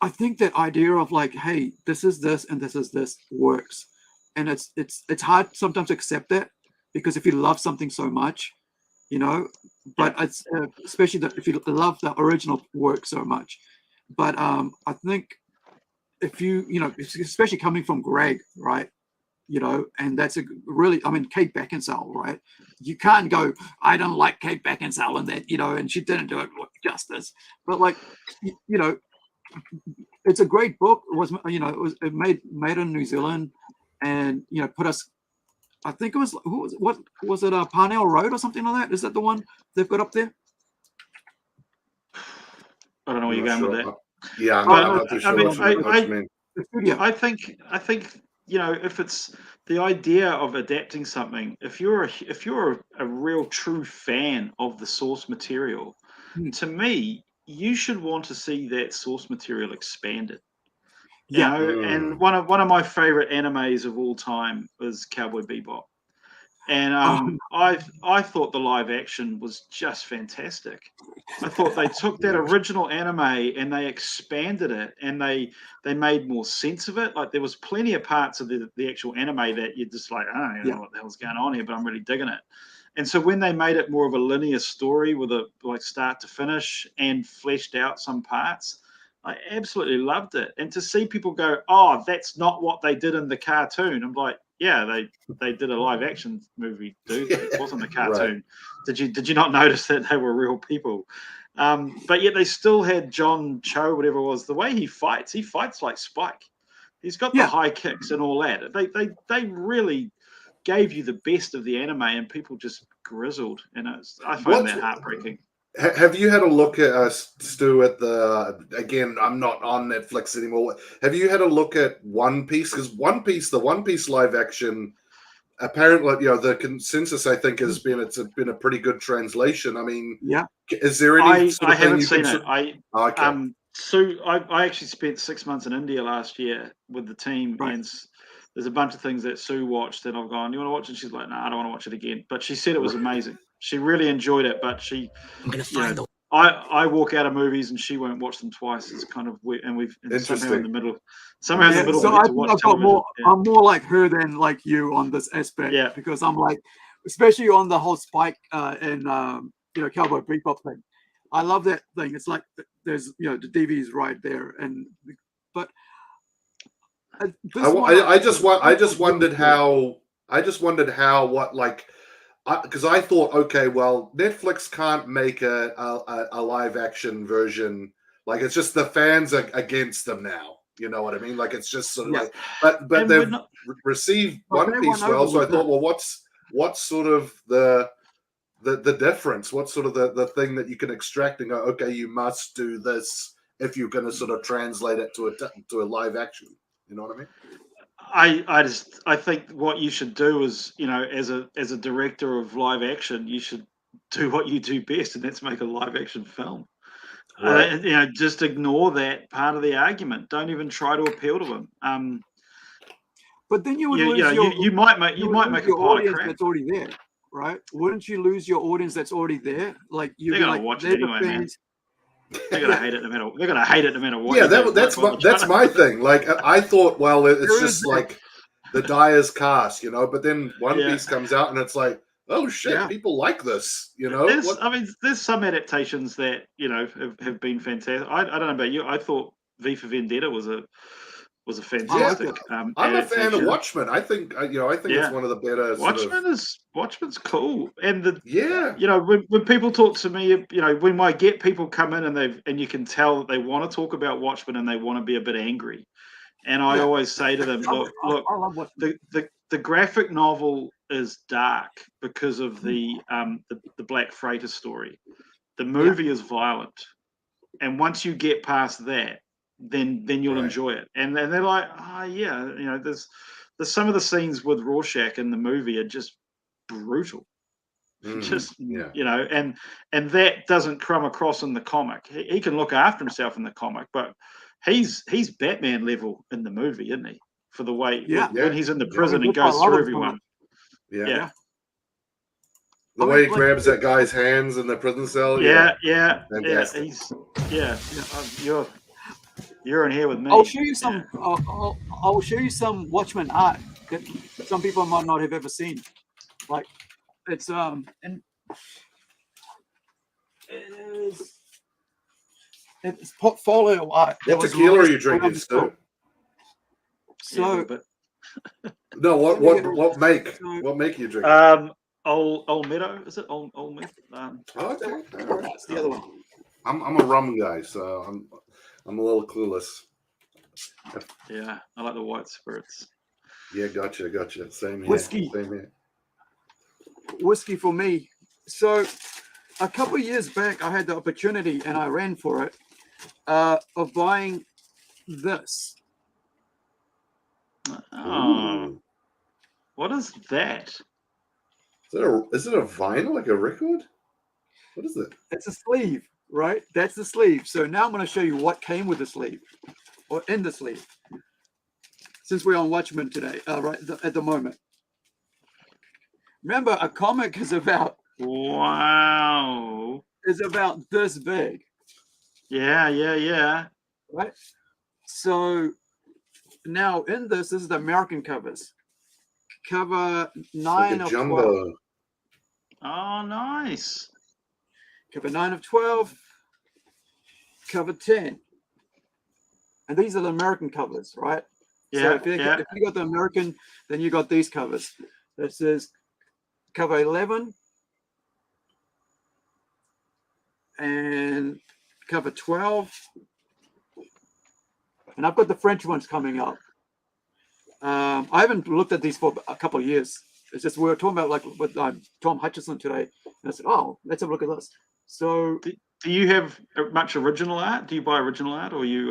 that idea of like, hey, this is this and this is this works. And it's hard sometimes to accept that because if you love something so much, you know, but it's especially if you love the original work so much. But I think if you know, especially coming from Greg, right, you know, and that's a really, I mean, Kate Beckinsale, right? You can't go, I don't like Kate Beckinsale and that, you know, and she didn't do it justice. But like, you know, it's a great book. It was, you know, it made in New Zealand. and put us. I think it was what was it? Parnell Road or something like that? Is that the one they've got up there? I don't know where you're going with that. Yeah, I'm But, not too sure I mean, what you mean. The studio. I think if it's the idea of adapting something, if you're a real true fan of the source material, to me, you should want to see that source material expanded. Yeah. And one of my favorite animes of all time was Cowboy Bebop. And I thought the live action was just fantastic. I thought they took that original anime and they expanded it, and they made more sense of it. Like there was plenty of parts of the actual anime that you're just like, I don't know what the hell's going on here, but I'm really digging it. And so when they made it more of a linear story with a like start to finish and fleshed out some parts, I absolutely loved it. And to see people go, oh, that's not what they did in the cartoon. I'm like, yeah, they did a live action movie, dude. It wasn't a cartoon. Right. Did you not notice that they were real people? But yet they still had John Cho, whatever it was. The way he fights like Spike. He's got the high kicks and all that. They really gave you the best of the anime, and people just grizzled. And I find that heartbreaking. Have you had a look at Stu at again, I'm not on Netflix anymore. Have you had a look at One Piece? Because the One Piece live action, apparently, the consensus I think has been it's been a pretty good translation. I mean, is there any I haven't seen it. So I actually spent 6 months in India last year with the team, and there's a bunch of things that Sue watched, and I've gone, you want to watch it? She's like, no, I don't want to watch it again. But she said it was amazing. She really enjoyed it, but I walk out of movies and she won't watch them twice. It's kind of weird, and somehow in the middle. So I'm more like her than like you on this aspect. Yeah, because I'm like, especially on the whole Spike and Cowboy Bebop thing. I love that thing. It's like there's the DVD's right there, but. I just wondered how because I thought, okay, well, Netflix can't make a live action version. Like it's just the fans are against them now. You know what I mean? Like it's just sort of like, but they've received One Piece well. So I thought, well, what's sort of the difference? What's sort of the thing that you can extract and go, okay, you must do this if you're going to sort of translate it to a live action. You know what I mean? I think what you should do is, as a director of live action, you should do what you do best, and that's make a live action film. Right. Just ignore that part of the argument. Don't even try to appeal to them. But then you would you might make a pile of crap. That's already there, right? Wouldn't you lose your audience that's already there? Like they're gonna watch it anyway, man. They're gonna hate it no matter. They're gonna hate it no matter what. Yeah, that's my thing. Like I thought, well, it's just like the Dyer's cast, But then One Piece comes out, and it's like, oh shit, people like this, There's some adaptations that have been fantastic. I don't know about you. I thought V for Vendetta was a fantastic. I'm a fan of Watchmen. I think it's one of the better. Watchmen's cool, and when people talk to me, when I get people come in and you can tell that they want to talk about Watchmen and they want to be a bit angry, and I always say to them, look, the graphic novel is dark because of the Black Freighter story. The movie is violent, and once you get past that, then you'll enjoy it. And they're like, there's some of the scenes with Rorschach in the movie are just brutal. And that doesn't come across in the comic. He can look after himself in the comic, but he's Batman level in the movie, isn't he? For the way when he's in the prison and goes through everyone. Yeah. The way he grabs that guy's hands in the prison cell. Fantastic. You're in here with me. I'll show you some. I'll show you some Watchmen art that some people might not have ever seen. Like it's it's portfolio art. What tequila are you drinking, Stu? So, no. What make? What make you drink? Old Meadow. Is it Old Meadow? Okay. That's the other one. I'm a rum guy, so I'm a little clueless. Yeah, I like the white spirits. Yeah, gotcha. Same here. Whiskey. Same here. Whiskey for me. So a couple of years back, I had the opportunity, and I ran for it, of buying this. Oh, Ooh. what is that? Is it a vinyl, like a record? What is it? It's a sleeve, right? That's the sleeve. So now I'm going to show you what came with the sleeve, or in the sleeve, since we're on Watchmen today, right at the moment. Remember, a comic is about this big. Yeah. Right? So now in this is the American covers. Cover 9 like of jumbo. 12. Oh, nice. Cover 9 of 12. Cover 10. And these are the American covers, right? So if you got the American, then you got these covers. This is cover 11 and cover 12. And I've got the French ones coming up. I haven't looked at these for a couple of years. It's just we were talking about like with Tom Hutchison today, and I said, "Oh, let's have a look at this." So, do you have much original art? Do you buy original art, or you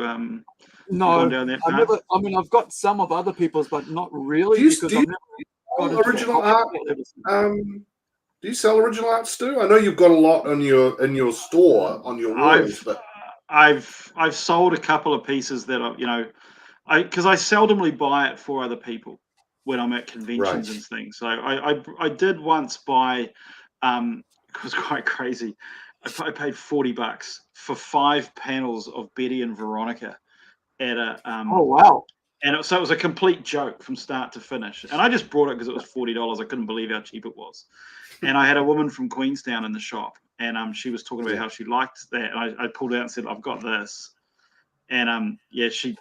no? Down that I've never. I mean, I've got some of other people's, but not really. Do you because sell original art? Do you sell original art, Stu? I know you've got a lot on your store on your walls, but I've sold a couple of pieces that because I seldomly buy it for other people when I'm at conventions and things. So I did once buy, it was quite crazy. I paid $40 for 5 panels of Betty and Veronica at a oh wow. And so it was a complete joke from start to finish. And I just brought it because it was $40. I couldn't believe how cheap it was. And I had a woman from Queenstown in the shop, and she was talking about how she liked that. And I pulled out and said, "I've got this." And she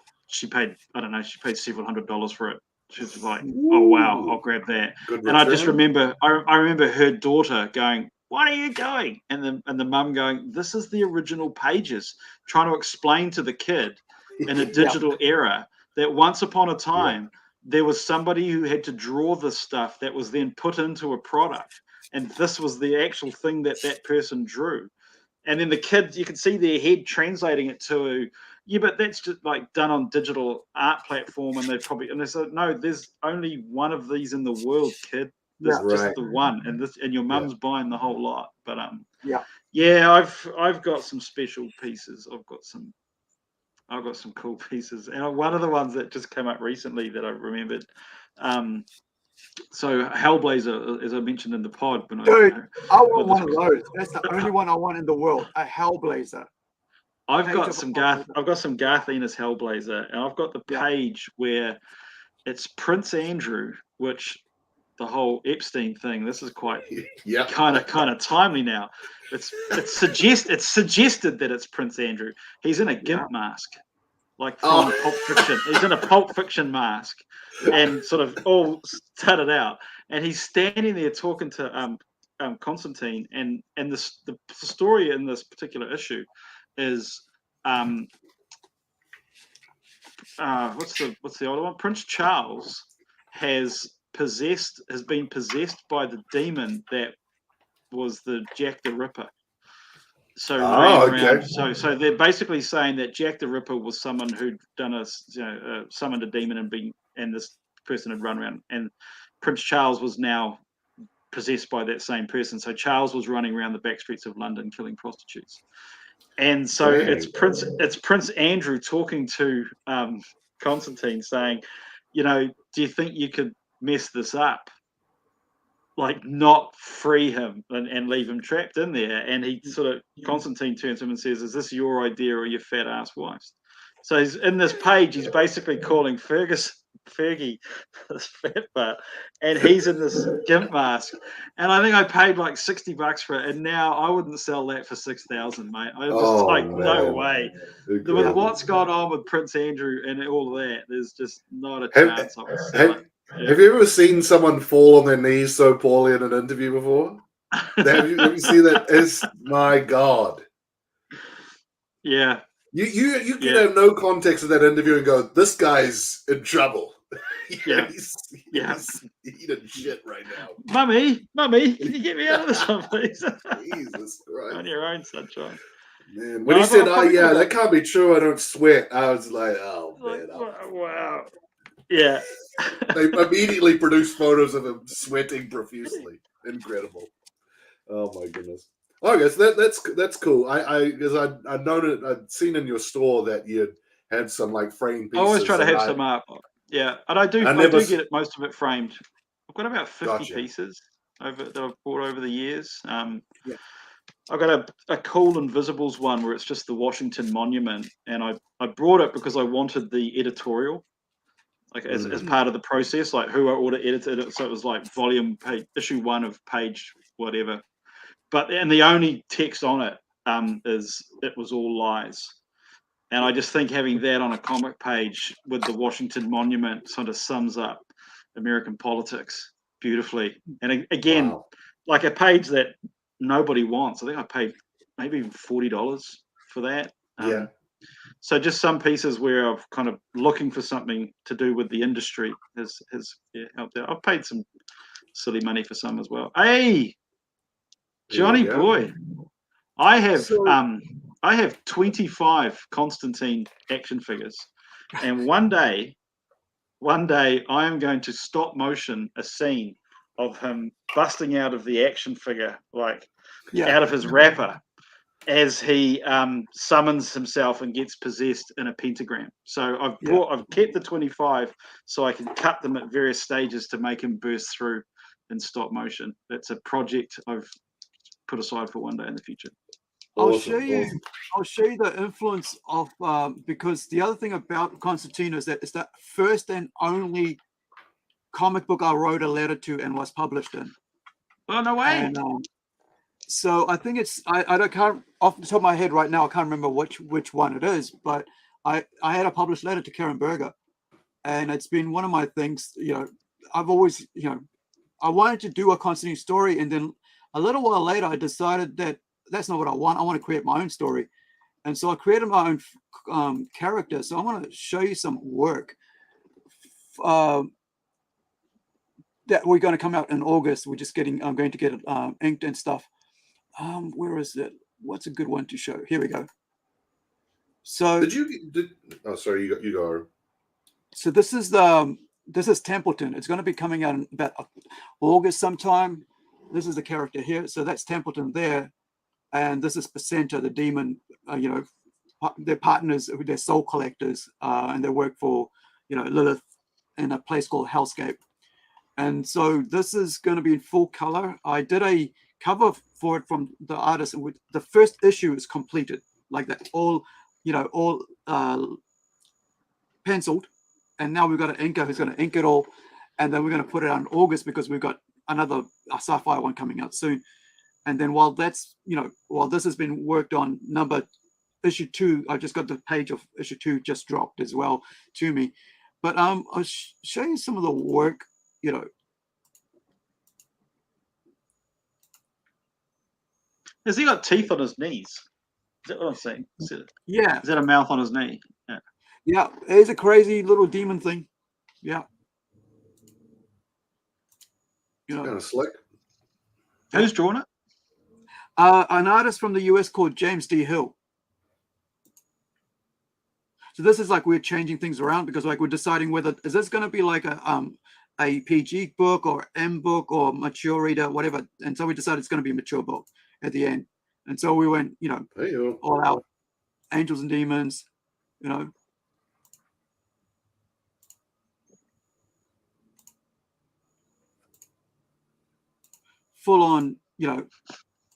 paid, I don't know, she paid several $100s for it. She was like, "Oh wow, I'll grab that." And I just remember, I remember her daughter going, "What are you doing?" And the mum going, "This is the original pages," trying to explain to the kid in a digital era that once upon a time there was somebody who had to draw this stuff that was then put into a product, and this was the actual thing that person drew. And then the kids, you could see their head translating it to, yeah, but that's just like done on digital art platform, and they said, "No, there's only one of these in the world, kid. This is just the one, and your mum's buying the whole lot." But I've got some special pieces. I've got some cool pieces, and one of the ones that just came up recently that I remembered. So Hellblazer, as I mentioned in the pod, Dude, I want one of those. That's the only one I want in the world. A Hellblazer. I've got some Garth Ennis Hellblazer, and I've got the page where it's Prince Andrew, which the whole Epstein thing. This is quite kind of timely now. It's suggested that it's Prince Andrew. He's in a gimp mask, like from Pulp Fiction. He's in a Pulp Fiction mask, and sort of all studded out. And he's standing there talking to Constantine. And the story in this particular issue is what's the other one? Prince Charles has been possessed by the demon that was the Jack the Ripper. So so they're basically saying that Jack the Ripper was someone who'd done summoned a demon and this person had run around, and Prince Charles was now possessed by that same person. So Charles was running around the back streets of London killing prostitutes. And so it's Prince Andrew talking to Constantine, saying, do you think you could mess this up? Like, not free him and leave him trapped in there. And Constantine turns to him and says, "Is this your idea or your fat ass wife's?" So he's in this page, he's basically calling Fergie this fat butt, and he's in this gimp mask. And I think I paid like $60 for it, and now I wouldn't sell that for $6,000, mate. I was no way. With what's gone on with Prince Andrew and all of that, there's just not a chance I would sell it. Have you ever seen someone fall on their knees so poorly in an interview before? have you seen that? It's my God. Yeah. You can have no context of that interview and go, "This guy's in trouble." Yeah. he's Yeah. eating shit right now. Mummy, can you get me out of this one, please? Jesus Christ. On your own, sunshine. Man, when he said, "Oh yeah, that can't be true. I don't sweat," I was like, "Oh man, wow." Yeah. They immediately produced photos of him sweating profusely. Incredible. Oh my goodness. Okay, so that's cool. Because I noted, I'd seen in your store that you had some like framed I pieces. always try to have some up. Yeah, and I do get it, most of it framed. I've got about 50 pieces that I've bought over the years. Yeah. I've got a cool Invisibles one where it's just the Washington Monument, and I brought it because I wanted the editorial, like as part of the process, like who I order edited it, so it was like issue 1 of page whatever. And the only text on it is "It was all lies." And I just think having that on a comic page with the Washington Monument sort of sums up American politics beautifully. And again, like a page that nobody wants. I think I paid maybe even $40 for that. So just some pieces where I've kind of looking for something to do with the industry has helped out. I've paid some silly money for some as well. Hey, Johnny boy, I have 25 Constantine action figures, and one day I am going to stop motion a scene of him busting out of the action figure, out of his wrapper, as he summons himself and gets possessed in a pentagram. So I've kept the 25 so I can cut them at various stages to make him burst through in stop motion. That's a project I've put aside for one day in the future. I'll show you the influence of because the other thing about Constantine is that it's the first and only comic book I wrote a letter to and was published in. Oh, no way! And, so I think it's I can't off the top of my head right now. I can't remember which one it is, but I had a published letter to Karen Berger, and it's been one of my things. I've always I wanted to do a Constantine story, and then a little while later I decided that that's not what I want. I want to create my own story. And so I created my own character. So I want to show you some work that we're going to come out in August. I'm going to get it inked and stuff. Where is it? What's a good one to show? Here we go. So sorry, you go. So this is Templeton. It's going to be coming out in about August sometime. This is the character here. So that's Templeton there. And this is Placenta, the demon. They're partners, they're soul collectors, and they work for, Lilith in a place called Hellscape. And so this is going to be in full color. I did a cover for it from the artist. The first issue is completed, like that, all penciled. And now we've got an inker who's going to ink it all. And then we're going to put it out in August because we've got another sci-fi one coming out soon. And then while this has been worked on, issue 2, I just got the page of issue 2 just dropped as well to me. But I'll show you some of the work, Has he got teeth on his knees? Is that what I'm saying? Yeah. Is that a mouth on his knee? Yeah. Yeah, it's a crazy little demon thing. Yeah. Kind of slick. Who's drawn it? An artist from the US called James D. Hill. So this is we're changing things around because we're deciding whether is this going to be like a PG book or M book or mature reader, whatever. And so we decided it's going to be a mature book at the end. And so we went, all out, Angels and Demons, full on,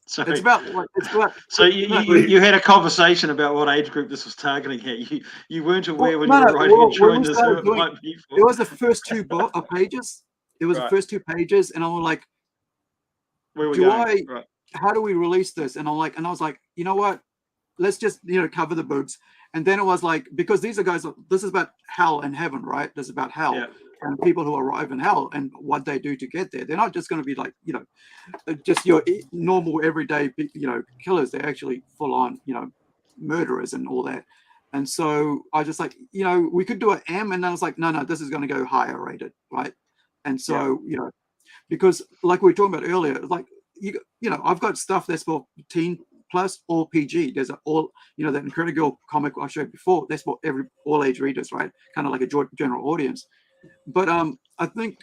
Sorry. It's about. So you had a conversation about what age group this was targeting here. You weren't aware when you were writing and trying this who it might be for. It was the first two pages. It was the first 2 pages, and I was like, "Where we going? How do we release this?" And I was like, you know what? Let's just cover the boobs. And then it was like, because these are guys. This is about hell and heaven, right? This is about hell. Yeah. And people who arrive in hell and what they do to get there. They're not just going to be just your normal everyday, killers. They're actually full on, murderers and all that. And so I just like, we could do an M, and then I was like, no, this is going to go higher rated, right? And so, because like we were talking about earlier, like, I've got stuff that's for teen plus or PG. There's all, that Incredible comic I showed before, that's for all age readers, right? Kind of like a general audience. But I think,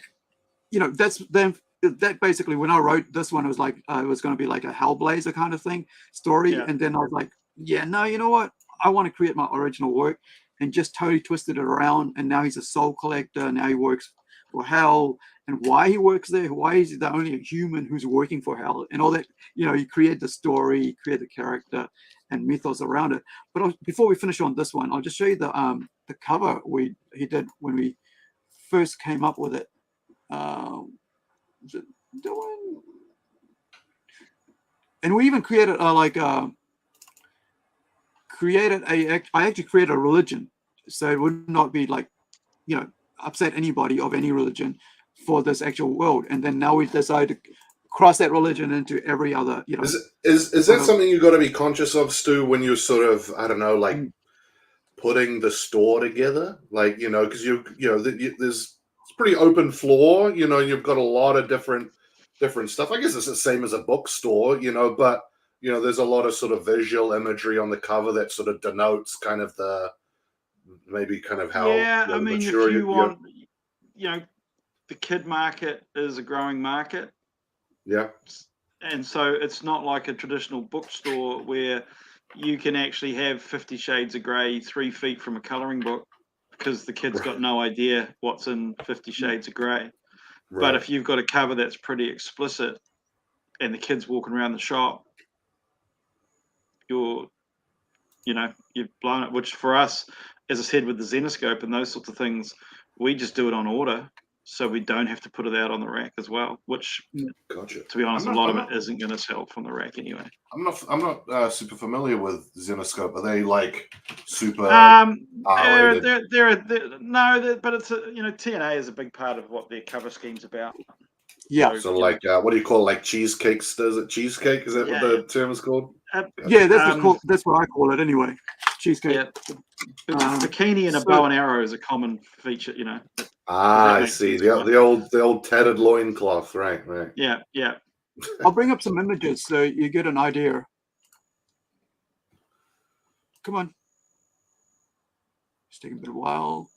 that's then that basically when I wrote this one, it was like it was going to be like a Hellblazer kind of story. And then I was like, no, you know what? I want to create my original work, and just totally twisted it around. And now he's a soul collector. Now he works for Hell, and why he works there, why is he the only human who's working for Hell, and all that. You create the story, create the character and mythos around it. But before we finish on this one, I'll just show you the cover he did when we first came up with it. Is it doing? And we even created I actually created a religion, so it would not be like, upset anybody of any religion for this actual world. And then now we decided to cross that religion into every other, Is that something you've got to be conscious of, Stu, when you're sort of, I don't know, like putting the store together, like, because there's it's pretty open floor, you've got a lot of different stuff. I guess it's the same as a bookstore, but there's a lot of sort of visual imagery on the cover that sort of denotes kind of how I mean, if you want, the kid market is a growing market. Yeah. And so it's not like a traditional bookstore where you can actually have 50 Shades of Grey 3 feet from a coloring book, because the kid's got no idea what's in 50 Shades of Grey. Right. But if you've got a cover that's pretty explicit and the kid's walking around the shop, you've blown it. Which for us, as I said, with the Zenoscope and those sorts of things, we just do it on order, so we don't have to put it out on the rack as well. Which, to be honest, a lot of it isn't going to sell from the rack anyway. I'm not super familiar with Zenoscope. Are they like super? But it's TNA is a big part of what their cover scheme's about. Yeah. So like, what do you call it? Like cheesecakes? Is it cheesecake? Is that what the term is called? Yeah, that's what I call it anyway. Cheesecake. Yeah. Bikini and a bow and arrow is a common feature, I see. The old tattered loincloth, right. Yeah. I'll bring up some images so you get an idea. Come on. It's taking a bit of a while.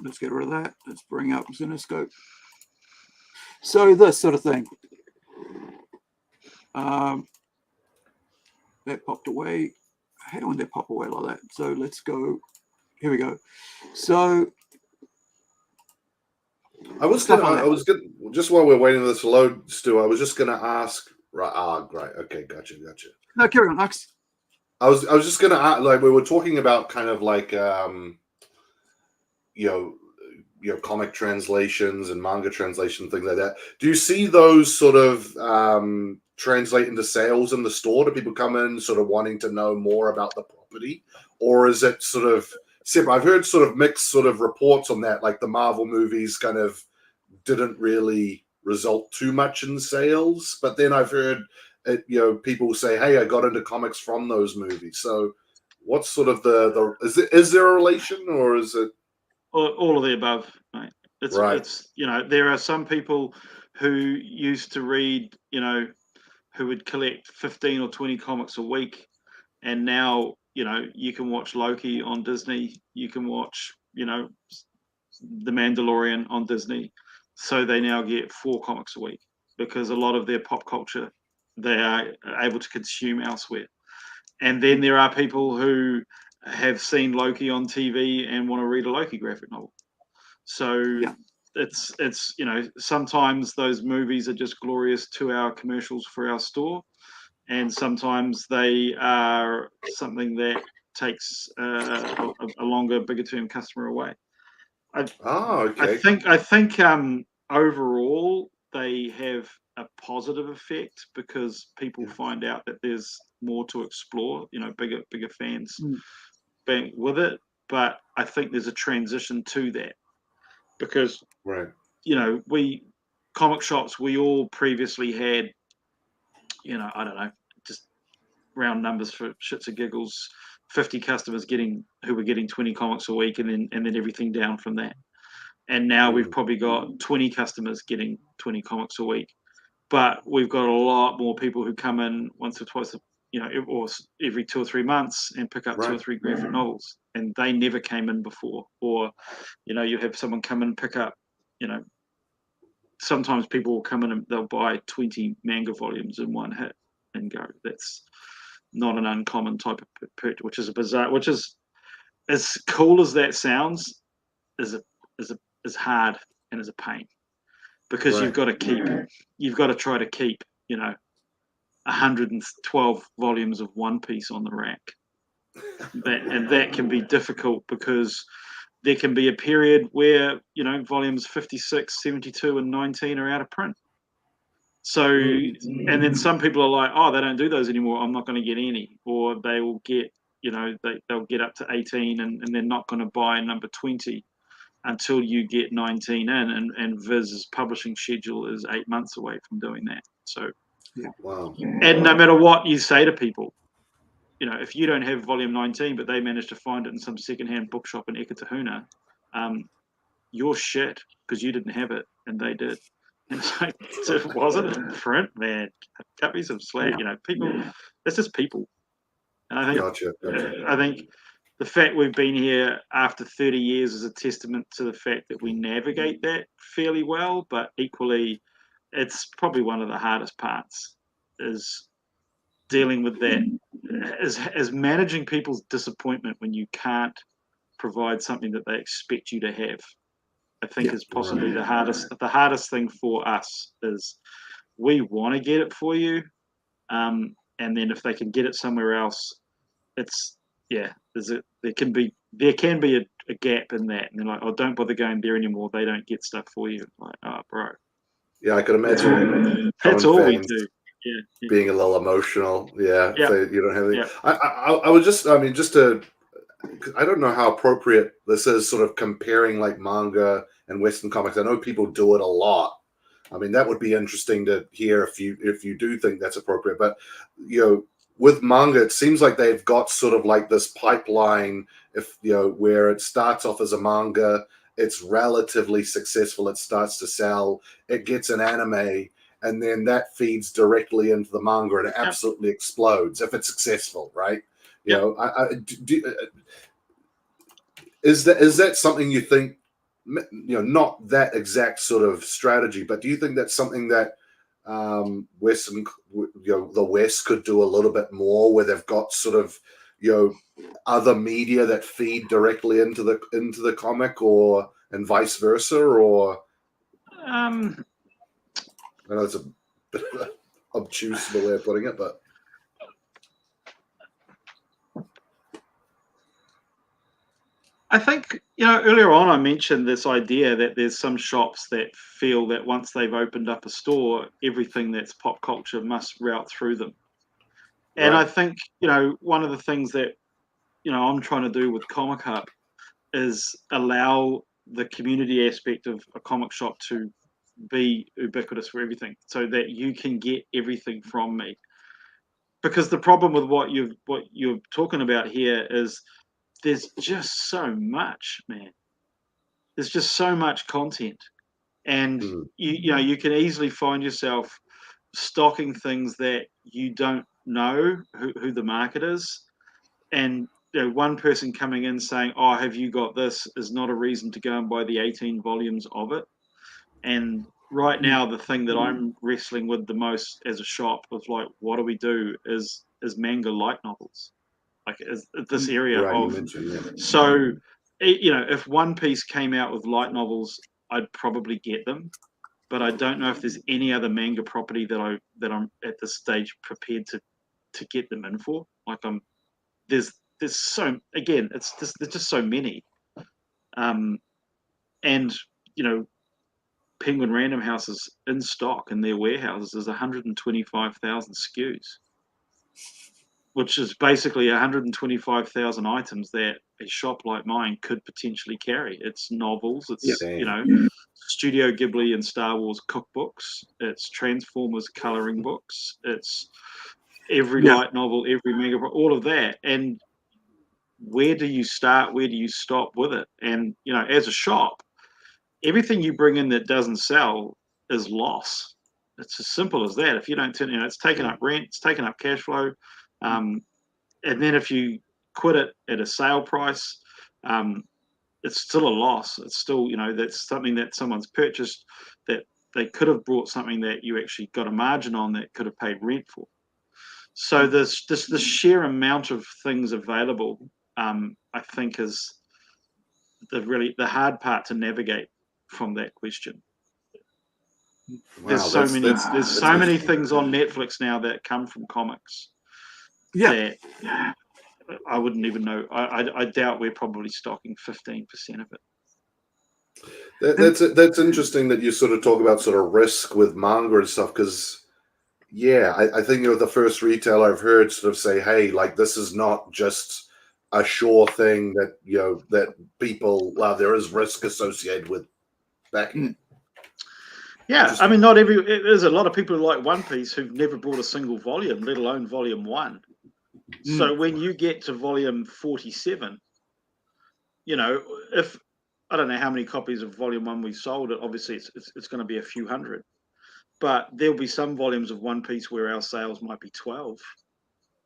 Let's get rid of that. Let's bring up Zenoscope. So this sort of thing. That popped away. I hate when they pop away like that. So let's go. Here we go. So just while we're waiting for this to load, Stu, I was just gonna ask. Right. Great. Okay. Gotcha. No, carry on, Max. I was just gonna ask, like, we were talking about kind of like comic translations and manga translation, things like that. Do you see those sort of translate into sales in the store? Do people come in sort of wanting to know more about the property, or is it sort of separate? I've heard sort of mixed sort of reports on that, like the Marvel movies kind of didn't really result too much in sales, but then I've heard people say, hey, I got into comics from those movies. So what's sort of is there a relation, or is it all of the above, mate? It's there are some people who used to read, who would collect 15 or 20 comics a week, and now you can watch Loki on Disney, you can watch The Mandalorian on Disney, so they now get 4 comics a week, because a lot of their pop culture they are able to consume elsewhere. And then there are people who have seen Loki on TV and want to read a Loki graphic novel. So it's sometimes those movies are just glorious 2-hour commercials for our store, and sometimes they are something that takes a longer, bigger term customer away. Okay. I think overall they have a positive effect, because people find out that there's more to explore, bigger fans being with it. But I think there's a transition to that, because we comic shops, we all previously had, I don't know, just round numbers for shits and giggles, 50 customers who were getting 20 comics a week, and then everything down from that. And now we've probably got 20 customers getting 20 comics a week, but we've got a lot more people who come in once or twice, or every 2 or 3 months and pick up 2 or 3 graphic novels, and they never came in before. Or, you have someone come in and pick up, sometimes people will come in and they'll buy 20 manga volumes in one hit and go. That's not an uncommon type of purchase, which is a bizarre, which is as cool as that sounds, is hard and is a pain, because you've got to try to keep 112 volumes of One Piece on the rack. That can be difficult, because there can be a period where volumes 56, 72 and 19 are out of print. So, and then some people are like, oh, they don't do those anymore, I'm not going to get any. Or they will get, they'll get up to 18 and they're not going to buy number 20 until you get 19 in, and Viz's publishing schedule is 8 months away from doing that. So, wow. And no matter what you say to people, if you don't have volume 19, but they managed to find it in some secondhand bookshop in Ekatahuna, you're shit, because you didn't have it and they did. And it's like, so it wasn't in print, man. Cut me some slack. People. That's just people. And I think, Gotcha. I think the fact we've been here after 30 years is a testament to the fact that we navigate that fairly well. But equally, it's probably one of the hardest parts, is dealing with that, as managing people's disappointment when you can't provide something that they expect you to have. I think is possibly the hardest thing for us. Is we want to get it for you, and then if they can get it somewhere else, it's there can be a gap in that, and they're like, oh, don't bother going there anymore, they don't get stuff for you. Like, oh, bro. Yeah, I could imagine. That's all we do. Yeah. Being a little emotional. Yeah. Yeah. So you don't have any. Yeah. I was just, just to. I don't know how appropriate this is, sort of comparing like manga and Western comics. I know people do it a lot. I mean, that would be interesting to hear if you do think that's appropriate. But with manga, it seems like they've got sort of like this pipeline. If where it starts off as a manga, it's relatively successful. It starts to sell. It gets an anime, and then that feeds directly into the manga, and it absolutely explodes if it's successful, right? Is that something you think? Not that exact sort of strategy, but do you think that's something that the West could do a little bit more, where they've got sort of other media that feed directly into the comic, or and vice versa, or I know it's a bit of an obtuse way of putting it, but. I think, earlier on I mentioned this idea that there's some shops that feel that once they've opened up a store, everything that's pop culture must route through them. And I think, one of the things that, I'm trying to do with Comic Hub is allow the community aspect of a comic shop to be ubiquitous for everything, so that you can get everything from me. Because the problem with what you're talking about here is, there's just so much, man. There's just so much content, and you can easily find yourself stocking things that you don't know who the market is, and one person coming in saying, "Oh, have you got this?" is not a reason to go and buy the 18 volumes of it. And right now, the thing that I'm wrestling with the most as a shop of like, what do we do? Is manga light novels. Like this area of, so if One Piece came out with light novels, I'd probably get them, but I don't know if there's any other manga property that I'm at this stage prepared to get them in for. Like there's so, again, there's just so many, and Penguin Random House's in stock in their warehouses is 125,000 SKUs. Which is basically 125,000 items that a shop like mine could potentially carry. It's novels, it's Studio Ghibli and Star Wars cookbooks, it's Transformers coloring books, it's every light novel, every manga, all of that. And where do you start? Where do you stop with it? And, you know, as a shop, everything you bring in that doesn't sell is loss. It's as simple as that. If you don't turn, you know, it's taking up rent, it's taking up cash flow. And then if you quit it at a sale price, it's still a loss. It's still, you know, that's something that someone's purchased that they could have brought something that you actually got a margin on that could have paid rent for. So this the sheer amount of things available, I think, is the hard part to navigate from that question. Wow, There's so many things on Netflix now that come from comics. Yeah. That I wouldn't even know. I doubt we're probably stocking 15% of it. That's interesting that you sort of talk about sort of risk with manga and stuff, because yeah, I think you're the first retailer I've heard sort of say, hey, like, this is not just a sure thing that, you know, that people, well, there is risk associated with backing it. Yeah, I mean, there's a lot of people who like One Piece who've never bought a single volume, let alone volume 1. So when you get to volume 47, you know, if I don't know how many copies of volume 1 we sold, obviously it's going to be a few hundred. But there'll be some volumes of One Piece where our sales might be 12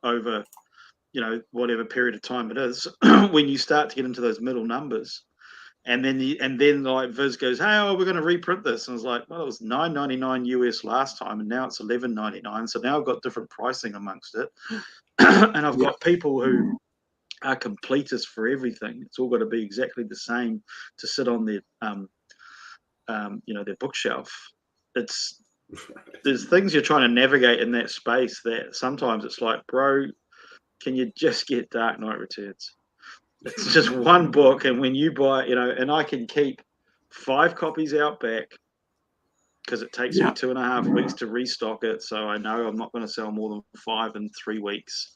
over, you know, whatever period of time it is. When you start to get into those middle numbers, and then like Viz goes, hey, we're going to reprint this, and it's like, well, it was $9.99 US last time, and now it's $11.99. So now I've got different pricing amongst it, and I've got people who are completists for everything. It's all got to be exactly the same to sit on their you know, their bookshelf. There's things you're trying to navigate in that space that sometimes it's like, bro, can you just get Dark Knight Returns? It's just one book, and when you buy, you know, and I can keep 5 copies out back because it takes me 2.5 weeks to restock it, so I know I'm not going to sell more than 5 in 3 weeks.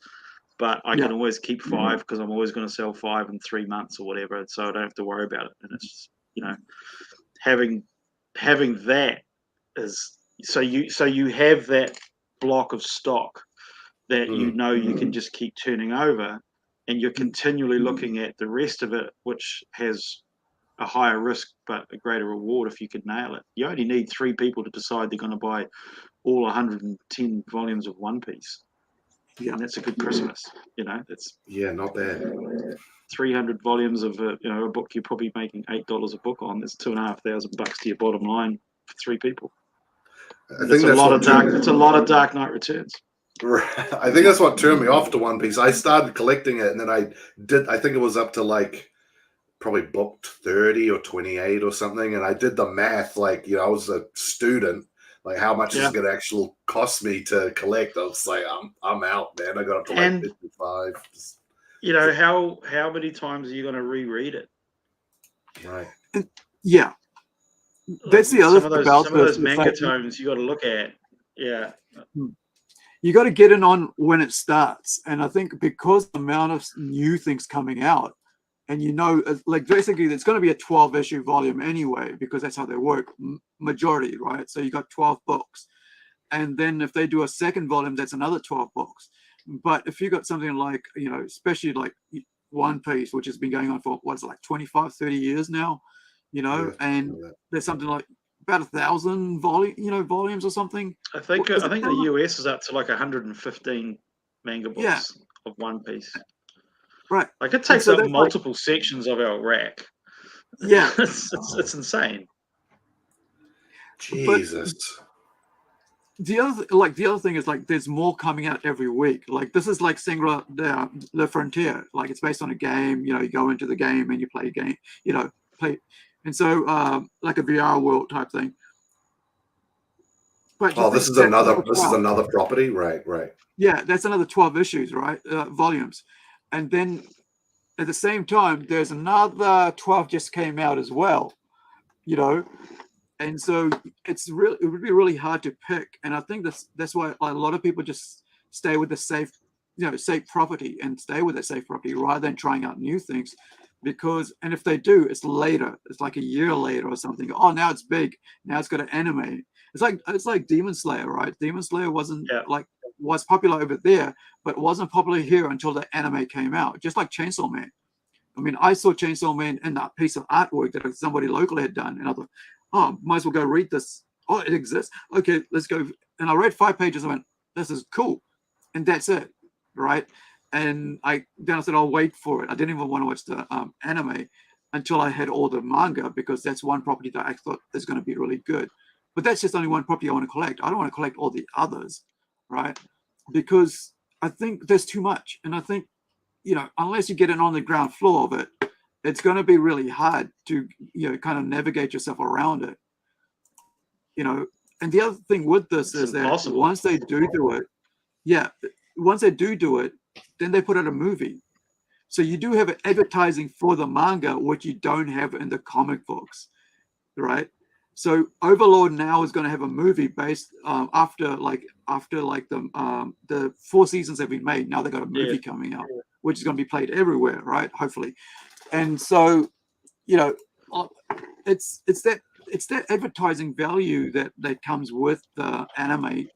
But I can always keep 5 because I'm always going to sell 5 in 3 months or whatever, so I don't have to worry about it. And it's just, you know, having that is so you have that block of stock that you know you can just keep turning over, and you're continually looking at the rest of it, which has a higher risk but a greater reward if you could nail it. You only need 3 people to decide they're going to buy all 110 volumes of One Piece. Yeah, and that's a good Christmas. You know, it's not bad. 300 volumes of a book you're probably making $8 a book on. That's $2,500 to your bottom line for 3 people. I think that's it's a lot of Dark Knight Returns. I think that's what turned me off to One Piece. I started collecting it, and then I think it was up to like probably booked 30 or 28 or something, and I did the math, like, you know, I was a student, like, how much is it going to actually cost me to collect? I was like, I'm out, man. I got up to like 55. You know, how many times are you going to reread it? Right. Yeah. That's the other thing about some of those manga tomes you got to look at. Yeah. You got to get in on when it starts. And I think because the amount of new things coming out, and you know, like, basically it's going to be a 12-issue volume anyway, because that's how they work, majority, right? So you got 12 books. And then if they do a second volume, that's another 12 books. But if you got something like, you know, especially like One Piece, which has been going on for, what's it, like 25, 30 years now, you know, and there's something like about 1,000 volumes or something. I think the US is up to like 115 manga books of One Piece. Right. Like, it takes up multiple sections of our rack. Yeah. it's insane. Jesus. But the other thing is, like, there's more coming out every week. Like, this is like Singla the Frontier. Like, it's based on a game. You know, you go into the game and you play a game. You know, and so like a VR world type thing. But this is another property, right? Yeah, that's another 12 issues, right? Volumes, and then at the same time, there's another 12 just came out as well. You know. And so it would be really hard to pick. And I think that's why a lot of people just stay with the safe property and stay with that safe property rather than trying out new things. And if they do, it's later. It's like a year later or something. Oh, now it's big. Now it's got an anime. It's like Demon Slayer, right? Demon Slayer wasn't like was popular over there, but wasn't popular here until the anime came out, just like Chainsaw Man. I mean, I saw Chainsaw Man in that piece of artwork that somebody locally had done, and I thought, oh, might as well go read this. Oh, it exists. Okay, let's go. And I read 5 pages and went, this is cool. And that's it, right? And then I said, I'll wait for it. I didn't even want to watch the anime until I had all the manga, because that's one property that I thought is going to be really good. But that's just only one property I want to collect. I don't want to collect all the others, right? Because I think there's too much. And I think, you know, unless you get in on the ground floor of it, it's going to be really hard to, you know, kind of navigate yourself around it. You know, and the other thing with this is that once they do it, then they put out a movie. So you do have advertising for the manga, which you don't have in the comic books, right? So Overlord now is going to have a movie based after the 4 seasons have been made. Now they got a movie coming out, which is going to be played everywhere, right? Hopefully, and so, you know, it's that advertising value that comes with the anime,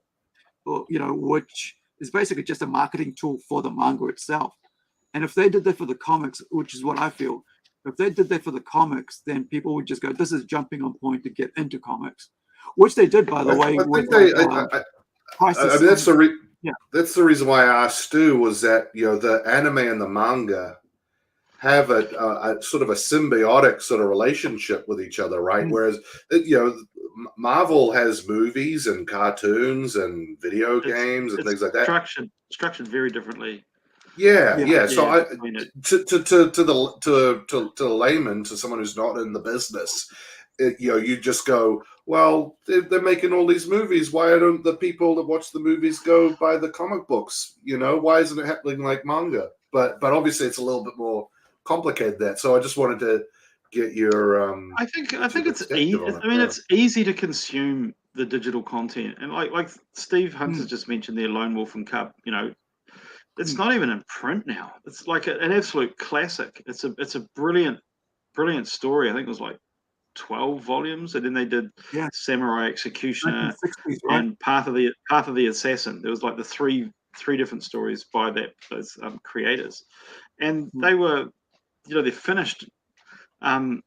or, you know, which is basically just a marketing tool for the manga itself. And if they did that for the comics, which is what I feel, if they did that for the comics, then people would just go, this is jumping on point to get into comics, which they did, by the way. I mean, that's the reason why I asked Stu, was that, you know, the anime and the manga have a sort of a symbiotic sort of relationship with each other, right? Whereas, you know, Marvel has movies and cartoons and video games and things like that. Structured very differently. Yeah. So to the layman, to someone who's not in the business, you know, you just go, well, they're making all these movies. Why don't the people that watch the movies go buy the comic books? You know, why isn't it happening like manga? But obviously, it's a little bit more complicated than that. So I just wanted to get your. I think it's easy. I mean, it's easy to consume the digital content, and like Steve Hunt has just mentioned there, Lone Wolf and Cub. You know, it's not even in print now. It's like an absolute classic. It's a brilliant story. I think it was like 12 volumes, and then they did Samurai Executioner and Path of the Assassin. There was like the three different stories by those creators, and they were, you know, they're finished. And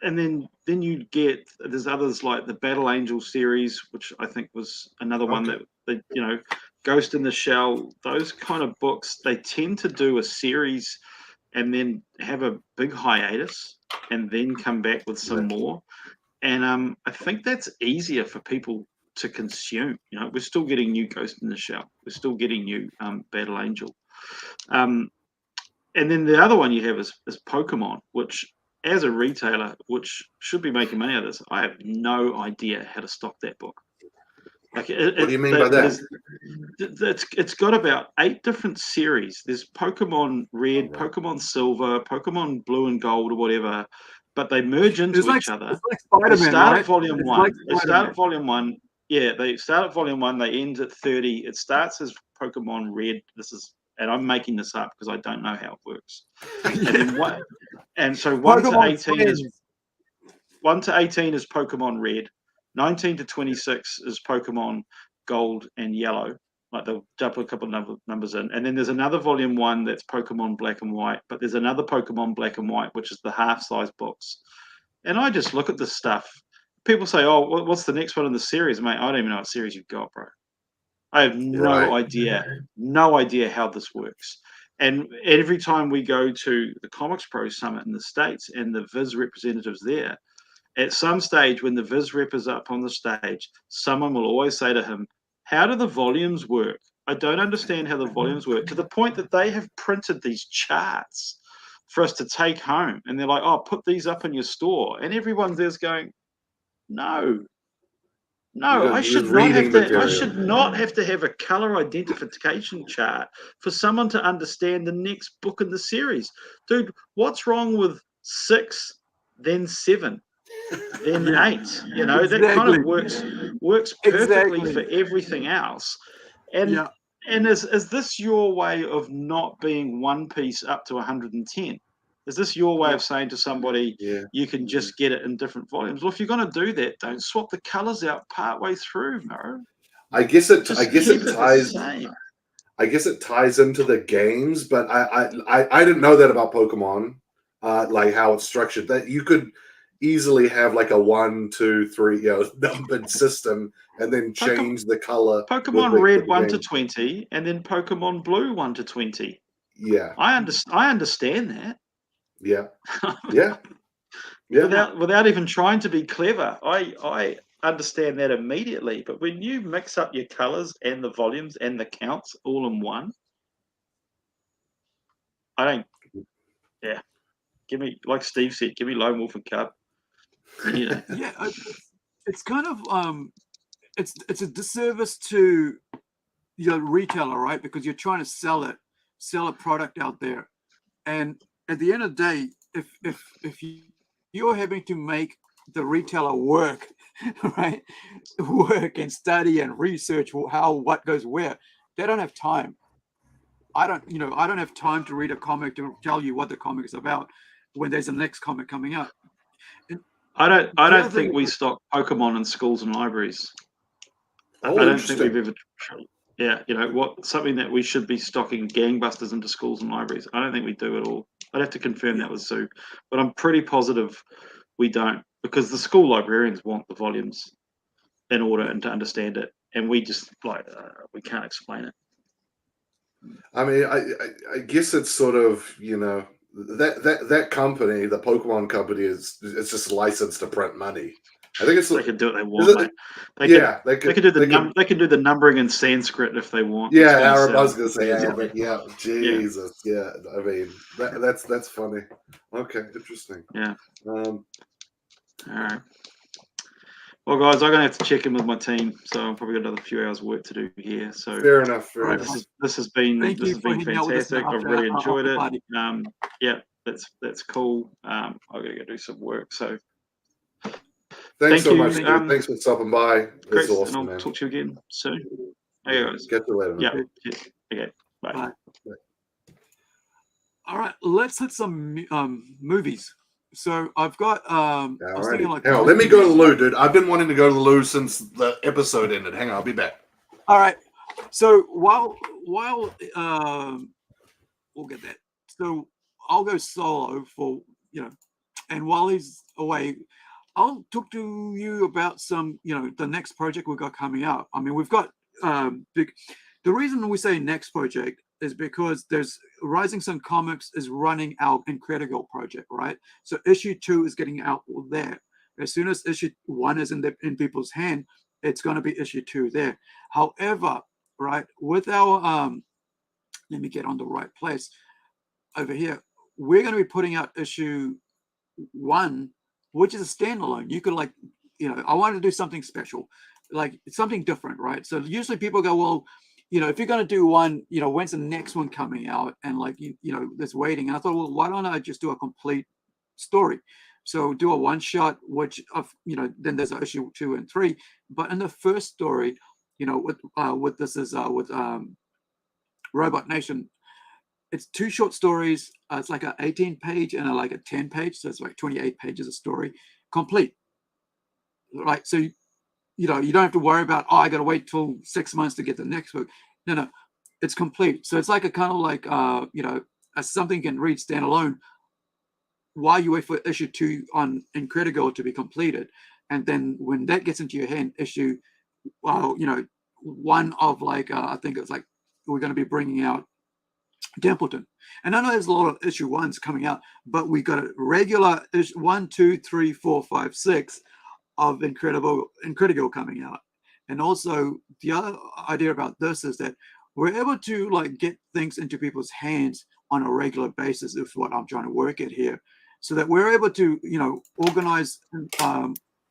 then you get, there's others like the Battle Angel series, which I think was another one that they, you know, Ghost in the Shell, those kind of books, they tend to do a series and then have a big hiatus and then come back with some more. And I think that's easier for people to consume. You know, we're still getting new Ghost in the Shell. We're still getting new Battle Angel. And then the other one you have is Pokemon, which, as a retailer, which should be making money out of this, I have no idea how to stock that book. Like, what do you mean by that? It's got about 8 different series. There's Pokemon Red, Pokemon Silver, Pokemon Blue and Gold, or whatever, but they merge into each other. They start at Volume 1. They start at Volume 1. Yeah, they start at Volume 1. They end at 30. It starts as Pokemon Red. And I'm making this up because I don't know how it works. And so 1 to 18 is Pokemon Red. 19 to 26 is Pokemon Gold and Yellow. Like, they'll jump a couple of numbers in. And then there's another Volume 1 that's Pokemon Black and White. But there's another Pokemon Black and White, which is the half-size books. And I just look at this stuff. People say, oh, what's the next one in the series? Mate, I don't even know what series you've got, bro. I have no idea how this works. And every time we go to the Comics Pro Summit in the States and the Viz representatives there, at some stage when the Viz rep is up on the stage, someone will always say to him, how do the volumes work? I don't understand how the volumes work, to the point that they have printed these charts for us to take home. And they're like, oh, put these up in your store. And everyone there's going, no, I should not have to have a color identification chart for someone to understand the next book in the series. Dude, what's wrong with 6, then 7, then 8? You know, that kind of works perfectly for everything else. And is this your way of not being One Piece up to 110? Is this your way of saying to somebody, you can just get it in different volumes? Well, if you're going to do that, don't swap the colors out partway through, no. I guess it Just keep it the ties. same. I guess it ties into the games, but I didn't know that about Pokemon, like how it's structured. That you could easily have like a 1, 2, 3, numbered system, and then change the color. Pokemon with Red the 1 to game. 20, and then Pokemon Blue 1 to 20. Yeah, I understand that. yeah, yeah, yeah. Without even trying to be clever. I understand that immediately. But when you mix up your colors and the volumes and the counts all in one, I don't. Yeah, give me, like Steve said, give me Lone Wolf and Cub. Yeah, Yeah, it's kind of it's a disservice to your retailer, right? Because you're trying to sell a product out there, and at the end of the day, if you're having to make the retailer work, right, work and study and research what goes where, they don't have time. I don't have time to read a comic to tell you what the comic is about when there's a next comic coming out. And I the don't other think thing, we stock Pokemon in schools and libraries. I Oh, don't think we've interesting. ever. Yeah, something that we should be stocking gangbusters into schools and libraries. I don't think we do at all. I'd have to confirm yeah, that with Sue, but I'm pretty positive we don't, because the school librarians want the volumes in order and to understand it, and we just we can't explain it. I mean, I guess it's sort of that company, the Pokemon company, it's just licensed to print money. I think it's They can do what they is want, it, mate. yeah, They could do they can do the numbering in Sanskrit if they want. It's yeah. going to I sell. was gonna say Arabic. Yeah, Yeah, Jesus. Yeah, I mean that's funny. Okay, interesting. yeah. Um, All right. Well, guys, I'm going to have to check in with my team, so I've probably got another few hours of work to do here. So fair enough. all Fair right, enough. this has been thank you for hanging out with us fantastic. I've after really enjoyed the it. party. Yeah, that's cool. I've got to go do some work. So Thanks thank so you, much, dude. Thanks for stopping by. It's Chris, and awesome, I'll man. talk to you again soon. Hey, Yeah. guys. Catch you later, man. Yeah. Okay. Okay. Bye. Bye. All right, let's hit some movies. So I've got I was thinking Alrighty. like Hang on, let me go to the loo, dude. I've been wanting to go to the loo since the episode ended. Hang on, I'll be back. all right. So while we'll get that. So I'll go solo for and while he's away, I'll talk to you about some the next project we've got coming out. I mean, we've got big. The reason we say next project is because there's Rising Sun Comics is running our Incredible project, right? So issue 2 is getting out there. As soon as issue 1 is in people's hand, it's going to be issue 2 there. However, right, with our let me get on the right place over here. We're going to be putting out issue 1, which is a standalone. You could I wanted to do something special, like something different, right? So usually people go, well, if you're going to do one, when's the next one coming out? And there's waiting. And I thought, well, why don't I just do a complete story? So do a one shot, which then there's an issue 2 and 3. But in the first story, with this is with Robot Nation, it's 2 short stories. It's like an 18-page and like a 10-page. So it's like 28 pages of story complete. Right. So you don't have to worry about, I got to wait till 6 months to get the next book. No, it's complete. So it's like a kind of like, something you can read standalone while you wait for issue 2 on Incredible to be completed. And then when that gets into your hand, issue, one of I think it's like, we're going to be bringing out Templeton. And I know there's a lot of issue 1s coming out, but we got a regular issue 1, 2, 3, 4, 5, 6 of Incredible coming out. And also the other idea about this is that we're able to get things into people's hands on a regular basis, is what I'm trying to work at here, so that we're able to organize,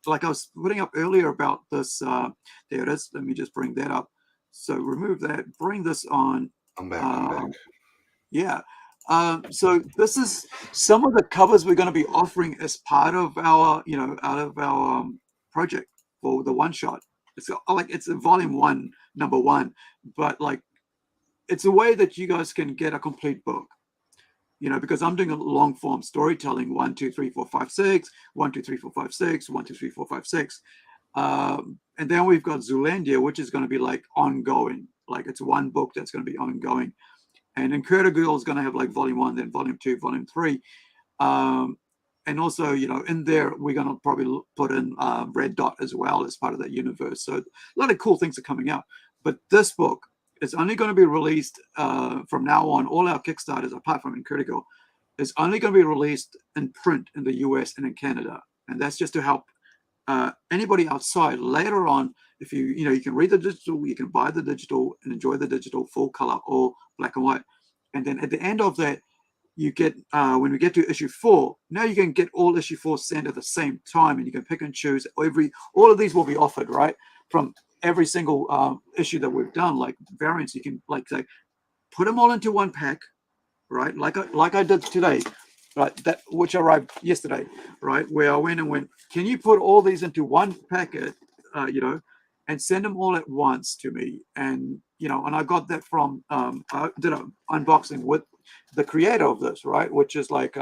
like I was putting up earlier about this. There it is. Let me just bring that up. So remove that, bring this on. I'm back. Yeah. So this is some of the covers we're going to be offering as part of our, project for the one shot. It's a volume 1, number 1, but it's a way that you guys can get a complete book. Because I'm doing a long form storytelling, 1, 2, 3, 4, 5, 6, 1, 2, 3, 4, 5, 6, 1, 2, 3, 4, 5, 6. And then we've got Zoolandia, which is going to be like ongoing. Like it's one book that's going to be ongoing. And then Girl is going to have like volume 1, then volume 2, volume 3. And also, you know, in there, we're going to probably put in Red Dot as well as part of that universe. So a lot of cool things are coming out. But this book is only going to be released from now on. All our Kickstarters, apart from Incredible, is only going to be released in print in the US and in Canada. And that's just to help anybody outside later on. If you can read the digital, you can buy the digital and enjoy the digital full color or black and white. And then at the end of that, you get when we get to issue 4, now you can get all issue 4 sent at the same time, and you can pick and choose. All of these will be offered, right, from every single issue that we've done, like variants. You can like say, put them all into one pack, right? Like I did today, right? That which arrived yesterday, right? Where I went, can you put all these into one packet, and send them all at once to me? And and I got that from I did an unboxing with the creator of this, right? Which is like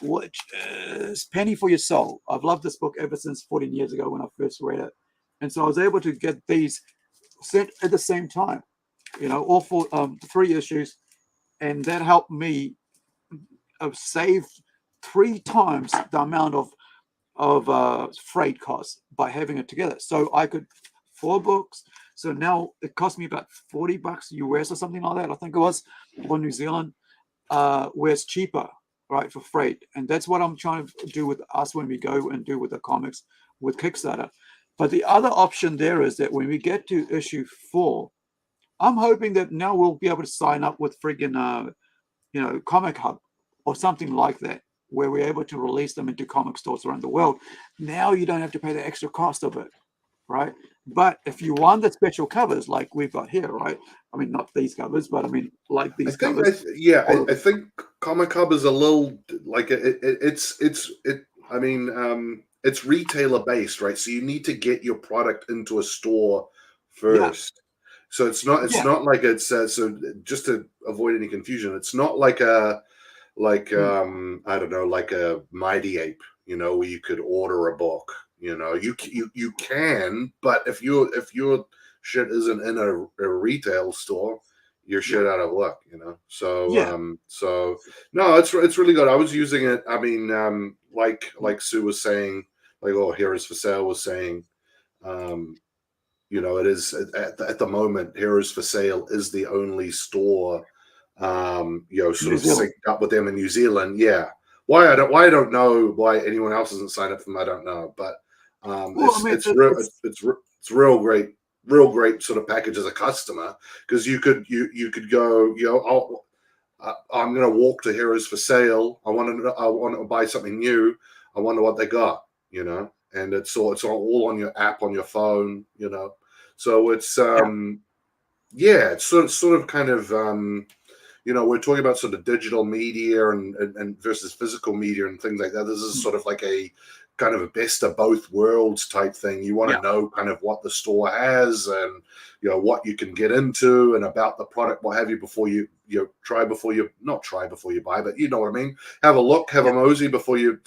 which is Penny for Your Soul. I've loved this book ever since 14 years ago when I first read it, and so I was able to get these sent at the same time, all for 3 issues, and that helped me save 3 times the amount of freight costs by having it together. So I could 4 books. So now it cost me about $40 US or something like that. I think it was for New Zealand, where it's cheaper, right, for freight. And that's what I'm trying to do with us when we go and do with the comics with Kickstarter. But the other option there is that when we get to issue 4, I'm hoping that now we'll be able to sign up with friggin' Comic Hub or something like that, where we're able to release them into comic stores around the world. Now you don't have to pay the extra cost of it, right? But if you want the special covers like we've got here, right? I mean, not these covers, but I mean, like these covers. I think Comic Hub is a little like it's retailer based, right? So you need to get your product into a store first. Yeah. So it's not like it's so just to avoid any confusion, it's not like I don't know, like a Mighty Ape, where you could order a book. You can, but if your shit isn't in a retail store, you're shit out of luck. So no, it's really good. I was using it. I mean, like Sue was saying, Heroes for Sale was saying, it is at the moment, Heroes for Sale is the only store, sort of synced up with them in New Zealand. Yeah. Why I don't know why anyone else hasn't signed up for them. I don't know, but it's real great sort of package as a customer, because you could go, I'm going to walk to Heroes for Sale. I want to buy something new. I wonder what they got, and it's all on your app on your phone, So it's it's sort of kind of we're talking about sort of digital media and versus physical media and things like that. This is sort of like a kind of a best of both worlds type thing. You want to know kind of what the store has and what you can get into and about the product, what have you, before you not try before you buy, but you know what I mean. Have a look, have a mosey before you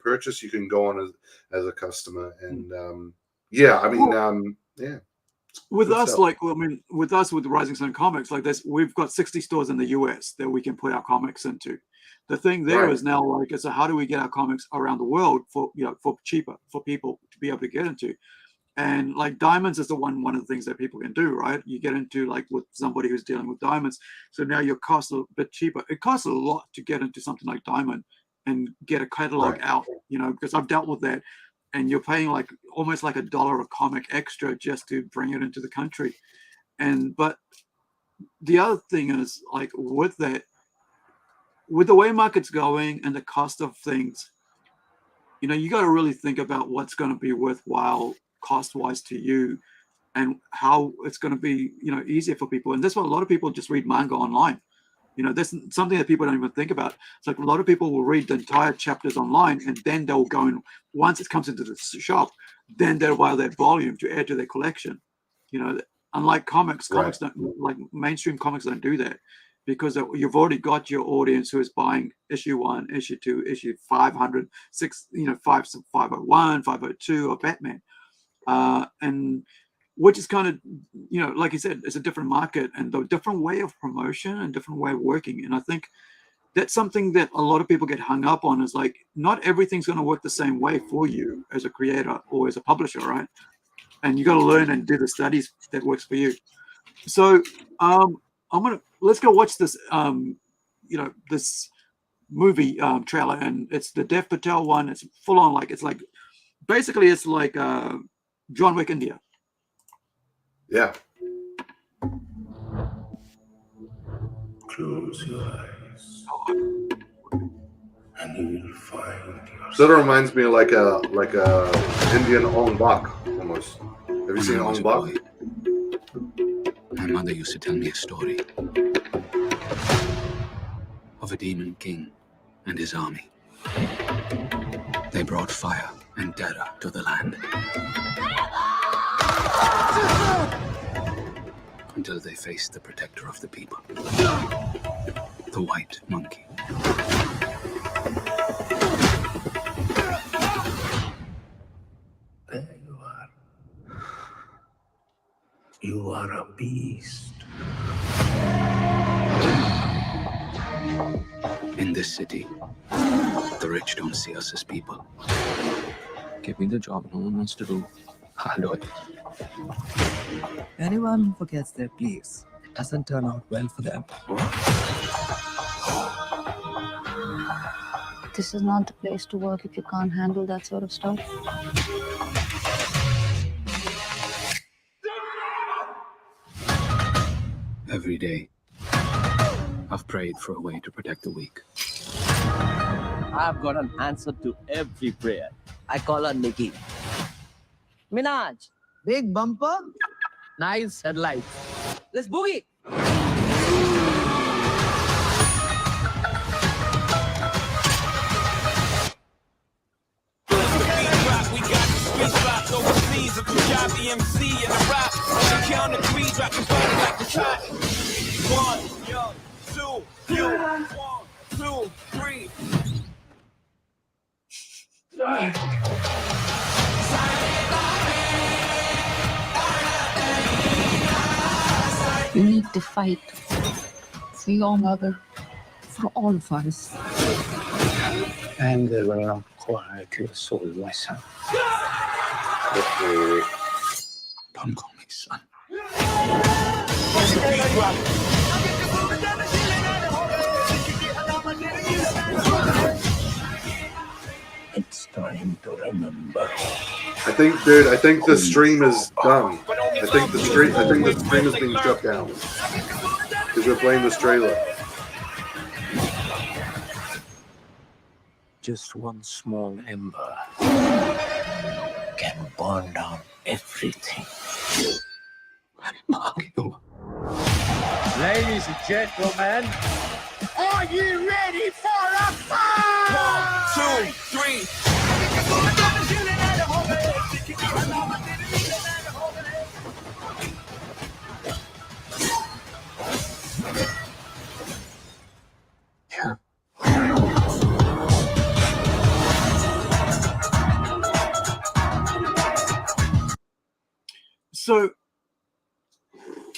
purchase. You can go on as a customer, and with us, with us with Rising Sun Comics, like this, we've got 60 stores in the US that we can put our comics into. The thing there is now, so how do we get our comics around the world for cheaper for people to be able to get into? And like diamonds is one of the things that people can do, right? You get into like with somebody who's dealing with diamonds, so now your costs are a bit cheaper. It costs a lot to get into something like diamond and get a catalog out, because I've dealt with that. And you're paying like almost like $1 a comic extra just to bring it into the country. But the other thing is, like, with the way market's going and the cost of things, you got to really think about what's going to be worthwhile cost-wise to you, and how it's going to be easier for people. And that's why a lot of people just read manga online. That's something that people don't even think about. It's like a lot of people will read the entire chapters online, and then they'll go and once it comes into the shop, then they'll buy that volume to add to their collection. Unlike comics don't, like mainstream comics don't do that. because you've already got your audience who is buying issue 1, issue 2, issue 500, 501, 502 of Batman. And which is kind of, like you said, it's a different market and a different way of promotion and different way of working. And I think that's something that a lot of people get hung up on, is like, not everything's going to work the same way for you as a creator or as a publisher, right? And you got to learn and do the studies that works for you. So let's go watch this, this movie trailer, and it's the Dev Patel one. It's full on, like, it's like John Wick India. Yeah. Close your eyes, and you will find yourself. Sort of reminds me of like a Indian Ong Bak almost. Have you seen Ong Bak? My mother used to tell me a story of a demon king and his army. They brought fire and terror to the land. Until they faced the protector of the people, the white monkey. There you are. You are a beast. In this city, the rich don't see us as people. Give me the job no one wants to do. I'll do it. Anyone who forgets their beliefs, it doesn't turn out well for them. This is not the place to work if you can't handle that sort of stuff. Every day, I've prayed for a way to protect the weak. I've got an answer to every prayer. I call her Nikki. Minaj, big bumper, nice headlights. Let's boogie. We got the street spots overseas, a Punjabi MC in the rap. On the count of 3, dropping body like the shot. 1, 2, 1, 2, 3. You need to fight for your mother, for all of us. Anger will not quiet your soul, my son. Don't call me son. It's time to remember. I think the stream is done. I think the stream is being shut down because we're playing this trailer. Just one small ember can burn down everything. Mark you. Ladies and gentlemen, are you ready for a fight? 1, 2, 3. Yeah. So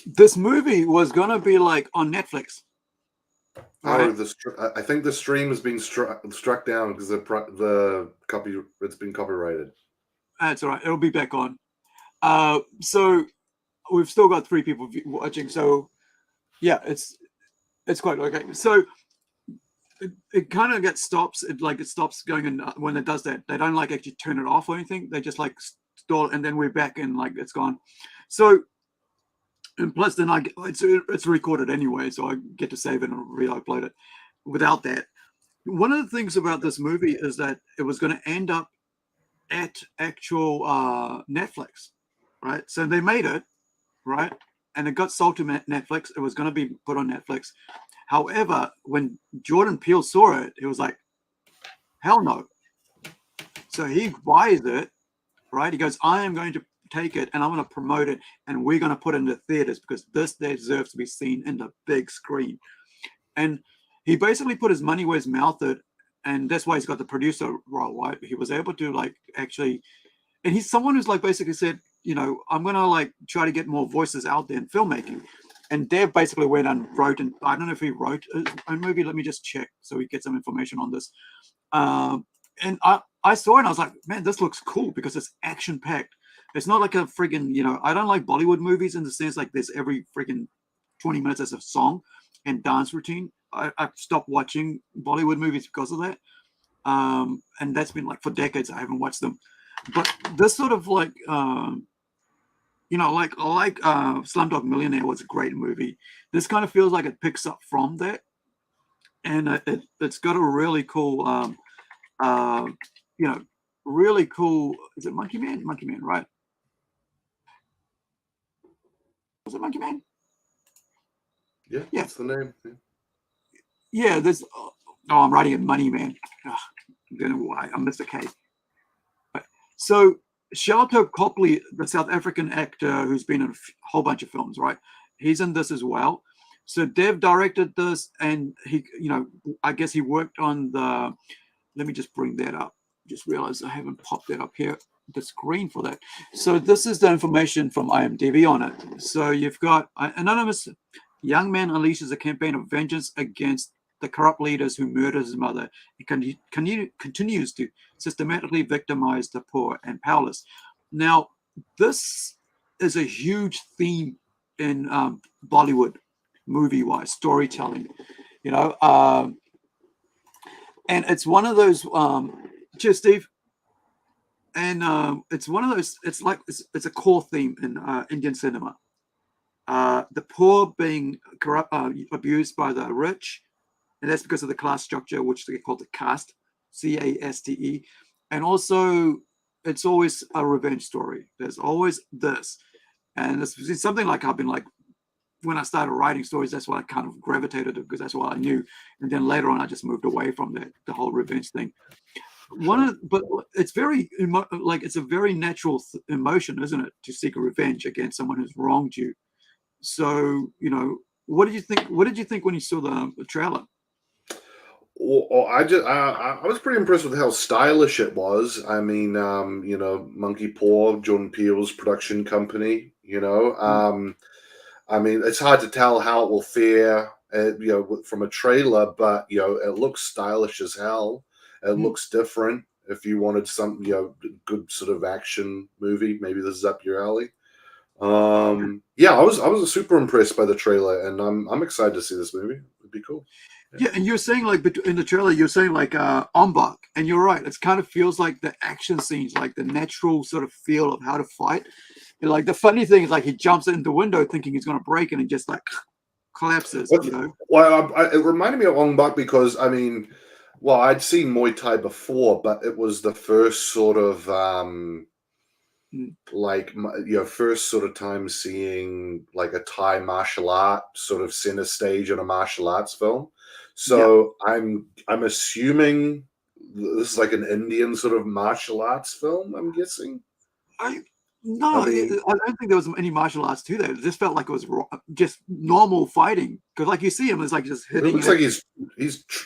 this movie was gonna be like on Netflix. Oh, I think the stream is being struck down because it's been copyrighted. That's all right. It'll be back on. So we've still got 3 people watching. So yeah, it's quite okay. So it kind of stops. It stops going, and when it does that, they don't like actually turn it off or anything. They just like stall, and then we're back and like it's gone. So. And plus, then it's recorded anyway, so I get to save it and re-upload it. Without that, one of the things about this movie is that it was going to end up at actual Netflix, right? So they made it, right, and it got sold to Netflix. It was going to be put on Netflix. However, when Jordan Peele saw it, he was like, "Hell no!" So he buys it, right? He goes, "I am going to take it and I'm going to promote it and we're going to put it in the theaters because this deserves to be seen in the big screen." And he basically put his money where his mouth is, and that's why he's got the producer role, right? He was able to like actually, and he's someone who's like basically said, you know, I'm gonna like try to get more voices out there in filmmaking. And Dev basically went and wrote, and I don't know if he wrote, and maybe let me just check so we get some information on this. And I saw it and I was like, man, this looks cool because it's action packed. It's not like a friggin', you know, I don't like Bollywood movies in the sense like there's every friggin' 20 minutes as a song and dance routine. I've stopped watching Bollywood movies because of that. And that's been like for decades, I haven't watched them. But this sort of like, you know, like Slumdog Millionaire was a great movie. This kind of feels like it picks up from that. And it's got a really cool, you know, really cool. Is it Monkey Man? Monkey Man, right? Was it Monkey Man? Yeah, that's the name. Yeah, there's. Oh, I'm writing it Money Man. I don't know why. I missed a K. So Shalto Copley, the South African actor who's been in a whole bunch of films, right? He's in this as well. So Dev directed this, and he, you know, I guess he worked on the. Let me just bring that up. Just realized I haven't popped that up here, the screen for that. So this is the information from IMDb on it. So you've got anonymous young man unleashes a campaign of vengeance against the corrupt leaders who murdered his mother. He continues to systematically victimize the poor and powerless. Now, this is a huge theme in Bollywood, movie-wise, storytelling, you know. And it's one of those, cheers, Steve. And it's one of those, it's like, it's a core theme in Indian cinema. The poor being corrupt, abused by the rich, and that's because of the class structure, which they call the caste, C-A-S-T-E. And also, it's always a revenge story. There's always this. And it's something like I've been like, when I started writing stories, that's why I kind of gravitated to, because that's what I knew. And then later on, I just moved away from that, the whole revenge thing. But it's very, like, it's a very natural emotion, isn't it, to seek a revenge against someone who's wronged you. So, you know, what did you think? What did you think when you saw the trailer? Well, I was pretty impressed with how stylish it was. I mean, you know, Monkey Paw, Jordan Peele's production company. You know, I mean, it's hard to tell how it will fare, you know, from a trailer, but you know, it looks stylish as hell. It looks different. If you wanted some, you know, good sort of action movie, maybe this is up your alley. Yeah, I was super impressed by the trailer, and I'm excited to see this movie. It'd be cool. Yeah, and you're saying like in the trailer, you're saying like Ombak, and you're right. It kind of feels like the action scenes, like the natural sort of feel of how to fight. And like the funny thing is, like he jumps in the window thinking he's going to break, and he just like collapses. You know. Well, it reminded me of Ombak because I mean, well, I'd seen Muay Thai before, but it was the first sort of like, you know, first sort of time seeing like a Thai martial art sort of center stage in a martial arts film. So yeah. I'm assuming this is like an Indian sort of martial arts film, I'm guessing. I don't think there was any martial arts to that. It just felt like it was just normal fighting. Because like you see him, it's like just hitting. It looks like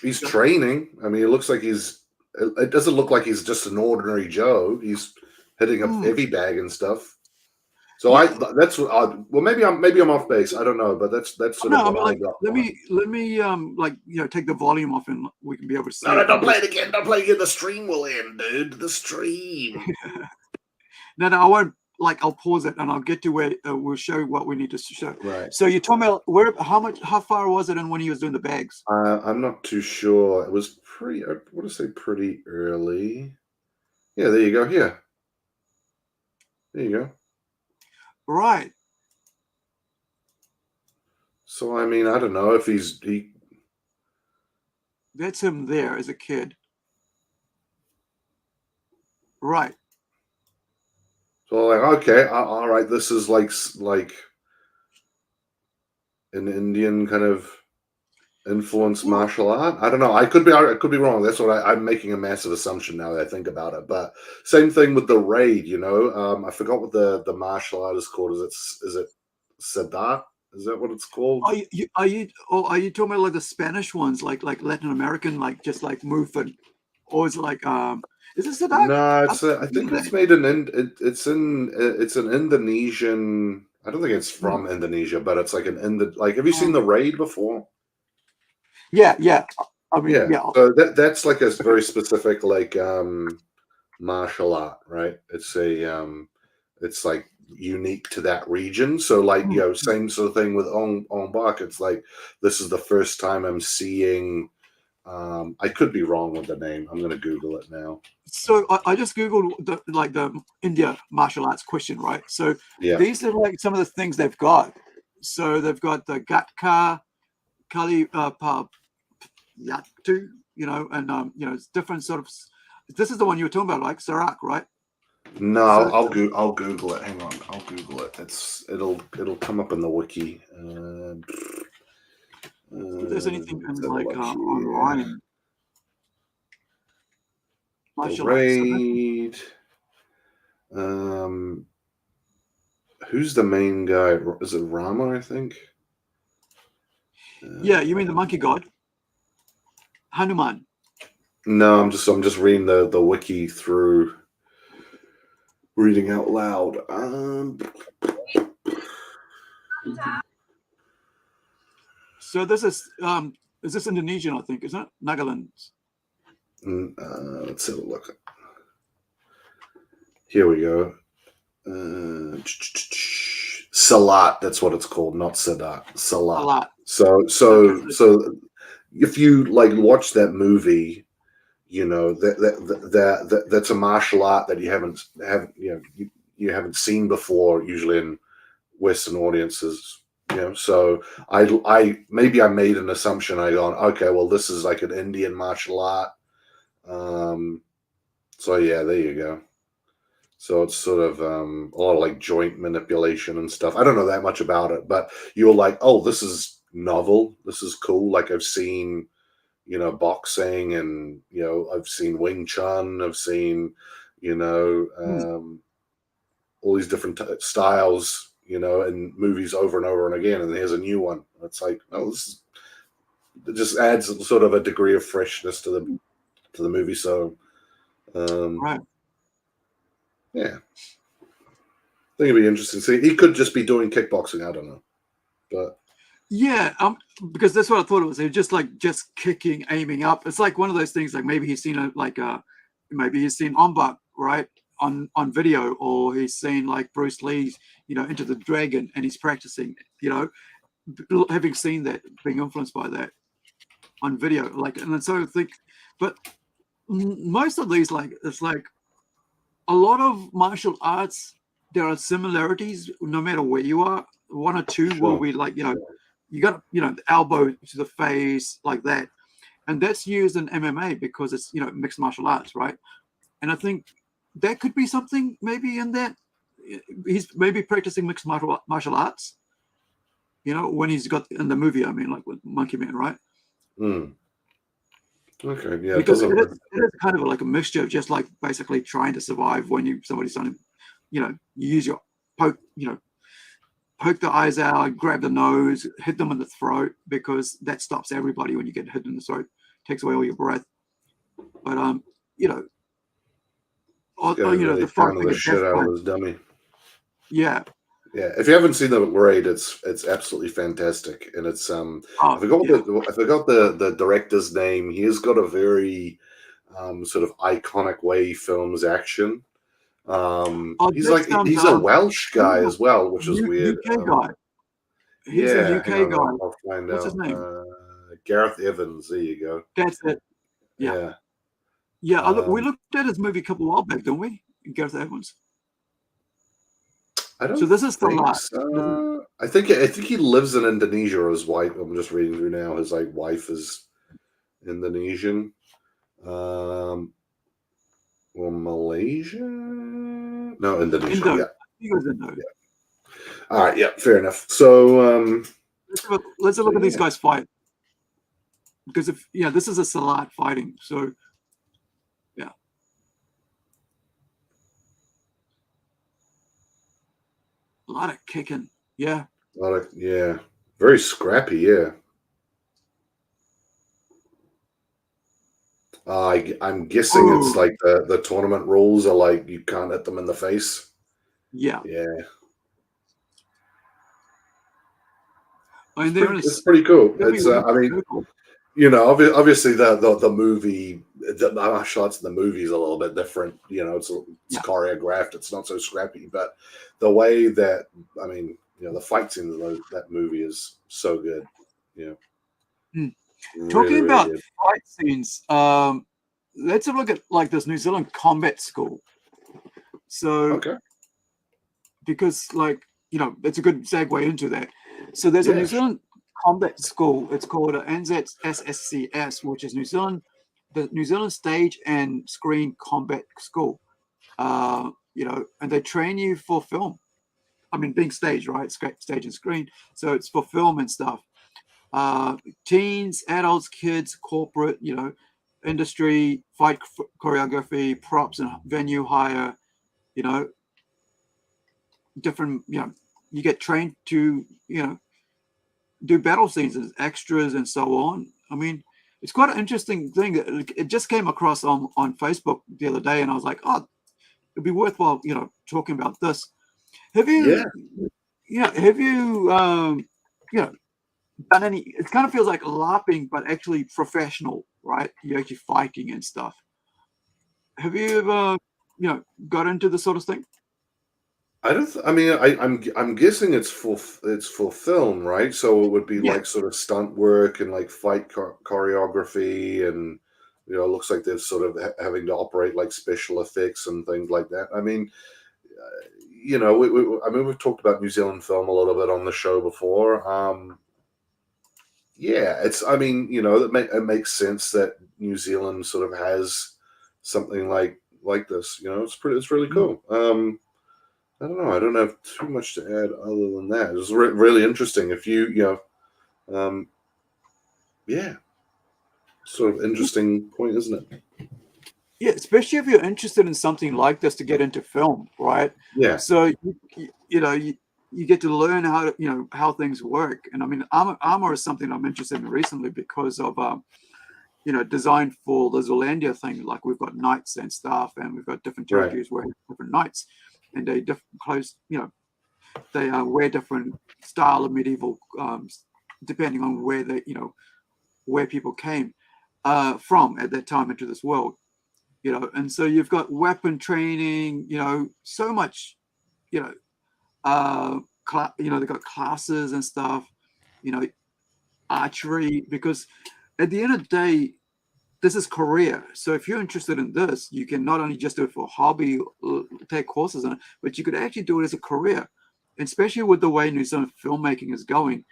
he's training. I mean, it looks like it doesn't look like he's just an ordinary Joe. He's hitting a heavy bag and stuff. So that's what well, maybe I'm off base. I don't know, but that's sort of what I got. Let me like, you know, take the volume off and we can be able to see. No, don't play it again. Don't play it again. The stream will end, dude. The stream. No, I won't. Like, I'll pause it and I'll get to where we'll show what we need to show. Right. So you're talking about how far was it, and when he was doing the bags? I'm not too sure. It was pretty. I want to say pretty early. Yeah, there you go. Here. There you go. Right. So I mean, I don't know if he. That's him there as a kid. Right. So like, okay, all right, this is like an Indian kind of influenced martial art. I don't know. I could be wrong. That's what I'm making a massive assumption now that I think about it. But same thing with the raid. You know, I forgot what the martial art is called. Is it Sadat? Is that what it's called? Are you talking about like the Spanish ones, like Latin American, like just like movement, or is it like is this about? No, I think it's made it's an Indonesian. I don't think it's from Indonesia, but it's like have you seen The Raid before? Yeah. I mean, Yeah. yeah. So that's like a very specific like martial art, right? It's like unique to that region. So like, same sort of thing with Ong Bak. It's like this is the first time I'm seeing I could be wrong with the name. I'm gonna Google it now. So I just Googled the India martial arts question, right? So these are like some of the things they've got. So they've got the Gatka, Kali Yatu, and it's different sort of. This is the one you were talking about, like Sarak, right? No, So- I'll Google it. Hang on, I'll Google it. It'll come up in the wiki. If there's anything in, let's have a like look here. online. The Martial arts. Raid. Who's the main guy? Is it Rama? I think. Yeah, you mean the monkey god, Hanuman? No, I'm just reading the wiki through. Reading out loud. So this is this Indonesian? I think, isn't it? Nagaland. Let's have a look. Here we go. Salat, that's what it's called, not Sadat. Salat. So if you like watch that movie, that's a martial art that you haven't seen before, usually in Western audiences. So I maybe I made an assumption. I gone, okay, well, this is like an Indian martial art. So yeah, there you go. So it's sort of a lot of like joint manipulation and stuff. I don't know that much about it, but you're like, oh, this is novel. This is cool. Like I've seen, boxing, and I've seen Wing Chun. I've seen, all these different styles, in movies over and over and again. And here's a new one. It's like, oh, it just adds sort of a degree of freshness to the movie. So, Right. yeah, I think it'd be interesting to see. He could just be doing kickboxing. I don't know, but yeah, because that's what I thought it was. It was just kicking, aiming up. It's like one of those things. Like maybe he's seen maybe he's seen Ombak, right, on video, or he's seen like Bruce Lee's, Into the Dragon, and he's practicing. Having seen that, being influenced by that on video, and then so I think, but most of these, it's like a lot of martial arts, there are similarities no matter where you are. One or two will be you got the elbow to the face like that, and that's used in MMA because it's mixed martial arts, right? And I think that could be something maybe in that he's maybe practicing mixed martial arts, when he's got in the movie. I mean, like with Monkey Man, right? Okay, yeah, Because it is kind of like a mixture of just like basically trying to survive when somebody's trying to, you use your poke the eyes out, grab the nose, hit them in the throat, because that stops everybody when you get hit in the throat, takes away all your breath. But really the front pounding the shit out of his dummy. Yeah. Yeah, if you haven't seen The Raid, it's absolutely fantastic, and it's I forgot the director's name. He has got a very sort of iconic way he films action. He's a Welsh guy as well, which is weird. UK guy. He's a UK guy. I'll find What's out. his name? Gareth Evans. There you go. That's it. Yeah. We looked at his movie a couple of while back, didn't we? Gareth Evans. I don't. So this is the think last. so. I think he lives in Indonesia. His wife. I'm just reading through now. His wife is Indonesian. Well, Malaysia. No, Indonesia. Indo. Yeah. He was Indo. Yeah. All right. Yeah. Fair enough. So let's look at these guys fight. Because this is a Salat fighting. So yeah. A lot of kicking. Yeah. Yeah, very scrappy. Yeah. I'm guessing it's Oh, like the tournament rules are like you can't hit them in the face. yeah. Yeah, I mean, they're in a it's pretty cool. It's I semi-Olympic mean, circle. you know, obviously the movie, the martial arts in the movie is a little bit different. You know, it's Yeah. choreographed. It's not so scrappy, but the way that I mean, you know, the fight scene in that movie is so good. Yeah, Hmm. really, Talking really about good. fight scenes, let's have a look at like this New Zealand combat school. So, Okay. because like, you know, it's a good segue into that. So there's a New Yeah. Zealand combat school. It's called NZSSCS, which is the New Zealand Stage and Screen Combat School. You know, and they train you for film. I mean, being stage, right? Stage and screen. So it's for film and stuff. Teens, adults, kids, corporate, you know, industry, fight choreography, props and venue hire, you know, different, you know, you get trained to, you know, do battle scenes as extras and so on. I mean, it's quite an interesting thing. It just came across on Facebook the other day, and I was like, oh, it'd be worthwhile, you know, talking about this. Have Yeah. you, have you, you know, done any? It kind of feels like LARPing, but actually professional, right? You're actually fighting and stuff. Have you ever, you know, got into this sort of thing? I don't. I mean, I'm guessing it's for film, right? So it would be Yeah, like sort of stunt work and like fight choreography, and you know, it looks like they're sort of having to operate like special effects and things like that. I mean, you know, I mean, we've talked about New Zealand film a little bit on the show before. Yeah, it's. I mean, you know, it makes sense that New Zealand sort of has something like this. You know, it's really mm, cool. I don't know. I don't have too much to add other than that. It was really interesting. If you know, yeah, sort of interesting point, isn't it? yeah. Especially if you're interested in something like this to get into film, right? Yeah, So you know you get to learn how to, you know, how things work. And I mean, armor is something I'm interested in recently because of you know, designed for the Zealandia thing. Like we've got knights and stuff, and we've got different right, territories where different knights, and they different clothes. You know, they wear different style of medieval, depending on where they, you know, where people came from at that time into this world. You know, and so you've got weapon training. You know, so much. You know, you know, they've got classes and stuff. You know, archery, because at the end of the day, this is career. So if you're interested in this, you can not only just do it for hobby, take courses on it, but you could actually do it as a career. And especially with the way New Zealand filmmaking is going,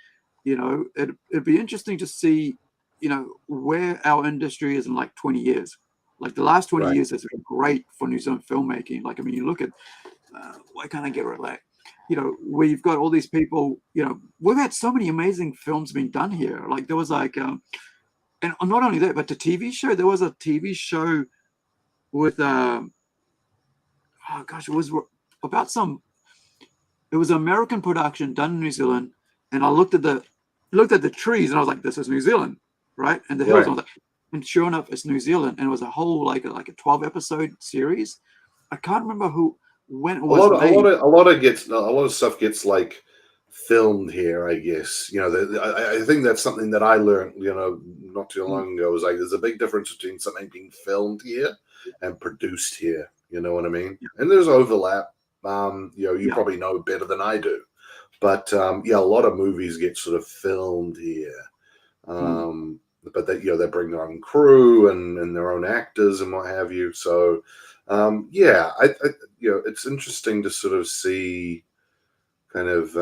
you know, it'd be interesting to see, you know, where our industry is in like 20 years. Like the last 20 right. years has been great for New Zealand filmmaking. Like, I mean, you look at, why can't I get relaxed? You know, we've got all these people, you know, we've had so many amazing films being done here. Like there was like, and not only that, but the TV show. There was a TV show with oh gosh, it was about some. It was an American production done in New Zealand, and I looked at the trees, and I was like, "This is New Zealand, right?" And the hills. Right. And I was like, and sure enough, it's New Zealand, and it was a whole like a 12 episode series. I can't remember when it was made. A lot of stuff gets like filmed here. I guess you know. I think that's something that I learned. You know, not too Mm, long ago. Was like there's a big difference between something being filmed here and produced here. You know what I mean? And there's overlap. You know, you yeah, probably know better than I do. But yeah, a lot of movies get sort of filmed here. mm, But they, you know, they bring their own crew and their own actors and what have you. So yeah, I you know, it's interesting to sort of see kind of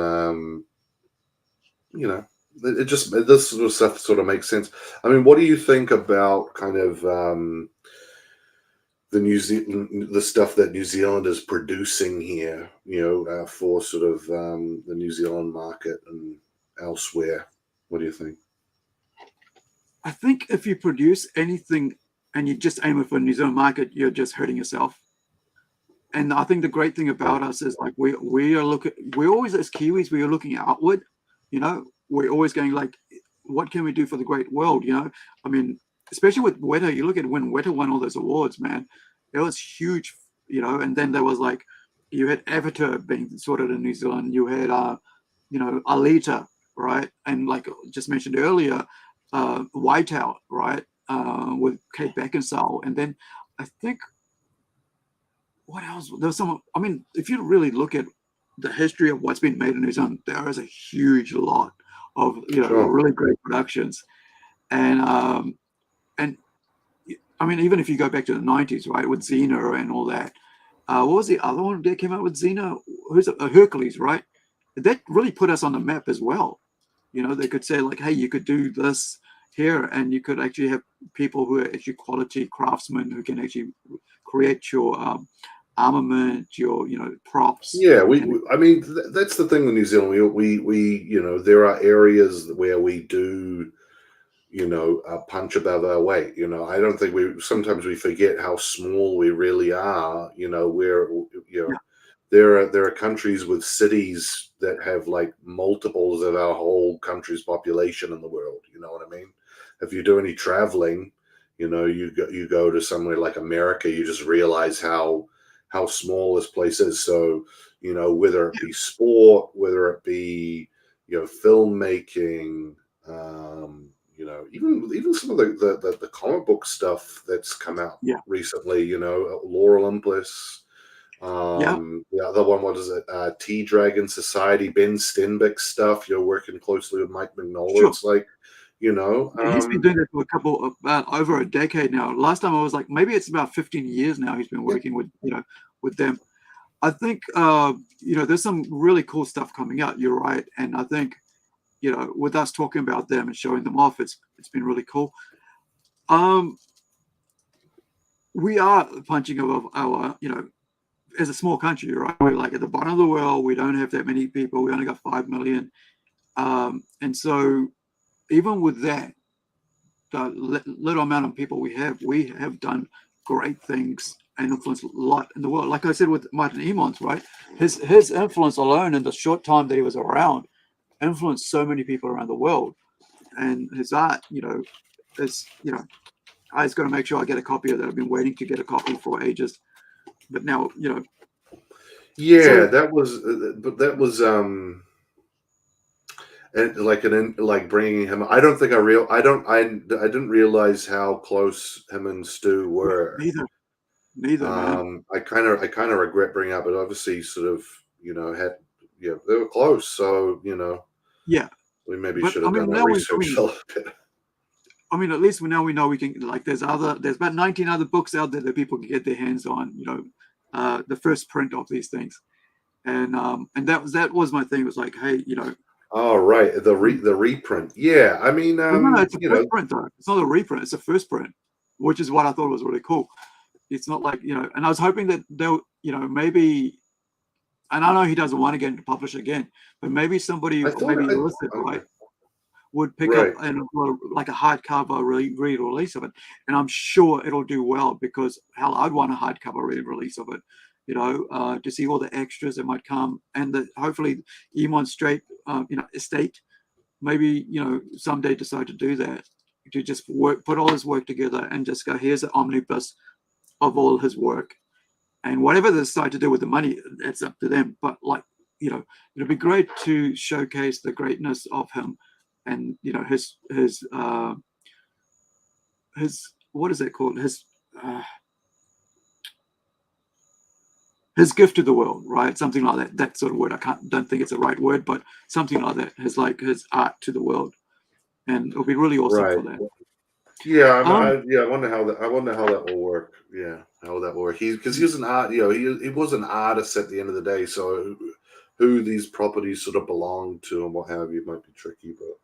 you know, it just this sort of stuff sort of makes sense. I mean, what do you think about kind of the stuff that New Zealand is producing here, you know, for sort of the New Zealand market and elsewhere? What do you think? I think if you produce anything and you just aim it for the New Zealand market, you're just hurting yourself. and I think the great thing about us is like we're always as Kiwis, we are looking outward, you know, we're always going like, what can we do for the great world, you know? I mean, especially with Weta, you look at when Weta won all those awards, man, it was huge, you know. And then there was like, you had Avatar being sorted in New Zealand, you had you know, Alita, right? And like just mentioned earlier, Whiteout, right? With Kate Beckinsale. And then I think, what else? There's some, I mean, if you really look at the history of what's been made in New Zealand, there is a huge lot of, you know, really great productions. And I mean, even if you go back to the 90s, right, with Xena and all that, what was the other one that came out with Xena? Who's it? Hercules, right? That really put us on the map as well. You know, they could say like, hey, you could do this here, and you could actually have people who are actually quality craftsmen who can actually create your armament, your, you know, props. Yeah, I mean, that's the thing with New Zealand. We you know, there are areas where we do, you know, punch above our weight. You know, I don't think sometimes we forget how small we really are. You know, there are countries with cities that have like multiples of our whole country's population in the world. You know what I mean? If you do any traveling, you know, you go to somewhere like America, you just realize how small this place is. So, you know, whether it be sport, whether it be, you know, filmmaking, you know, even some of the comic book stuff that's come out recently, you know, Lore Olympus. The other one, what is it? Tea Dragon Society, Ben Stenbeck stuff. You're working closely with Mike Mignola. Sure. It's like, you know, he's been doing it for about over a decade now. Last time I was like, maybe it's about 15 years now. He's been working with, you know, with them. I think, you know, there's some really cool stuff coming out. You're right, and I think, you know, with us talking about them and showing them off, it's been really cool. We are punching above our, you know, as a small country, right? We're like at the bottom of the world. We don't have that many people. We only got 5 million, and so even with that, the little amount of people we have done great things and influenced a lot in the world. Like I said with Martin Emonds, right? His influence alone in the short time that he was around influenced so many people around the world. And his art, you know, is, you know, I just got to make sure I get a copy of that. I've been waiting to get a copy for ages, but now, you know. Yeah, so, that was and like bringing him. I don't think I didn't realize how close him and Stu were. Neither. Man. I kind of regret bringing up, but obviously, sort of, you know, they were close. So, you know, we maybe should have done our research a little bit. I mean, at least now we know we can. Like, there's about 19 other books out there that people can get their hands on. You know, the first print of these things, and that was my thing. It was like, hey, you know. Oh, right. The reprint. Yeah. I mean, no, it's a first print, though. It's not a reprint. It's a first print, which is what I thought was really cool. It's not like, you know, and I was hoping that they'll, you know, maybe, and I know he doesn't want to get into publish again, but maybe somebody, right, would pick up and like a hardcover re-release of it. And I'm sure it'll do well, because hell, I'd want a hardcover re-release of it. You know, to see all the extras that might come, and hopefully Emonds you know, estate, maybe, you know, someday decide to do that, to just put all his work together and just go, here's an omnibus of all his work, and whatever they decide to do with the money, that's up to them. But like, you know, it'd be great to showcase the greatness of him, and, you know, his what is that called? His gift to the world, right? Something like that. That sort of word. Don't think it's the right word, but something like that. His art to the world, and it'll be really awesome for that. Yeah, I wonder how that will work. Yeah, how that will work. Because he was an art. You know, he was an artist at the end of the day. So who these properties sort of belong to and what have you might be tricky, but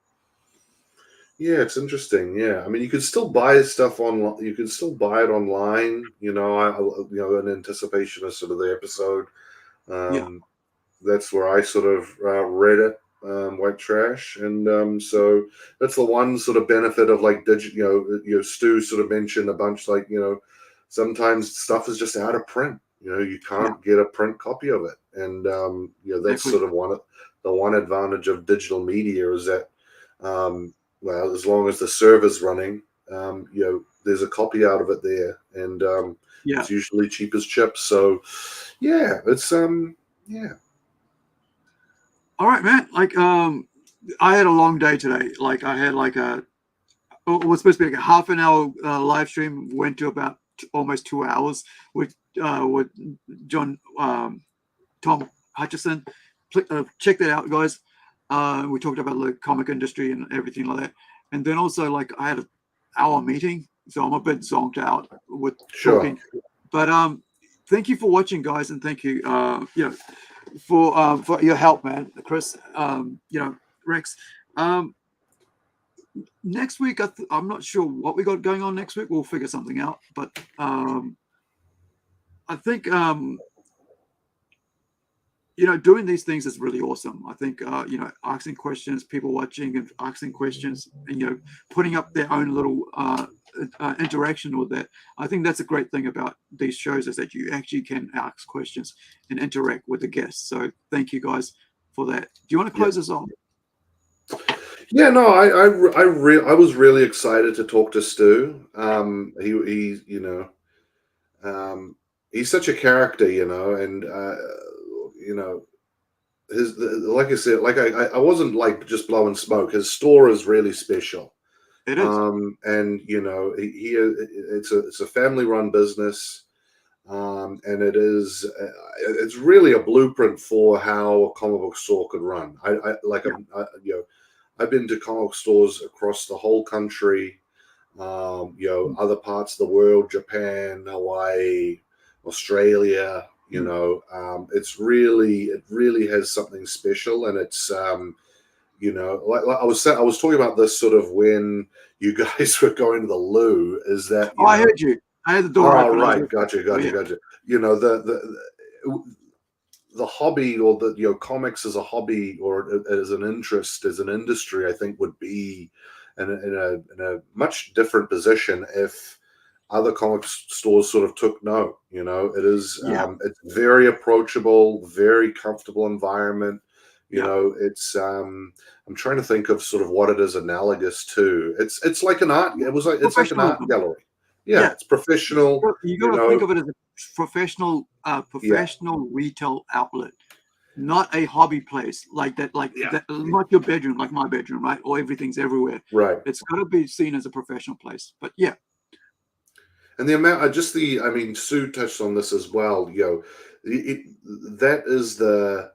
yeah, it's interesting. Yeah, I mean, you can still buy his stuff online. You can still buy it online. You know, in anticipation of sort of the episode. That's where I sort of read it. White Trash, and so that's the one sort of benefit of like digital. You know, Stu sort of mentioned a bunch, like, you know, sometimes stuff is just out of print. You can't get a print copy of it, and that's Exactly. sort of the one advantage of digital media is that well, as long as the server's running, there's a copy out of it there, and it's usually cheap as chips. So yeah, it's yeah. All right, man. Like I had a long day today. Like I had like it was supposed to be like a half an hour live stream, went to about almost 2 hours with John Tom Hutchison. Check that out, guys. We talked about the comic industry and everything like that, and then also like I had an hour meeting, so I'm a bit zonked out with talking. But thank you for watching, guys, and thank you for your help, man, Chris. Rex. Next week, I'm not sure what we got going on next week. We'll figure something out, but I think doing these things is really awesome. I think asking questions, people watching and asking questions, and putting up their own little interaction with that. I think that's a great thing about these shows, is that you actually can ask questions and interact with the guests. So thank you guys for that. Do you want to close us off? Yeah, no, I was really excited to talk to Stu. He's such a character, and like I said, like I wasn't like just blowing smoke. His store is really special. It is. And it's a family-run business, and it's really a blueprint for how a comic book store could run. I've been to comic stores across the whole country, other parts of the world, Japan, Hawaii, Australia. It really has something special, and it's like I was talking about this sort of when you guys were going to the loo. Is that I heard you. I had the door open. Right, gotcha. The hobby, or the comics as a hobby or as an interest, as an industry, I think would be in a much different position if other comic stores sort of took note. It is it's very approachable, very comfortable environment. It's I'm trying to think of sort of what it is analogous to. It's like an art. It's like an art gallery. Yeah, it's professional. You got to think of it as a professional retail outlet, not a hobby place like that. Not your bedroom, like my bedroom, right? Or everything's everywhere. Right. It's got to be seen as a professional place. But yeah. And the amount, Sue touched on this as well. That is the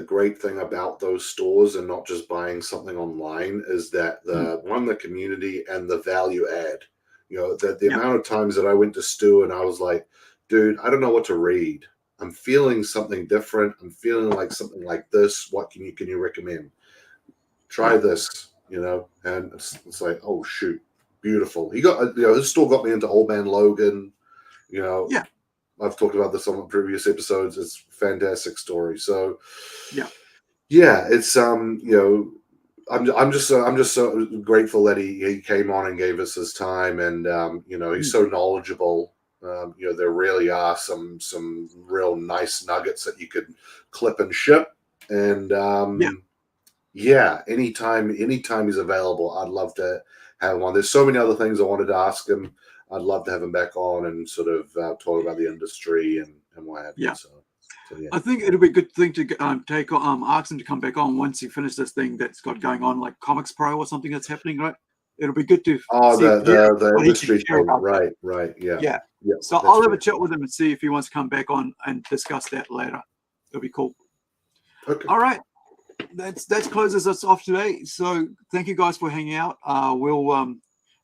great thing about those stores, and not just buying something online, is that the community and the value add. The amount of times that I went to Stu and I was like, dude, I don't know what to read. I'm feeling something different. I'm feeling like something like this. What can you recommend? Try this, and it's like, oh shoot, beautiful. He got, his store got me into Old Man Logan. I've talked about this on previous episodes. It's a fantastic story. So it's I'm just so grateful that he came on and gave us his time, and he's so knowledgeable. There really are some real nice nuggets that you could clip and ship, and anytime he's available, I'd love to have him on. There's so many other things I wanted to ask him. I'd love to have him back on and sort of talk about the industry and what have you. So I think it'll be a good thing to ask him to come back on once he finishes this thing that's got going on, like Comics Pro or something that's happening, right? It'll be good to the industry thing, right, yeah. So I'll have a chat with him and see if he wants to come back on and discuss that later. It'll be cool. Okay. All right, that closes us off today. So thank you guys for hanging out. We'll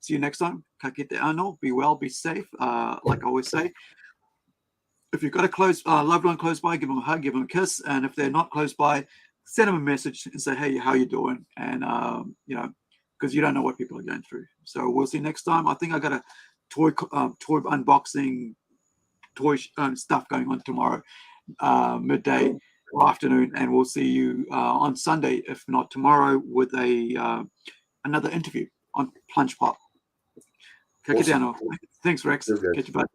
see you next time. Ka kite anō. Be well, be safe. Like I always say, if you've got a loved one close by, give them a hug, give them a kiss, and if they're not close by, send them a message and say, hey, how you doing? And because you don't know what people are going through. So we'll see you next time. I think I got a toy unboxing, stuff going on tomorrow, midday or afternoon, and we'll see you on Sunday, if not tomorrow, with another interview on Plunge Pop. Awesome. Thanks, Rex. Catch you, bud.